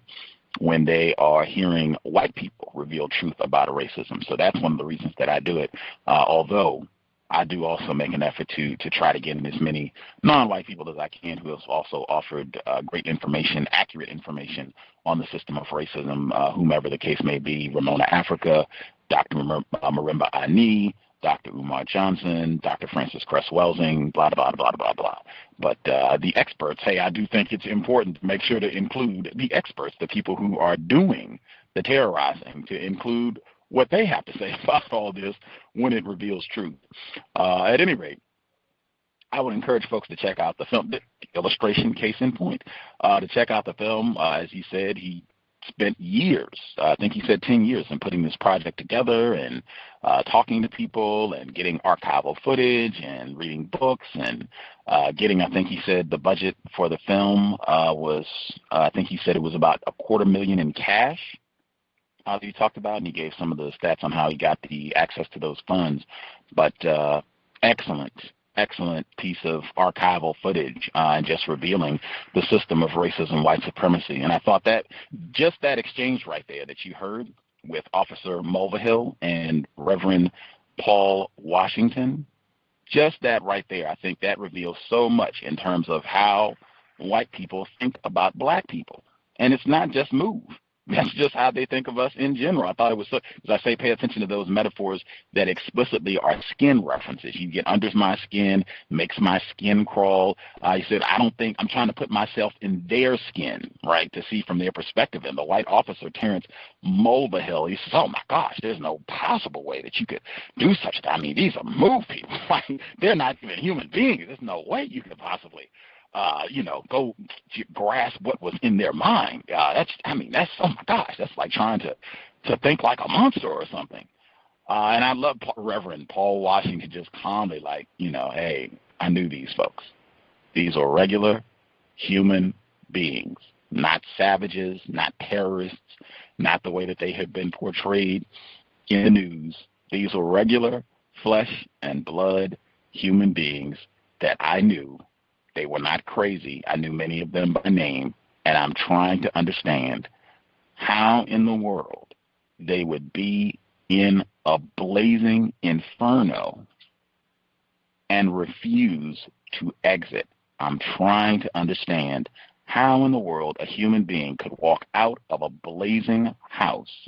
when they are hearing white people reveal truth about racism. So that's one of the reasons that I do it, although I do also make an effort to try to get in as many non-white people as I can who have also offered great information, accurate information on the system of racism, whomever the case may be. Ramona Africa, Dr. Marimba Ani, Dr. Umar Johnson, Dr. Francis Cress-Welsing, blah, blah, blah, blah, blah. But the experts, hey, I do think it's important to make sure to include the experts, the people who are doing the terrorizing, to include what they have to say about all this when it reveals truth. At any rate, I would encourage folks to check out the film, the illustration case in point, to check out the film. As he said, he spent years, I think he said 10 years, in putting this project together and talking to people and getting archival footage and reading books and getting, I think he said the budget for the film was, I think he said it was about $250,000 in cash. He talked about, and he gave some of the stats on how he got the access to those funds. But excellent piece of archival footage and just revealing the system of racism, white supremacy. And I thought that just that exchange right there that you heard with Officer Mulvihill and Reverend Paul Washington, just that right there, I think that reveals so much in terms of how white people think about black people. And it's not just move. That's just how they think of us in general. I thought it was so, as I say, pay attention to those metaphors that explicitly are skin references. You get under my skin, makes my skin crawl. He said, I'm trying to put myself in their skin, right, to see from their perspective. And the white officer, Terrence Mulvihill, he says, oh my gosh, there's no possible way that you could do such a thing. I mean, these are move people. Right? They're not even human beings. There's no way you could possibly go grasp what was in their mind. That's oh my gosh, that's like trying to think like a monster or something. And I love Reverend Paul Washington just calmly hey, I knew these folks. These are regular human beings, not savages, not terrorists, not the way that they have been portrayed in the news. These are regular flesh and blood human beings that I knew. They were not crazy. I knew many of them by name, and I'm trying to understand how in the world they would be in a blazing inferno and refuse to exit. I'm trying to understand how in the world a human being could walk out of a blazing house,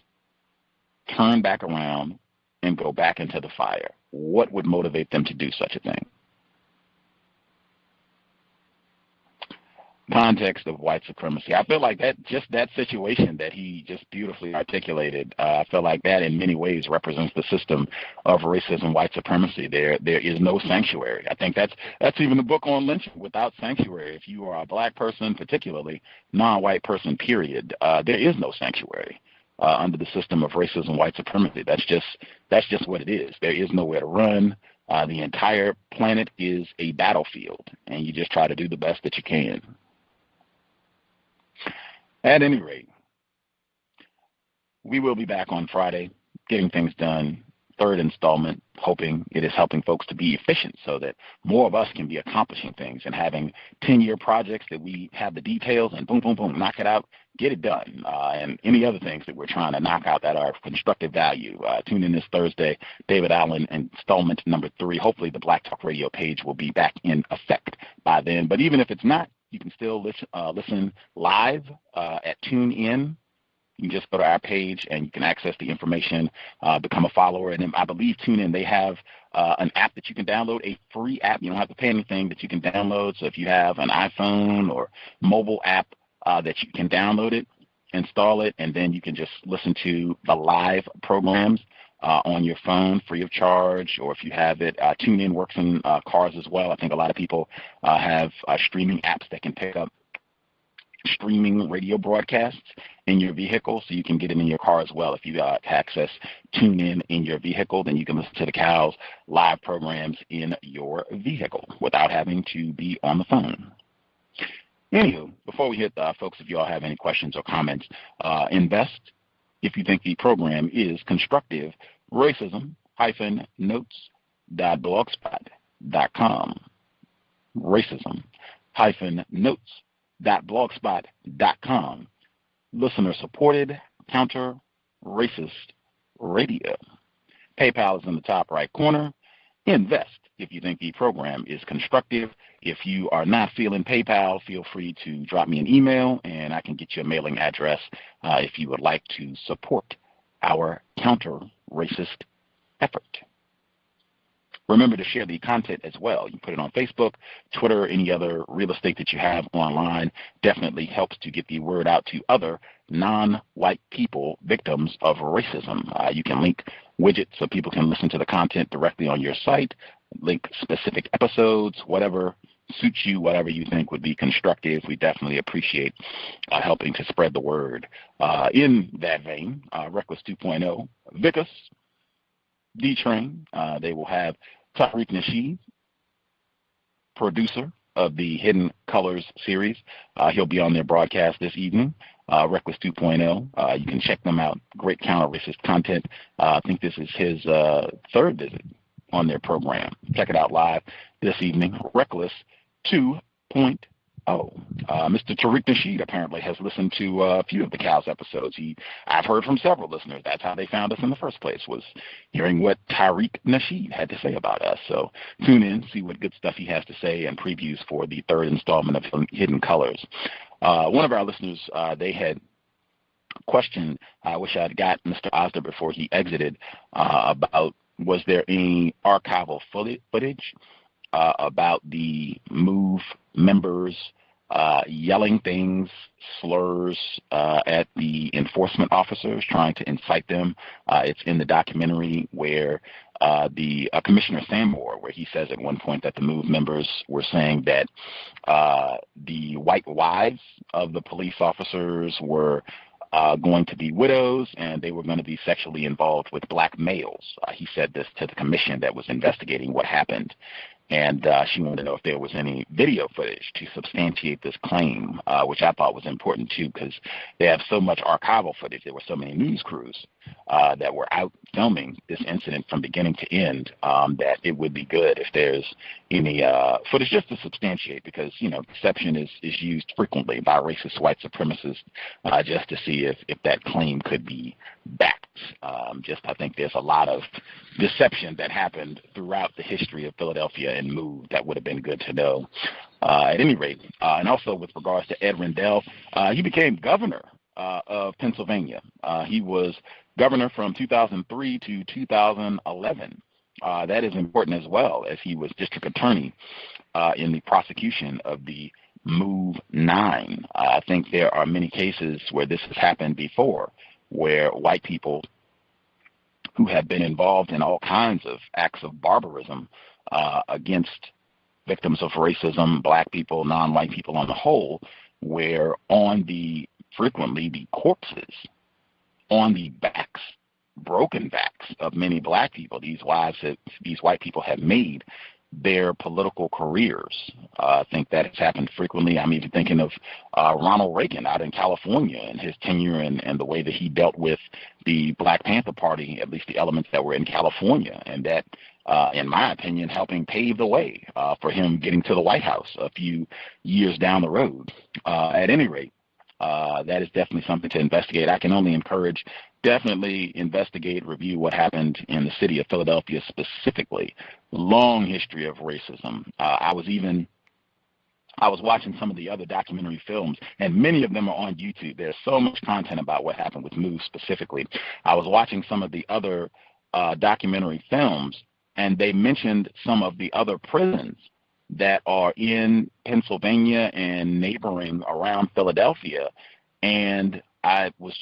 turn back around, and go back into the fire. What would motivate them to do such a thing? Context of white supremacy. I feel like that situation that he just beautifully articulated, I feel like that in many ways represents the system of racism, white supremacy. There is no sanctuary. I think that's even the book on lynching, Without Sanctuary. If you are a black person, particularly non-white person, period, there is no sanctuary under the system of racism, white supremacy. That's just what it is. There is nowhere to run. The entire planet is a battlefield, and you just try to do the best that you can. At any rate, we will be back on Friday, getting things done third installment, hoping it is helping folks to be efficient so that more of us can be accomplishing things and having 10-year projects that we have the details and boom, boom, boom, knock it out, get it done, and any other things that we're trying to knock out that are of constructive value. Tune in this Thursday, David Allen, installment number 3. Hopefully the Black Talk Radio page will be back in effect by then. But even if it's not, you can still listen live at TuneIn. You can just go to our page and you can access the information, become a follower. And then I believe TuneIn, they have an app that you can download, a free app. You don't have to pay anything that you can download. So if you have an iPhone or mobile app that you can download it, install it, and then you can just listen to the live programs on your phone free of charge. Or if you have it, TuneIn works in cars as well. I think a lot of people have streaming apps that can pick up streaming radio broadcasts in your vehicle, so you can get it in your car as well. If you access TuneIn in your vehicle, then you can listen to the COWS live programs in your vehicle without having to be on the phone. Anywho, before we hit, folks, if you all have any questions or comments, invest if you think the program is constructive. Racism-notes.blogspot.com. Racism-notes.blogspot.com. Listener-supported, counter-racist radio. PayPal is in the top right corner. Invest if you think the program is constructive. If you are not feeling PayPal, feel free to drop me an email, and I can get you a mailing address if you would like to support our counter-racist effort. Remember to share the content as well. You put it on Facebook, Twitter, any other real estate that you have online. Definitely helps to get the word out to other non-white people, victims of racism. You can link widgets so people can listen to the content directly on your site, link specific episodes, whatever suits you, whatever you think would be constructive. We definitely appreciate helping to spread the word. In that vein, Reckless 2.0, Vicus, D-Train, they will have Tariq Nasheed, producer of the Hidden Colors series. He'll be on their broadcast this evening, Reckless 2.0. You can check them out. Great counter-racist content. I think this is his third visit on their program. Check it out live this evening, Reckless 2.0. Mr. Tariq Nasheed apparently has listened to a few of the COWS episodes. I've heard from several listeners. That's how they found us in the first place, was hearing what Tariq Nasheed had to say about us. So tune in, see what good stuff he has to say, and previews for the third installment of Hidden Colors. One of our listeners, they had questioned, I wish I had got Mr. Osder before he exited, about was there any archival footage about the MOVE members yelling things, slurs at the enforcement officers, trying to incite them. It's in the documentary where the Commissioner Sandmore, where he says at one point that the MOVE members were saying that the white wives of the police officers were going to be widows, and they were going to be sexually involved with black males. He said this to the commission that was investigating what happened. And she wanted to know if there was any video footage to substantiate this claim, which I thought was important, too, because they have so much archival footage. There were so many news crews that were out filming this incident from beginning to end that it would be good if there's any footage just to substantiate, because, you know, deception is used frequently by racist white supremacists just to see if that claim could be backed. I think there's a lot of deception that happened throughout the history of Philadelphia and MOVE that would have been good to know. At any rate, and also with regards to Ed Rendell, he became governor of Pennsylvania. He was governor from 2003 to 2011. That is important as well, as he was district attorney in the prosecution of the MOVE 9. I think there are many cases where this has happened before, where white people who have been involved in all kinds of acts of barbarism against victims of racism, black people, non-white people on the whole, where frequently the corpses, on the backs, broken backs of many black people, these white people have made their political careers. I think that has happened frequently. I'm even thinking of Ronald Reagan out in California and his tenure and the way that he dealt with the Black Panther Party, at least the elements that were in California, and that, in my opinion, helping pave the way for him getting to the White House a few years down the road. At any rate, that is definitely something to investigate. I can only encourage, definitely investigate, review what happened in the city of Philadelphia specifically. Long history of racism. I was watching some of the other documentary films, and many of them are on YouTube. There's so much content about what happened with MOVE specifically. I was watching some of the other documentary films, and they mentioned some of the other prisons that are in Pennsylvania and neighboring around Philadelphia. And I was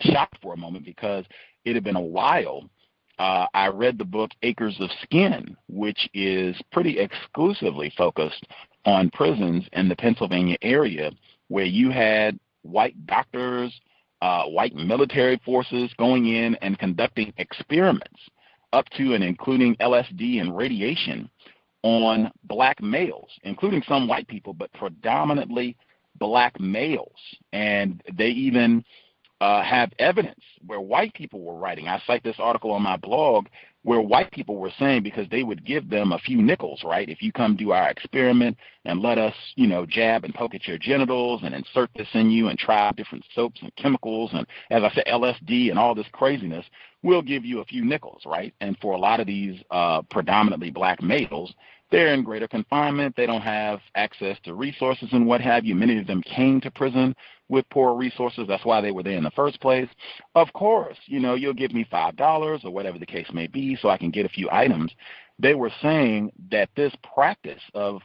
shocked for a moment because it had been a while. I read the book Acres of Skin, which is pretty exclusively focused on prisons in the Pennsylvania area, where you had white doctors, white military forces going in and conducting experiments up to and including LSD and radiation on black males, including some white people, but predominantly black males. And they even have evidence where white people were writing. I cite this article on my blog where white people were saying, because they would give them a few nickels, right? If you come do our experiment and let us, jab and poke at your genitals and insert this in you and try different soaps and chemicals and, as I said, LSD and all this craziness, we'll give you a few nickels, right? And for a lot of these predominantly black males, they're in greater confinement. They don't have access to resources and what have you. Many of them came to prison with poor resources. That's why they were there in the first place. Of course, you'll give me $5 or whatever the case may be so I can get a few items. They were saying that this practice of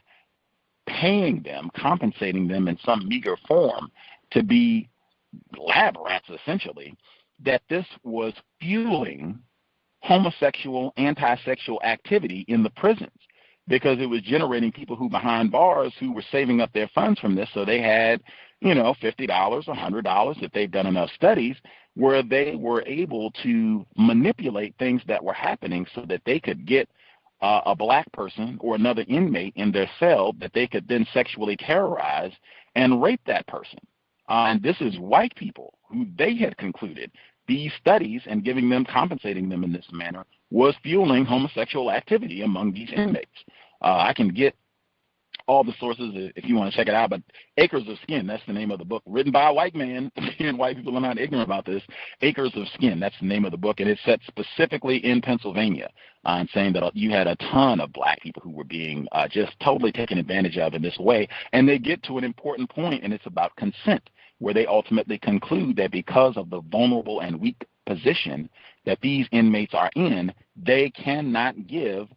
paying them, compensating them in some meager form to be lab rats, essentially, that this was fueling homosexual, anti-sexual activity in the prisons, because it was generating people who behind bars who were saving up their funds from this. So they had, $50 or $100 if they've done enough studies, where they were able to manipulate things that were happening so that they could get a black person or another inmate in their cell that they could then sexually terrorize and rape that person. And this is white people who they had concluded these studies and compensating them in this manner was fueling homosexual activity among these inmates. I can get all the sources if you want to check it out, but Acres of Skin, that's the name of the book, written by a white man, and white people are not ignorant about this. Acres of Skin, that's the name of the book, and it's set specifically in Pennsylvania, and saying that you had a ton of black people who were being just totally taken advantage of in this way. And they get to an important point, and it's about consent, where they ultimately conclude that because of the vulnerable and weak position that these inmates are in, they cannot give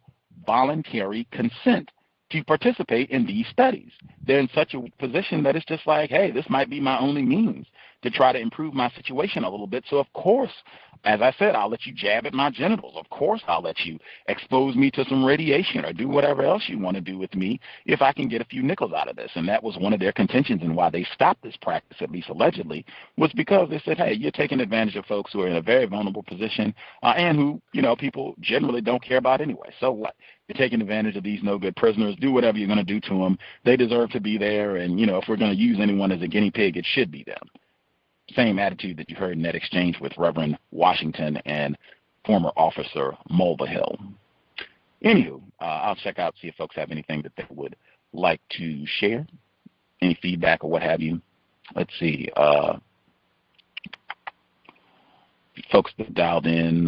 voluntary consent to participate in these studies. They're in such a weak position that it's just like, hey, this might be my only means to try to improve my situation a little bit. So, of course, as I said, I'll let you jab at my genitals. Of course, I'll let you expose me to some radiation or do whatever else you want to do with me if I can get a few nickels out of this. And that was one of their contentions, and why they stopped this practice, at least allegedly, was because they said, hey, you're taking advantage of folks who are in a very vulnerable position and who, people generally don't care about anyway. So what? You're taking advantage of these no-good prisoners. Do whatever you're going to do to them. They deserve to be there, and, if we're going to use anyone as a guinea pig, it should be them. Same attitude that you heard in that exchange with Reverend Washington and former officer Mulvihill. Anywho, I'll check out, see if folks have anything that they would like to share, any feedback or what have you. Let's see. Folks that dialed in,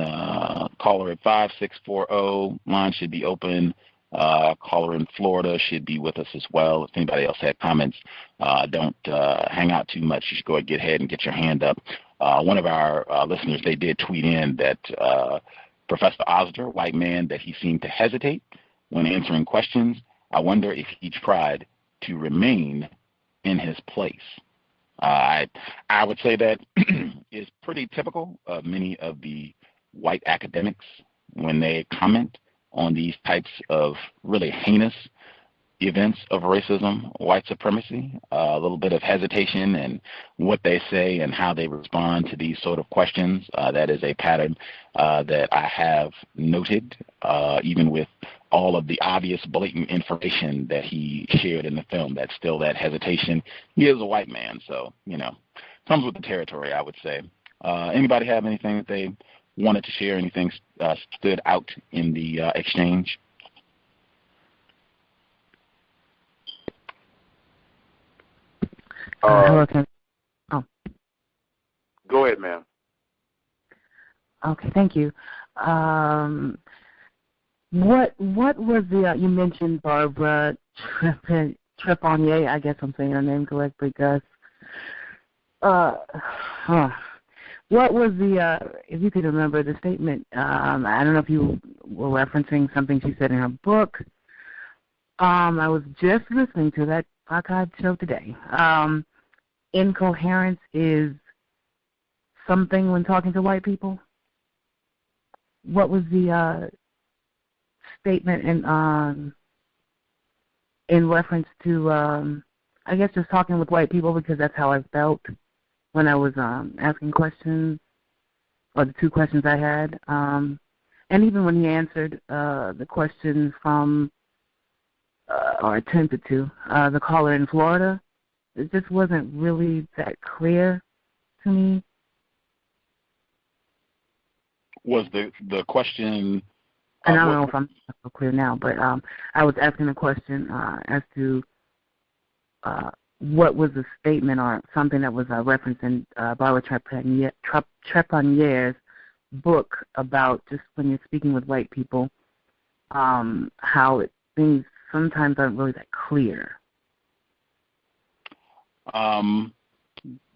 caller at 5640, line should be open. Caller in Florida should be with us as well. If anybody else had comments, don't hang out too much. You should go ahead and get your hand up. One of our listeners, they did tweet in that Professor Osder, white man, that he seemed to hesitate when answering questions. I wonder if he tried to remain in his place. I would say that is pretty typical of many of the white academics when they comment on these types of really heinous events of racism, white supremacy, a little bit of hesitation in what they say and how they respond to these sort of questions. That is a pattern that I have noted, even with all of the obvious blatant information that he shared in the film. That's still that hesitation. He is a white man, so, comes with the territory, I would say. Anybody have anything that they wanted to share, anything stood out in the exchange? Hello, Go ahead, ma'am. Okay, thank you. What was the, you mentioned Barbara Trepanier, I guess I'm saying her name correctly, Gus. What was the, if you could remember the statement, I don't know if you were referencing something she said in her book. I was just listening to that archive show today. Incoherence is something when talking to white people. What was the statement in reference to, I guess, just talking with white people, because that's how I felt when I was asking questions, or the two questions I had. And even when he answered the question from, or attempted to, the caller in Florida, it just wasn't really that clear to me. Was the question... And I don't know if I'm so clear now, but I was asking a question as to what was the statement or something that was referenced in Barbara Trepanier's book about just when you're speaking with white people, how things sometimes aren't really that clear.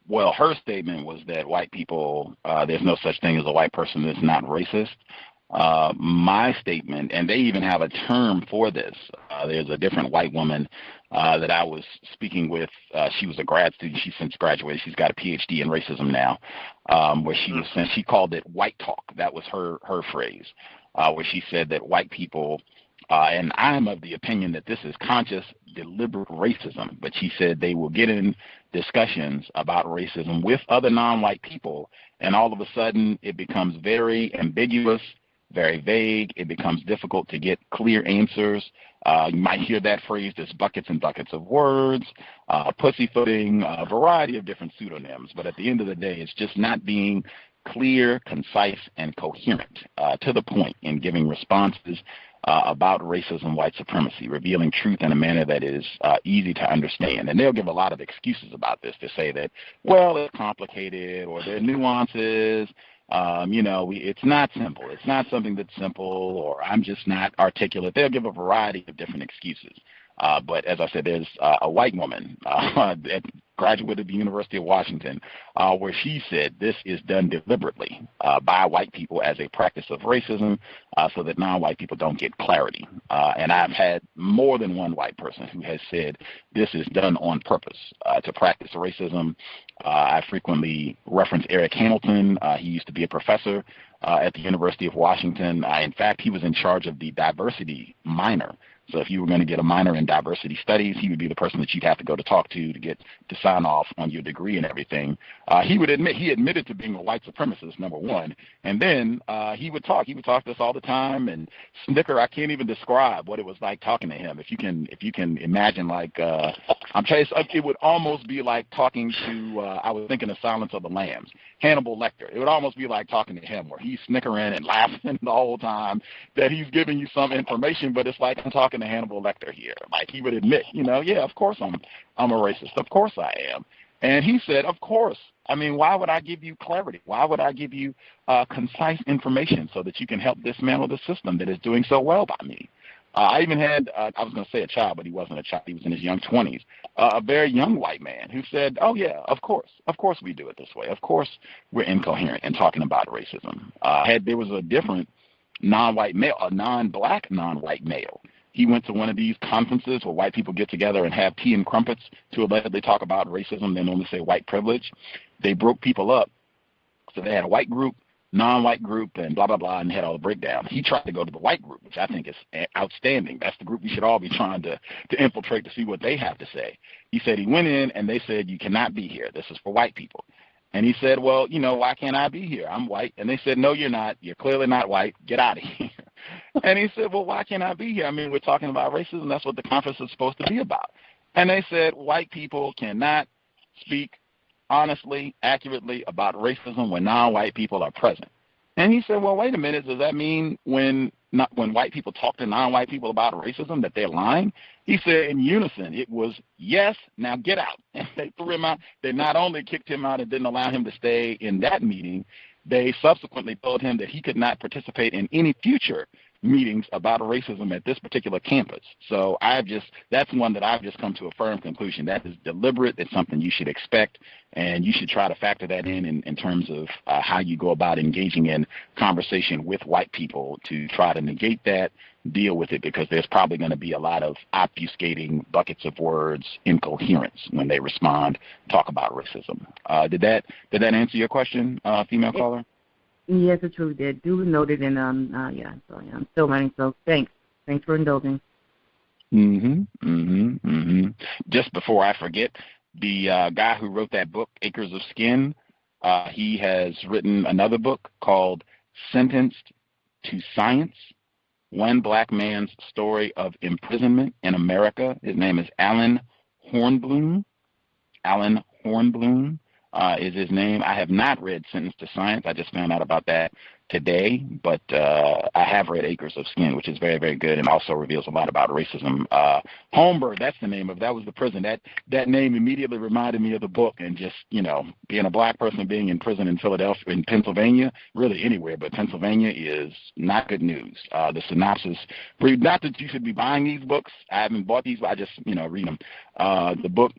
Well, her statement was that white people, there's no such thing as a white person that's not racist. My statement, and they even have a term for this. There's a different white woman that I was speaking with. She was a grad student. She's since graduated. She's got a PhD in racism now, where she called it white talk. That was her phrase, where she said that white people, and I'm of the opinion that this is conscious, deliberate racism, but she said they will get in discussions about racism with other non-white people, and all of a sudden it becomes very ambiguous, very vague. It becomes difficult to get clear answers. You might hear that phrase, there's buckets and buckets of words, pussyfooting, a variety of different pseudonyms. But at the end of the day, it's just not being clear, concise, and coherent, to the point in giving responses about racism, white supremacy, revealing truth in a manner that is easy to understand. And they'll give a lot of excuses about this to say that, well, it's complicated, or there are nuances. It's not simple. It's not something that's simple, or I'm just not articulate. They'll give a variety of different excuses. But as I said, there's a white woman that graduated the University of Washington where she said this is done deliberately by white people as a practice of racism so that non-white people don't get clarity. And I've had more than one white person who has said this is done on purpose to practice racism. I frequently reference Eric Hamilton. He used to be a professor at the University of Washington. In fact, he was in charge of the diversity minor. So if you were going to get a minor in diversity studies, he would be the person that you'd have to go to talk to get to sign off on your degree and everything. He admitted to being a white supremacist, number one, and then he would talk. He would talk to us all the time and snicker. I can't even describe what it was like talking to him. If you can imagine, like it would almost be like talking to. I was thinking of Silence of the Lambs, Hannibal Lecter. It would almost be like talking to him, where he's snickering and laughing the whole time that he's giving you some information, but it's like I'm talking to Hannibal Lecter here. Like he would admit, yeah, of course I'm a racist. Of course I am. And he said, of course. I mean, why would I give you clarity? Why would I give you concise information so that you can help dismantle the system that is doing so well by me? I even had, I was going to say a child, but he wasn't a child. He was in his young 20s, a very young white man who said, oh, yeah, of course we do it this way. Of course we're incoherent in talking about racism. There was a different non-white male, a non-black non-white male. He went to one of these conferences where white people get together and have tea and crumpets to allegedly talk about racism. They normally say white privilege. They broke people up. So they had a white group, non-white group, and blah, blah, blah, and had all the breakdown. He tried to go to the white group, which I think is outstanding. That's the group we should all be trying to infiltrate to see what they have to say. He said he went in, and they said, you cannot be here. This is for white people. And he said, well, why can't I be here? I'm white. And they said, no, you're not. You're clearly not white. Get out of here. And he said, well, why can't I be here? I mean, we're talking about racism. That's what the conference is supposed to be about. And they said white people cannot speak honestly, accurately about racism when non-white people are present. And he said, well, wait a minute. Does that mean when white people talk to non-white people about racism that they're lying? He said in unison, it was, yes, now get out. And they threw him out. They not only kicked him out and didn't allow him to stay in that meeting, they subsequently told him that he could not participate in any future meetings about racism at this particular campus. So that's one that I've just come to a firm conclusion. That is deliberate. It's something you should expect, and you should try to factor that in terms of how you go about engaging in conversation with white people to try to negate that, deal with it, because there's probably going to be a lot of obfuscating buckets of words, incoherence when they respond, talk about racism. Did that answer your question, female caller? Yes, it truly did. Duly noted, and so I'm still running. So thanks for indulging. Just before I forget, the guy who wrote that book, Acres of Skin, he has written another book called Sentenced to Science: One Black Man's Story of Imprisonment in America. His name is Alan Hornblum. Alan Hornblum is his name. I have not read Sentenced to Science. I just found out about that today, but I have read Acres of Skin, which is very, very good and also reveals a lot about racism. Holmberg, that's the name of that was the prison. That name immediately reminded me of the book, and just, being a black person being in prison in Philadelphia, in Pennsylvania, really anywhere, but Pennsylvania is not good news. The synopsis, not that you should be buying these books. I haven't bought these, but I just, read them. The book,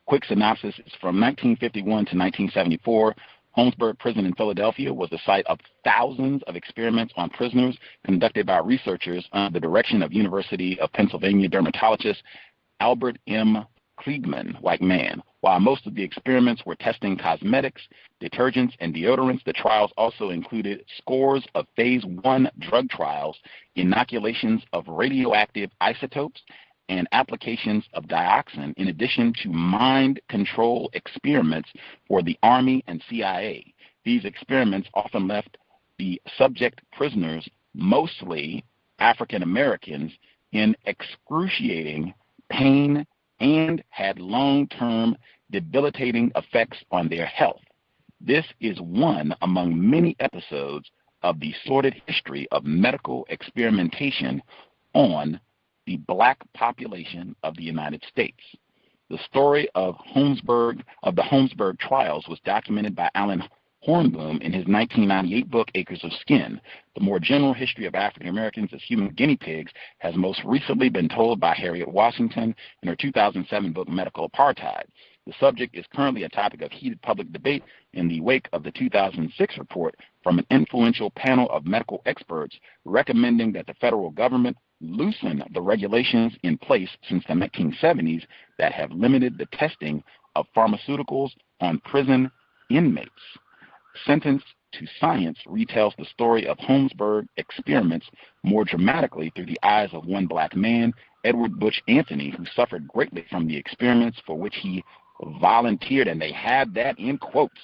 quick synopsis, is from 1951 to 1974. Holmesburg Prison in Philadelphia was the site of thousands of experiments on prisoners conducted by researchers under the direction of University of Pennsylvania dermatologist Albert M. Kliegman, white man. While most of the experiments were testing cosmetics, detergents, and deodorants, the trials also included scores of Phase 1 drug trials, inoculations of radioactive isotopes, and applications of dioxin, in addition to mind control experiments for the Army and CIA. These experiments often left the subject prisoners, mostly African Americans, in excruciating pain and had long-term debilitating effects on their health. This is one among many episodes of the sordid history of medical experimentation on the black population of the United States. The story of the Holmesburg trials was documented by Alan Hornblum in his 1998 book, Acres of Skin. The more general history of African Americans as human guinea pigs has most recently been told by Harriet Washington in her 2007 book, Medical Apartheid. The subject is currently a topic of heated public debate in the wake of the 2006 report from an influential panel of medical experts recommending that the federal government loosen the regulations in place since the 1970s that have limited the testing of pharmaceuticals on prison inmates. Sentenced to Science retells the story of Holmesburg experiments more dramatically through the eyes of one black man, Edward Butch Anthony, who suffered greatly from the experiments for which he volunteered, and they had that in quotes,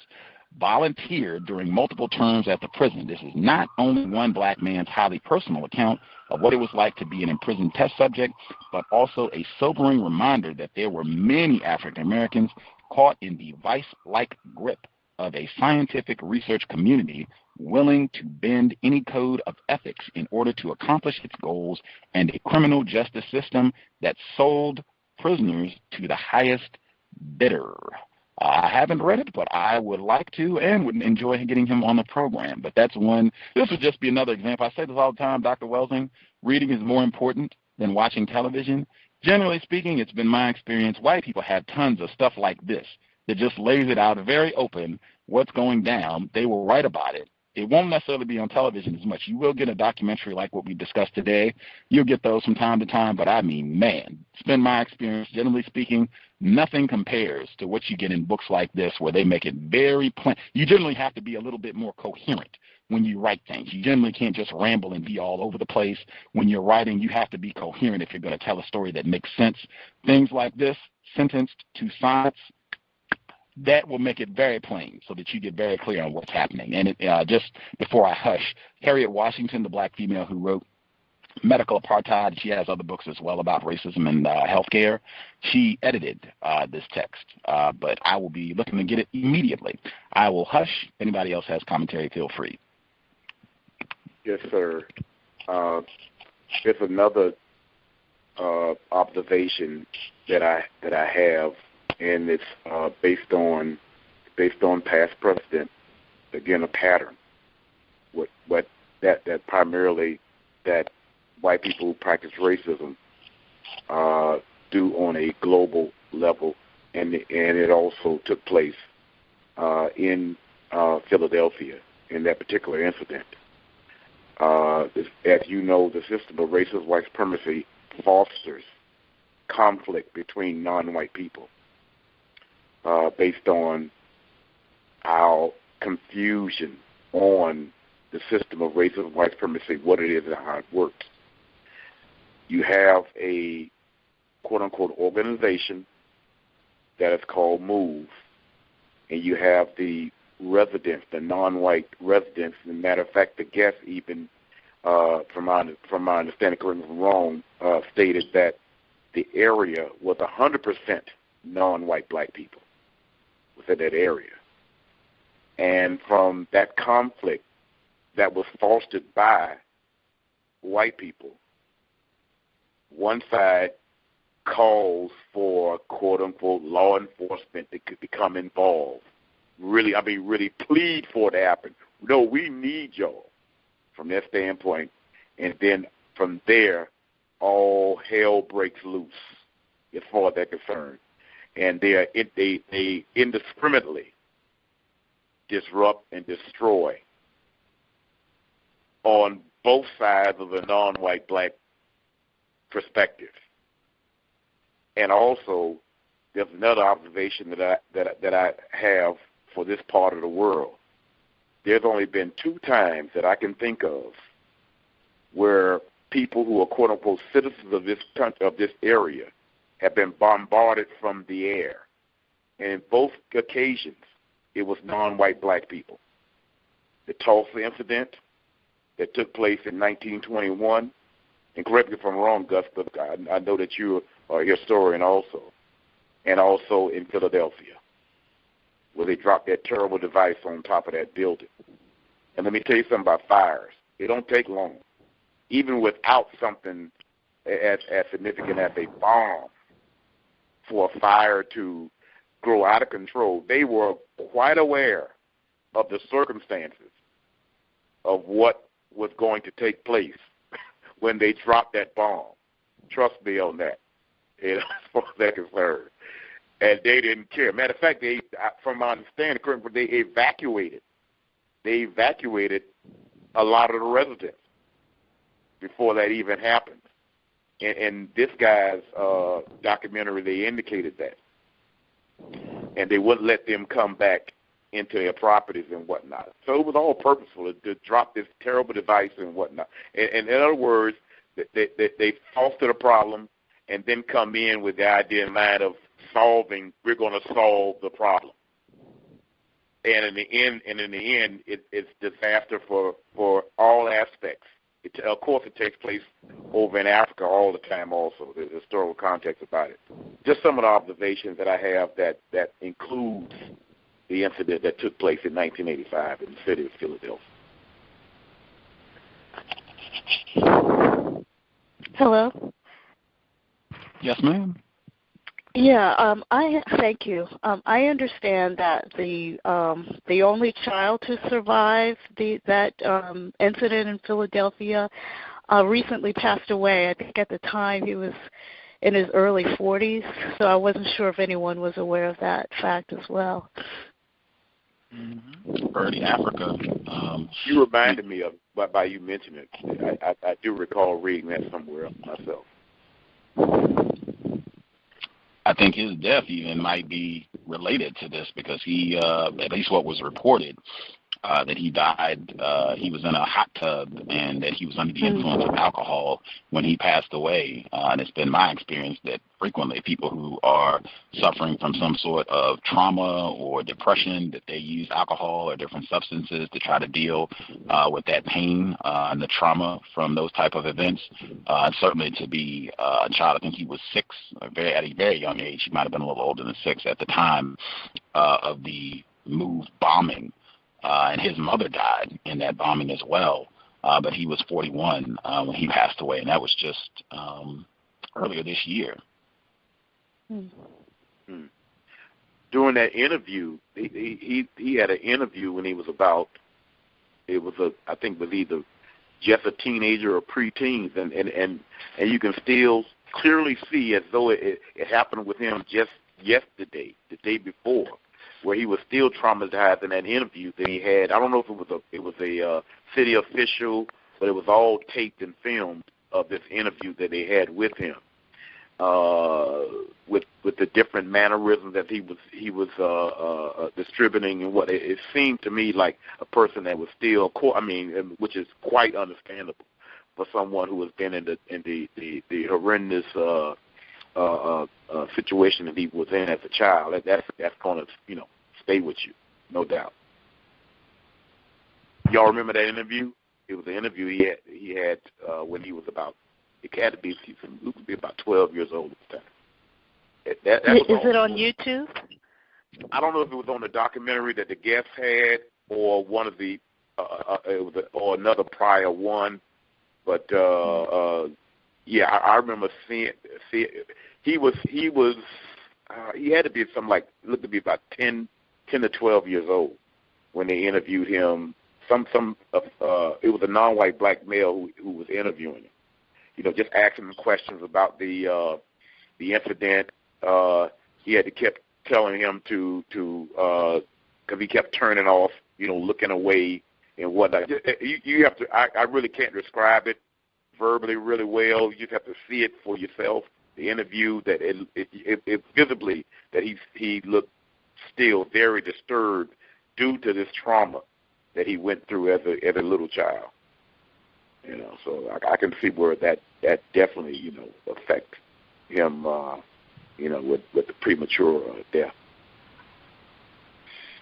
volunteered during multiple terms at the prison. This is not only one black man's highly personal account of what it was like to be an imprisoned test subject, but also a sobering reminder that there were many African Americans caught in the vice-like grip of a scientific research community willing to bend any code of ethics in order to accomplish its goals, and a criminal justice system that sold prisoners to the highest bidder. I haven't read it, but I would like to and would enjoy getting him on the program. But that's one. This would just be another example. I say this all the time, Dr. Welsing. Reading is more important than watching television. Generally speaking, it's been my experience, white people have tons of stuff like this that just lays it out very open, what's going down. They will write about it. It won't necessarily be on television as much. You will get a documentary like what we discussed today. You'll get those from time to time, but I mean, man, it's been my experience, generally speaking, nothing compares to what you get in books like this where they make it very plain. You generally have to be a little bit more coherent when you write things. You generally can't just ramble and be all over the place. When you're writing, you have to be coherent if you're going to tell a story that makes sense. Things like this, Sentenced to Science, that will make it very plain so that you get very clear on what's happening. And just before I hush, Harriet Washington, the black female who wrote Medical Apartheid. She has other books as well about racism and healthcare. She edited this text, but I will be looking to get it immediately. I will hush. If anybody else has commentary, feel free. Yes, sir. There's another observation that I have, and it's based on past precedent. Again, a pattern. What that primarily that white people who practice racism do on a global level, and it also took place in Philadelphia in that particular incident. As you know, the system of racist white supremacy fosters conflict between non-white people based on our confusion on the system of racist white supremacy, what it is and how it works. You have a quote-unquote organization that is called MOVE, and you have the residents, the non-white residents. As a matter of fact, the guest even, from my understanding, correct me if I'm wrong, stated that the area was 100% non-white black people within that area. And from that conflict that was fostered by white people, one side calls for, quote-unquote, law enforcement that could become involved. Really plead for it to happen. No, we need y'all from that standpoint. And then from there, all hell breaks loose as far as they're concerned. And they indiscriminately disrupt and destroy on both sides of the non-white black perspective. And also, there's another observation that I have for this part of the world. There's only been 2 times that I can think of where people who are quote unquote citizens of this country, of this area, have been bombarded from the air. And in both occasions, it was non-white black people. The Tulsa incident that took place in 1921, and correct me if I'm wrong, Gus, but I know that you are a historian also, and also in Philadelphia, where they dropped that terrible device on top of that building. And let me tell you something about fires. It don't take long. Even without something as significant as a bomb, for a fire to grow out of control, they were quite aware of the circumstances of what was going to take place when they dropped that bomb. Trust me on that, as far as they're concerned. And they didn't care. Matter of fact, from my understanding, they evacuated a lot of the residents before that even happened. And this guy's documentary, they indicated that. And they wouldn't let them come back into their properties and whatnot. So it was all purposeful to drop this terrible device and whatnot. And in other words, they fostered a problem and then come in with the idea in mind of we're going to solve the problem. And in the end, it's disaster for all aspects. Of course, it takes place over in Africa all the time also. There's historical context about it. Just some of the observations that I have that includes the incident that took place in 1985 in the city of Philadelphia. Hello? Yes, ma'am. Yeah, thank you. I understand that the only child to survive that incident in Philadelphia recently passed away. I think at the time he was in his early 40s, so I wasn't sure if anyone was aware of that fact as well. Mm-hmm. Early Africa. You reminded me of by you mentioning it. I do recall reading that somewhere else myself. I think his death even might be related to this because he, at least what was reported, that he died, he was in a hot tub, and that he was under the influence of alcohol when he passed away. And it's been my experience that frequently people who are suffering from some sort of trauma or depression, that they use alcohol or different substances to try to deal with that pain and the trauma from those type of events. And certainly to be a child, I think he was 6, at a very young age. He might have been a little older than 6 at the time of the MOVE bombing. And his mother died in that bombing as well, but he was 41 when he passed away, and that was just earlier this year. During that interview, he had an interview when he was about, I think was either just a teenager or preteens, and you can still clearly see as though it happened with him just yesterday, the day before, where he was still traumatized in that interview that he had. I don't know if it was a city official, but it was all taped and filmed of this interview that they had with him, with the different mannerisms that he was distributing, and what it seemed to me like a person that was still, which is quite understandable for someone who has been in the horrendous situation that he was in as a child. That's going to stay with you, no doubt. Y'all remember that interview? It was an interview he had when he was about, it had to be about 12 years old at the time. Is it on YouTube? I don't know if it was on the documentary that the guests had, or one of the or another prior one, but yeah, I remember seeing he had to be something like, looked to be about 10 to 12 years old when they interviewed him. It was a non-white black male who was interviewing him. Just asking him questions about the incident. He had to keep telling him to because he kept turning off, looking away and whatnot. You have to. I really can't describe it verbally really well. You just have to see it for yourself. The interview, that it visibly that he looked still very disturbed due to this trauma that he went through as a little child. So I can see where that definitely affect him, with the premature death.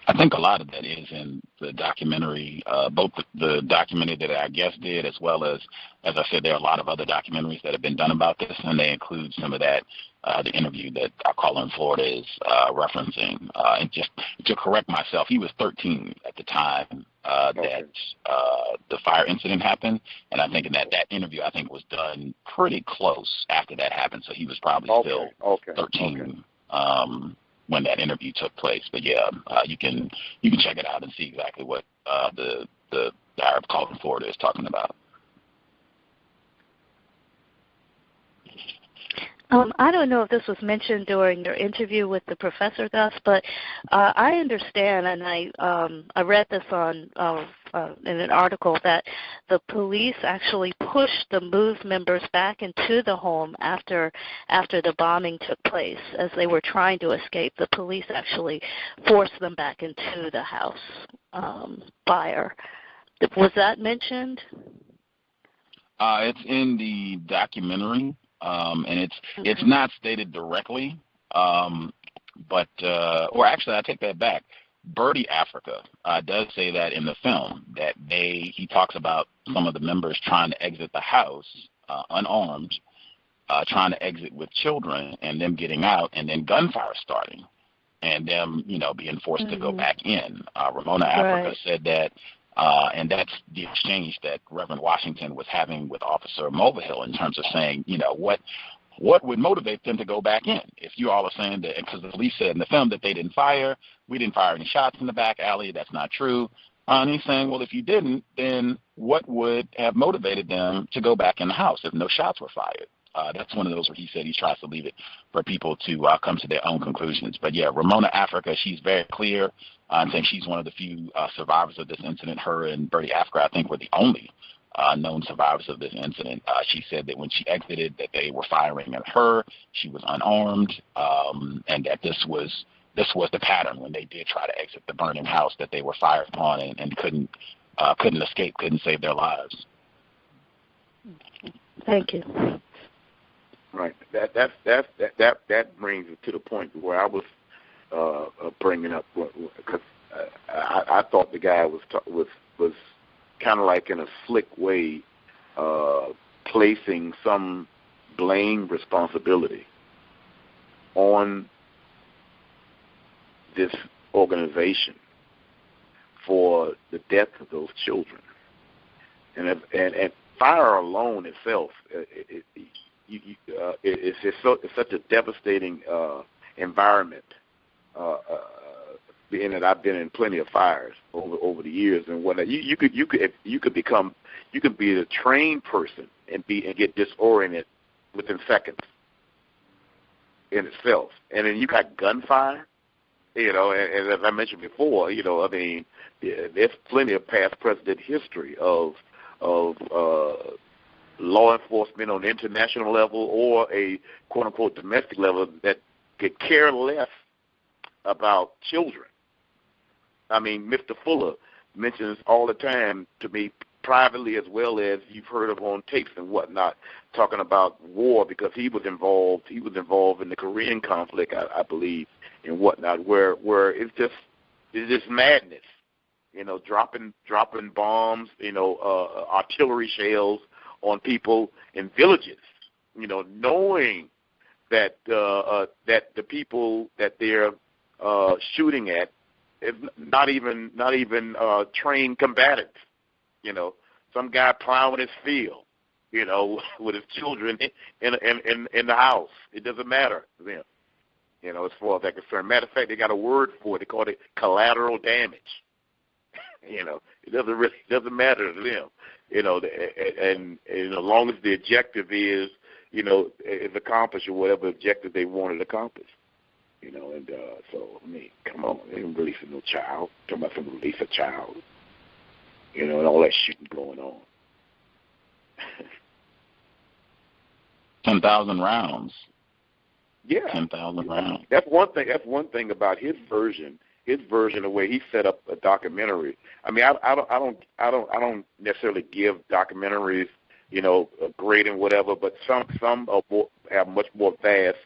I think a lot of that is in the documentary, both the documentary that our guest did, as well as I said, there are a lot of other documentaries that have been done about this, and they include some of that, the interview that our caller in Florida is referencing. And just to correct myself, he was 13 at the time that the fire incident happened, and I think in that interview, I think was done pretty close after that happened, so he was probably still 13. When that interview took place. But yeah, you can check it out and see exactly what the Arab call in Florida is talking about. I don't know if this was mentioned during your interview with the professor, Gus, but I understand, and I read this on in an article, that the police actually pushed the MOVE members back into the home after the bombing took place. As they were trying to escape, the police actually forced them back into the house fire. Was that mentioned? It's in the documentary. And it's not stated directly, but or actually I take that back. Birdie Africa does say that in the film, that he talks about some of the members trying to exit the house unarmed, trying to exit with children, and them getting out, and then gunfire starting, and them being forced to go back in. Ramona Africa said that. And that's the exchange that Reverend Washington was having with Officer Mulvihill in terms of saying, what would motivate them to go back in? If you all are saying that, because the police said in the film that they didn't fire, we didn't fire any shots in the back alley, that's not true. And he's saying, well, if you didn't, then what would have motivated them to go back in the house if no shots were fired? That's one of those where he said he tries to leave it for people to come to their own conclusions. But yeah, Ramona Africa, she's very clear. I think she's one of the few survivors of this incident. Her and Birdie Africa, I think, were the only known survivors of this incident. She said that when she exited, that they were firing at her. She was unarmed, and that this was, this was the pattern when they did try to exit the burning house, that they were fired upon and couldn't escape, couldn't save their lives. Thank you. Right. That brings it to the point where I was bringing up, because I thought the guy was kind of like in a slick way placing some blame responsibility on this organization for the death of those children, and fire alone itself, it's such a devastating environment. Being that I've been in plenty of fires over the years and whatnot, you could be a trained person and get disoriented within seconds in itself, and then you got gunfire. And as I mentioned before, I mean, there's plenty of past precedent history of law enforcement on the international level or a quote-unquote domestic level that could care less about children. I mean, Mr. Fuller mentions all the time to me privately, as well as you've heard of on tapes and whatnot, talking about war, because he was involved in the Korean conflict, I believe, and whatnot, where it's just madness, dropping bombs, artillery shells on people in villages, knowing that the people that they're shooting at is not even trained combatants. Some guy plowing his field, with his children in the house. It doesn't matter to them, as far as they're concerned. Matter of fact, they got a word for it. They call it collateral damage. It doesn't matter to them. And as long as the objective is accomplished, or whatever objective they wanted accomplished. So, I mean, come on, they ain't releasing no child. Talking about some release a child. And all that shooting going on. 10,000 rounds. Yeah. 10,000 rounds. That's one thing about his version. His version of the way he set up a documentary. I mean, I don't necessarily give documentaries, a grade and whatever, but some have much more vast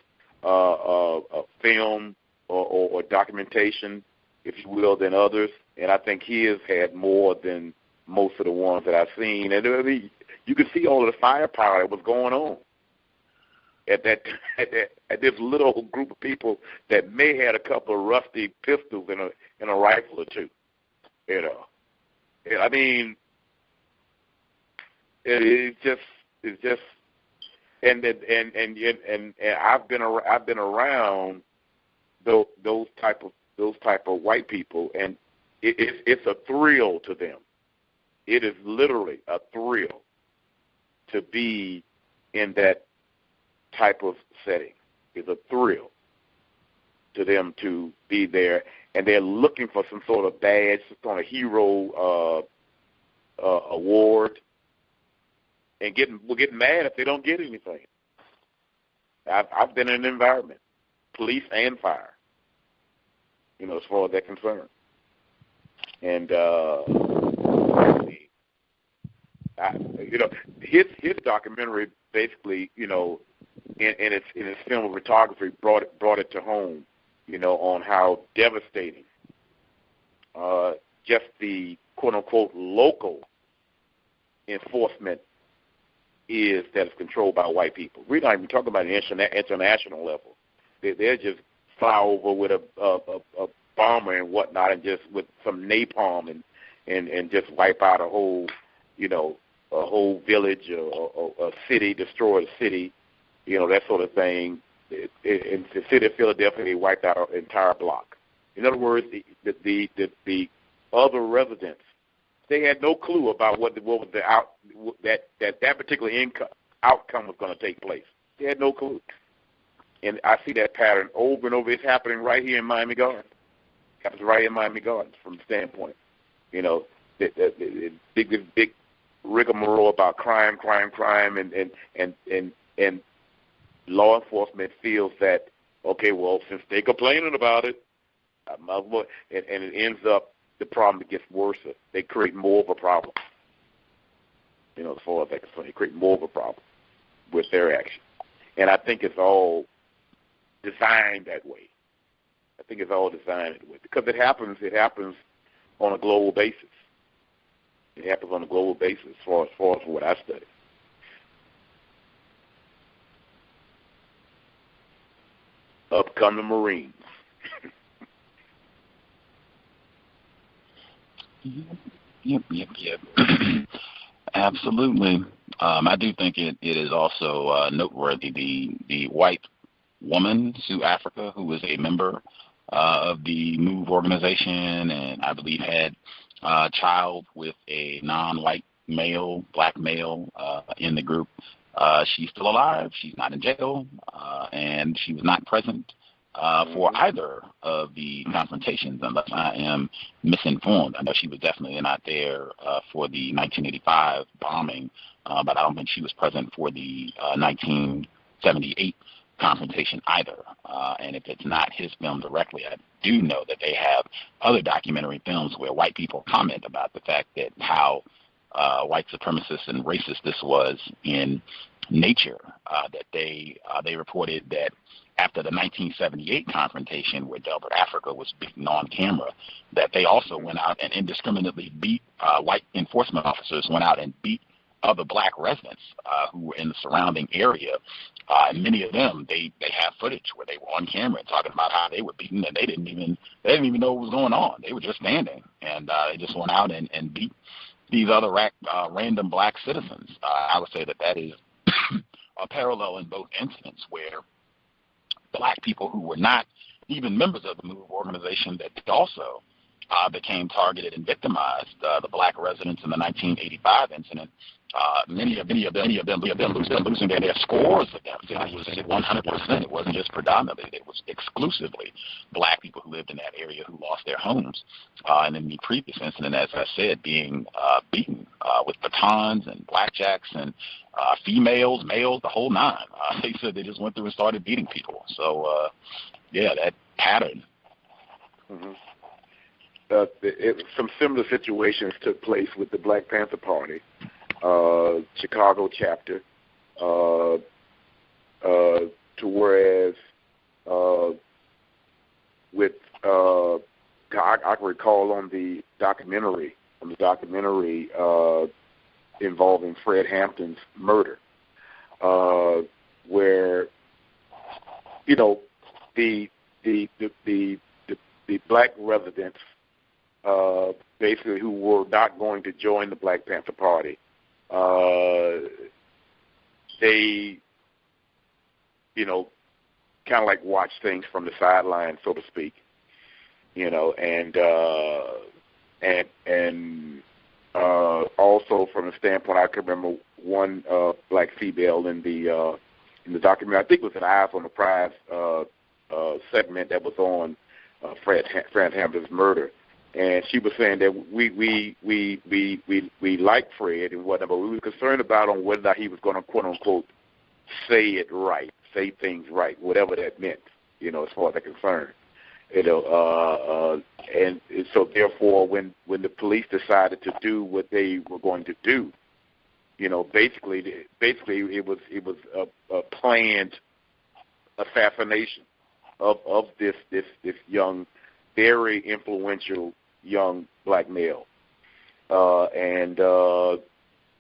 film or documentation, if you will, than others. And I think his had more than most of the ones that I've seen. And I mean, you could see all of the firepower that was going on at this little group of people that may had a couple of rusty pistols and a rifle or two. I mean, it's just, and I've been around those type of white people, and it's a thrill to them. It is literally a thrill to be in that type of setting. It's a thrill to them to be there, and they're looking for some sort of badge, some sort of hero award, and we're getting mad if they don't get anything. I've been in an environment, police and fire, as far as they're concerned. And his documentary basically, in its cinematography brought it to home, on how devastating just the quote unquote local enforcement is that is controlled by white people. We're not even talking about an international level. They're just fly over with a bomber and whatnot, and just with some napalm and just wipe out a whole village or a city, destroy a city, that sort of thing. In the city of Philadelphia, they wiped out an entire block. In other words, the other residents, they had no clue about what was that particular outcome was going to take place. They had no clue. And I see that pattern over and over. It's happening right here in Miami Gardens. It happens right in Miami Gardens from the standpoint, the big rigmarole about crime, and law enforcement feels that, okay, well, since they're complaining about it, and it ends up the problem gets worse. They create more of a problem. As far as they're concerned, they create more of a problem with their action. And I think it's all designed that way. Because it happens on a global basis. It happens on a global basis as far as what I study. Up come the Marines. Yep. Absolutely. I do think it is also noteworthy the white woman, Sue Africa, who was a member of the MOVE organization, and I believe had a child with a non-white male, black male in the group. She's still alive. She's not in jail, and she was not present for either of the confrontations, unless I am misinformed. I know she was definitely not there for the 1985 bombing, but I don't think she was present for the 1978 confrontation either. And if it's not his film directly, I do know that they have other documentary films where white people comment about the fact that how white supremacist and racist this was in nature, that they reported that after the 1978 confrontation where Delbert Africa was beaten on camera, that they also went out and indiscriminately beat, white enforcement officers went out and beat other black residents who were in the surrounding area. And many of them, they have footage where they were on camera talking about how they were beaten, and they didn't even know what was going on. They were just standing, and they just went out and beat these other random black citizens. I would say that is a parallel in both incidents where black people who were not even members of the MOVE organization that also became targeted and victimized. The black residents in the 1985 incident, many of them losing their scores of them. It was 100%. It wasn't just predominantly. It was exclusively black people who lived in that area who lost their homes. And in the previous incident, as I said, being beaten with batons and blackjacks and females, males, the whole nine. They said they just went through and started beating people. So, that pattern. Mm-hmm. Some similar situations took place with the Black Panther Party, Chicago chapter, to whereas with I can recall on the documentary involving Fred Hampton's murder, where the black residents basically who were not going to join the Black Panther Party, they kind of like watch things from the sideline, so to speak, and also from the standpoint, I can remember one black female in the documentary. I think it was an Eyes on the Prize segment that was on Fred Hampton's murder, and she was saying that we liked Fred and whatnot, but we were concerned about on whether or not he was going to quote unquote say it right, say things right, whatever that meant, as far as I'm concerned. And so therefore, when the police decided to do what they were going to do, basically it was a planned assassination of this young, very influential young black male, and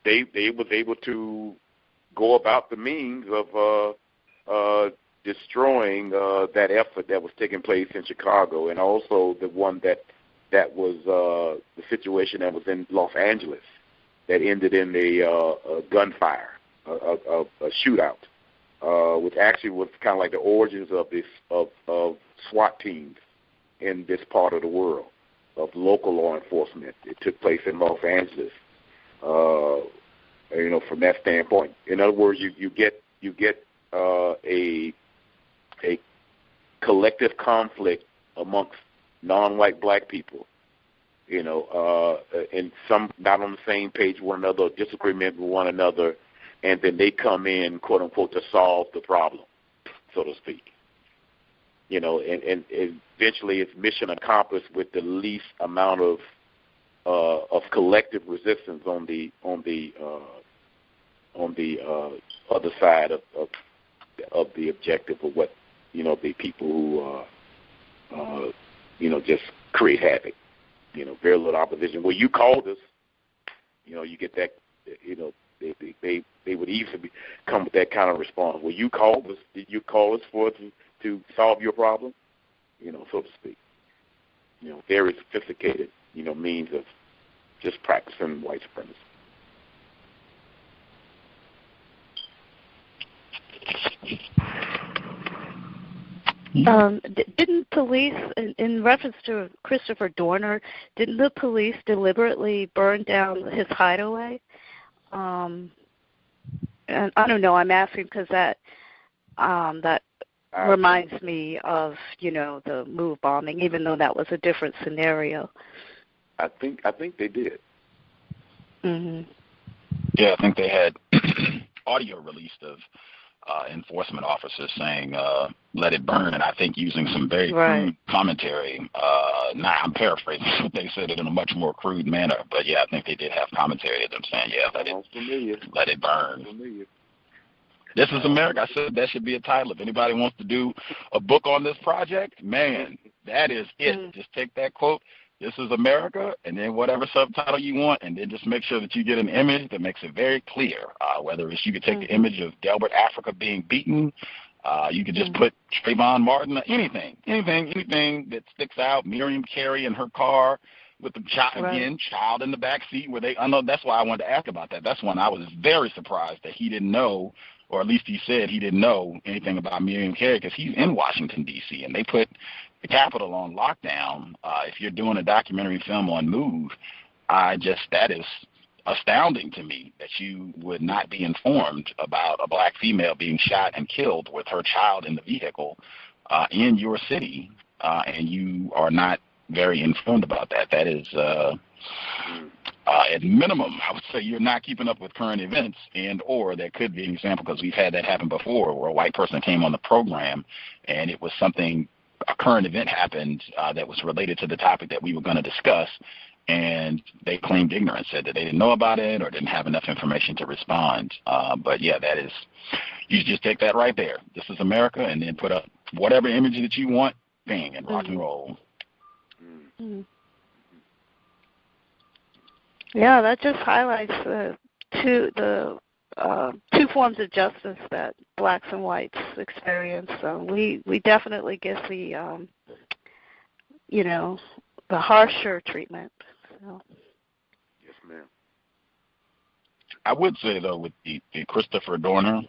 they was able to go about the means of destroying that effort that was taking place in Chicago, and also the one that was the situation that was in Los Angeles that ended in a gunfire, a shootout, which actually was kind of like the origins of this of SWAT teams in this part of the world, of local law enforcement. It took place in Los Angeles. From that standpoint, in other words, you get a collective conflict amongst non-white black people, and some not on the same page with one another, disagreement with one another, and then they come in, quote unquote, to solve the problem, so to speak. and eventually it's mission accomplished with the least amount of collective resistance on the other side of the objective of what the people who just create havoc. Very little opposition. Well, you called us. You get that. They would easily come with that kind of response. Well, you called us. Did you call us to solve your problem? So to speak. Very sophisticated, means of just practicing white supremacy. Didn't police, in reference to Christopher Dorner, didn't the police deliberately burn down his hideaway? And I don't know. I'm asking because that reminds me of the MOVE bombing, even though that was a different scenario. I think they did. Mm-hmm. Yeah, I think they had audio released of enforcement officers saying, let it burn, and I think using some very crude commentary. Now, I'm paraphrasing, but they said it in a much more crude manner. But, yeah, I think they did have commentary of them saying, let it burn. This is America. I said that should be a title. If anybody wants to do a book on this project, man, that is it. Just take that quote, this is America, and then whatever subtitle you want, and then just make sure that you get an image that makes it very clear. Whether it's you could take the image of Delbert Africa being beaten, you could just put Trayvon Martin, anything that sticks out, Miriam Carey in her car with the child in the back seat. I know that's why I wanted to ask about that. That's when I was very surprised that he didn't know, or at least he said he didn't know anything about Miriam Carey, because he's in Washington, D.C., and they put the Capitol on lockdown. If you're doing a documentary film on MOVE, that is astounding to me that you would not be informed about a black female being shot and killed with her child in the vehicle in your city, and you are not very informed about that. That is, at minimum, I would say you're not keeping up with current events, or there could be an example, because we've had that happen before, where a white person came on the program and it was a current event happened that was related to the topic that we were going to discuss, and they claimed ignorance, said that they didn't know about it or didn't have enough information to respond. But yeah, that is, you just take that right there. This is America, and then put up whatever image that you want, bang, and rock and roll. Mm-hmm. Yeah, that just highlights two forms of justice that blacks and whites experience. So we definitely get the the harsher treatment. So. Yes, ma'am. I would say, though, with the Christopher Dorner,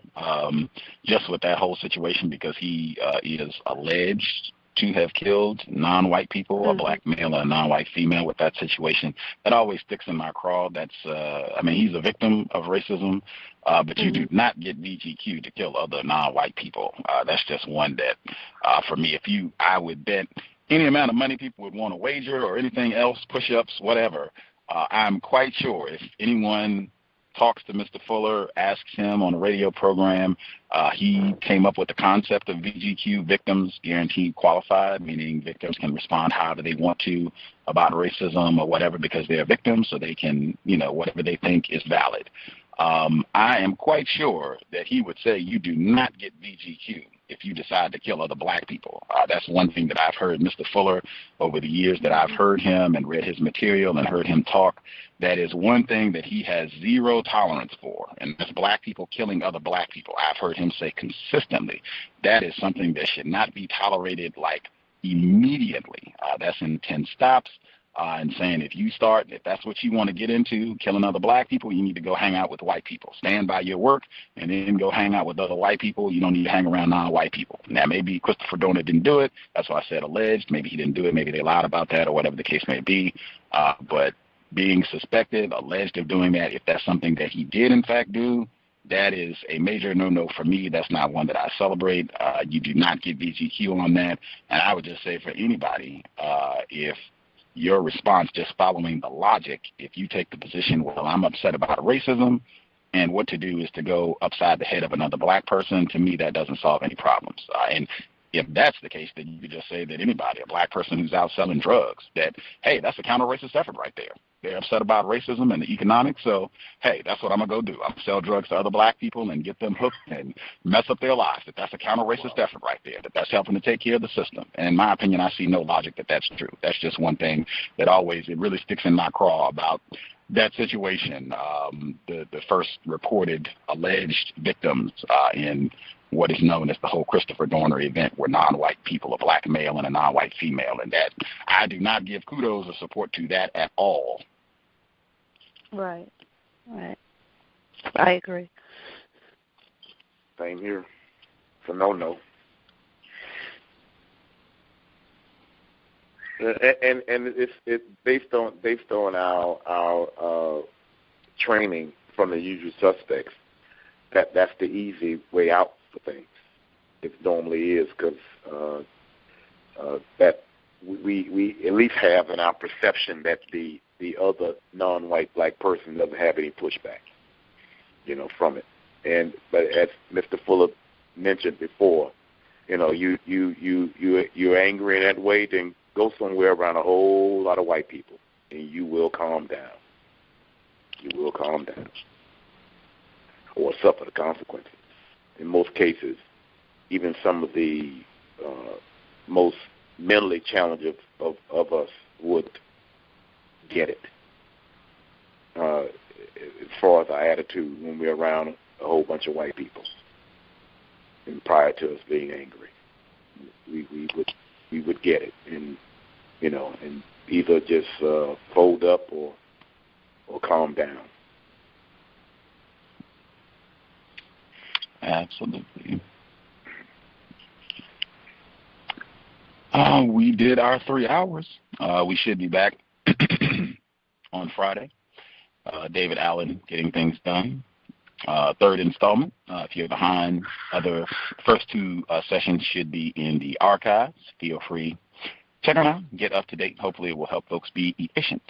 just with that whole situation, because he is alleged to have killed non-white people, a black male and a non-white female, with that situation, that always sticks in my craw. That's, he's a victim of racism, but you do not get VGQ to kill other non-white people. That's just one that, for me, I would bet any amount of money people would want to wager or anything else, push-ups, whatever. I'm quite sure if anyone talks to Mr. Fuller, asks him on a radio program, he came up with the concept of VGQ, victims guaranteed qualified, meaning victims can respond however they want to about racism or whatever, because they're victims, so they can, whatever they think is valid. I am quite sure that he would say you do not get VGQ if you decide to kill other black people. That's one thing that I've heard Mr. Fuller over the years that I've heard him and read his material and heard him talk. That is one thing that he has zero tolerance for, and that's black people killing other black people. I've heard him say consistently that is something that should not be tolerated, like, immediately. That's in 10 stops. And saying if that's what you want to get into, killing other black people, you need to go hang out with white people. Stand by your work and then go hang out with other white people. You don't need to hang around non-white people. Now, maybe Christopher Dorner didn't do it. That's why I said alleged. Maybe he didn't do it. Maybe they lied about that or whatever the case may be. But being suspected, alleged of doing that, if that's something that he did in fact do, that is a major no-no for me. That's not one that I celebrate. You do not get VGQ on that. And I would just say for anybody, if your response just following the logic, if you take the position, well, I'm upset about racism, and what to do is to go upside the head of another black person, to me that doesn't solve any problems. And if that's the case, then you could just say that anybody, a black person who's out selling drugs, that, hey, that's a counter-racist effort right there. They're upset about racism and the economics, so, hey, that's what I'm going to go do. I'm going to sell drugs to other black people and get them hooked and mess up their lives. That's a counter-racist effort right there, that's helping to take care of the system. And in my opinion, I see no logic that that's true. That's just one thing that it really sticks in my craw about that situation. The first reported alleged victims in what is known as the whole Christopher Dorner event were non-white people, a black male and a non-white female, and that I do not give kudos or support to that at all. Right. I agree. Same here. It's a no-no. And it's based on our training from the usual suspects. That's the easy way out for things. It normally is, because that we at least have in our perception that the other non-white black person doesn't have any pushback, from it. But as Mr. Fuller mentioned before, you're angry in that way, then go somewhere around a whole lot of white people, and you will calm down. You will calm down, or suffer the consequences. In most cases, even some of the most mentally challenged of us would get it, as far as our attitude when we're around a whole bunch of white people. And prior to us being angry, we would get it, and and either just fold up or calm down. Absolutely. We did our 3 hours. We should be back on Friday. David Allen, Getting Things Done. Third installment. If you're behind, first 2 sessions should be in the archives. Feel free. Check them out. Get up to date. Hopefully it will help folks be efficient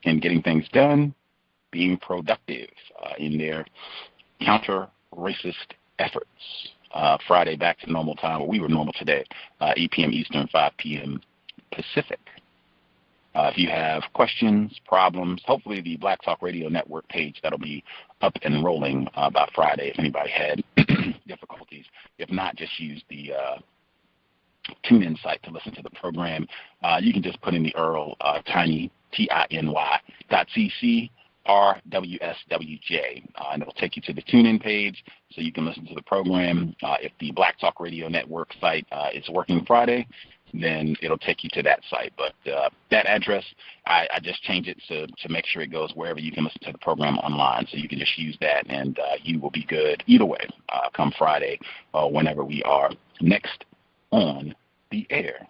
in getting things done, being productive in their counter-racist efforts. Friday back to normal time. We were normal today, 8 p.m. Eastern, 5 p.m. Pacific. If you have questions, problems, hopefully the Black Talk Radio Network page, that'll be up and rolling by Friday if anybody had difficulties. If not, just use the tune-in site to listen to the program. You can just put in the URL tiny, TINY.cc RWSWJ, and it'll take you to the tune-in page so you can listen to the program. If the Black Talk Radio Network site is working Friday, then it'll take you to that site. But that address, I just changed it to make sure it goes wherever you can listen to the program online. So you can just use that, and you will be good either way come Friday whenever we are next on the air.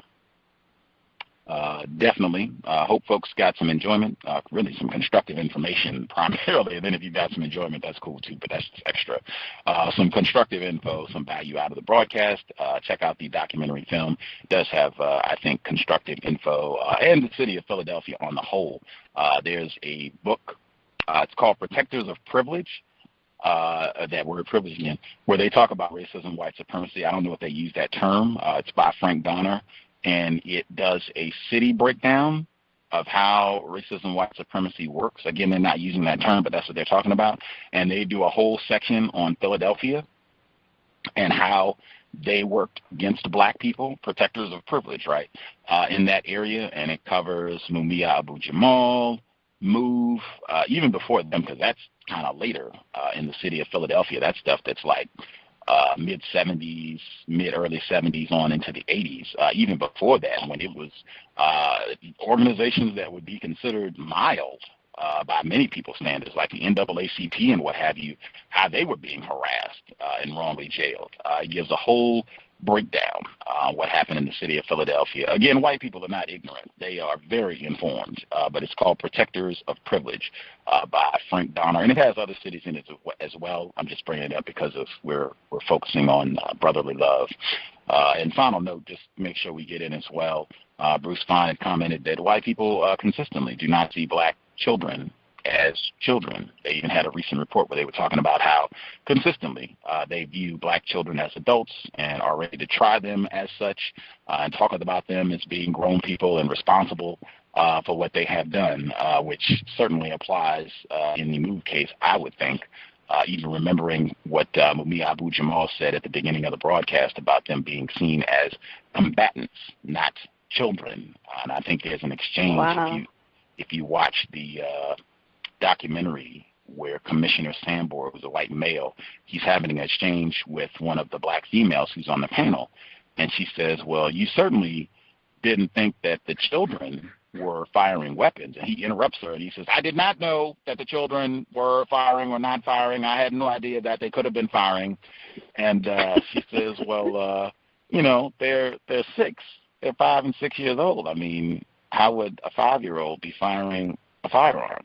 Definitely. Hope folks got some enjoyment, really some constructive information primarily, and then if you got some enjoyment, that's cool too, but that's just extra. Some constructive info, some value out of the broadcast. Check out the documentary film. It does have, I think, constructive info, and the city of Philadelphia on the whole. There's a book. It's called Protectors of Privilege. That word privilege again, where they talk about racism, white supremacy. I don't know if they use that term. It's by Frank Donner. And it does a city breakdown of how racism, white supremacy works. Again, they're not using that term, but that's what they're talking about. And they do a whole section on Philadelphia and how they worked against black people, protectors of privilege, right, in that area. And it covers Mumia Abu-Jamal, MOVE, even before them, because that's kind of later in the city of Philadelphia. That's stuff that's like mid-70s, mid-early 70s on into the 80s, even before that, when it was organizations that would be considered mild by many people's standards, like the NAACP and what have you, how they were being harassed and wrongly jailed. It gives a whole breakdown what happened in the city of Philadelphia. Again, white people are not ignorant. They are very informed, but it's called Protectors of Privilege by Frank Donner, and it has other cities in it as well. I'm just bringing it up because of we're focusing on brotherly love. And final note, just make sure we get in as well. Bruce Fine had commented that white people consistently do not see black children as children. They even had a recent report where they were talking about how consistently they view black children as adults and are ready to try them as such and talk about them as being grown people and responsible for what they have done, which certainly applies in the Move case, I would think. Even remembering what Mumia Abu-Jamal said at the beginning of the broadcast about them being seen as combatants, not children. And I think there's an exchange. Wow. If you watch the documentary where Commissioner Sambor, who's a white male, he's having an exchange with one of the black females who's on the panel, and she says, well, you certainly didn't think that the children were firing weapons. And he interrupts her and he says, I did not know that the children were firing or not firing. I had no idea that they could have been firing. And she says, well, you know, they're 6. They're 5 and 6 years old. I mean, how would a 5-year-old be firing a firearm?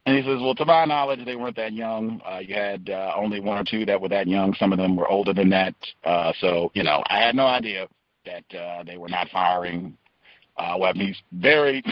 And he says, well, to my knowledge, they weren't that young. You had only 1 or 2 that were that young. Some of them were older than that. So, you know, I had no idea that they were not firing weapons. He's very,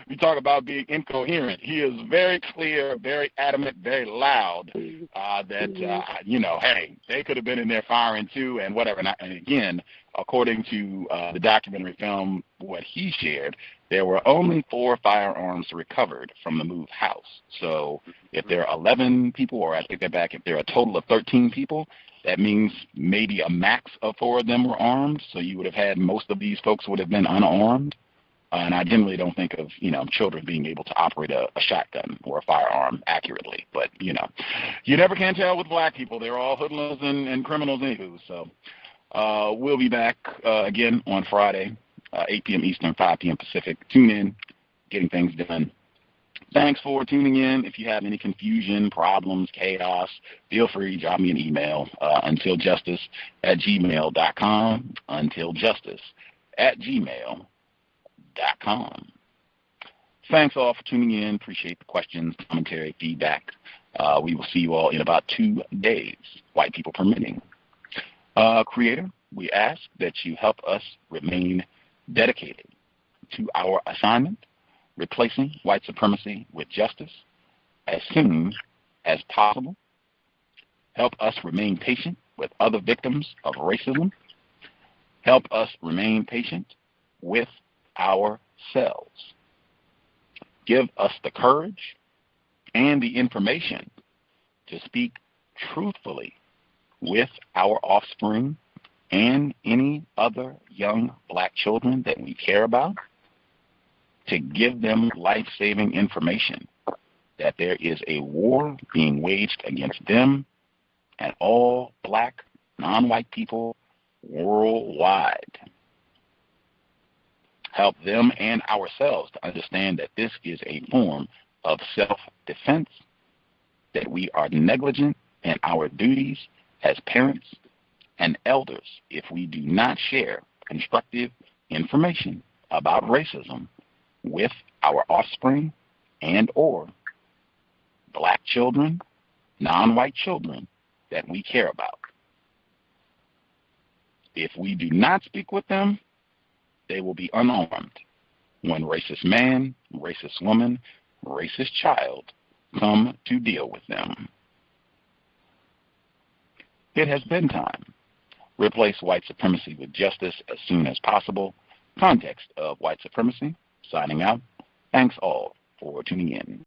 we talk about being incoherent. He is very clear, very adamant, very loud that, you know, hey, they could have been in there firing too and whatever. And again, according to the documentary film, what he shared, there were only 4 firearms recovered from the Move house. So if there are 11 people, or I take that back, if there are a total of 13 people, that means maybe a max of 4 of them were armed. So you would have had most of these folks would have been unarmed. And I generally don't think of, you know, children being able to operate a shotgun or a firearm accurately. But, you know, you never can tell with black people. They're all hoodlums and criminals anywho. So we'll be back again on Friday, 8 p.m. Eastern, 5 p.m. Pacific. Tune in, getting things done. Thanks for tuning in. If you have any confusion, problems, chaos, feel free to drop me an email, untiljustice@gmail.com, untiljustice@gmail.com. Thanks all for tuning in. Appreciate the questions, commentary, feedback. We will see you all in about 2 days, white people permitting. Creator, we ask that you help us remain dedicated to our assignment, replacing white supremacy with justice as soon as possible. Help us remain patient with other victims of racism. Help us remain patient with ourselves. Give us the courage and the information to speak truthfully with our offspring and any other young black children that we care about, to give them life-saving information that there is a war being waged against them and all black, non-white people worldwide. Help them and ourselves to understand that this is a form of self-defense, that we are negligent in our duties as parents and elders if we do not share constructive information about racism with our offspring and or black children, non-white children that we care about. If we do not speak with them, they will be unarmed when racist man, racist woman, racist child come to deal with them. It has been time. Replace white supremacy with justice as soon as possible. Context of White Supremacy. Signing out. Thanks all for tuning in.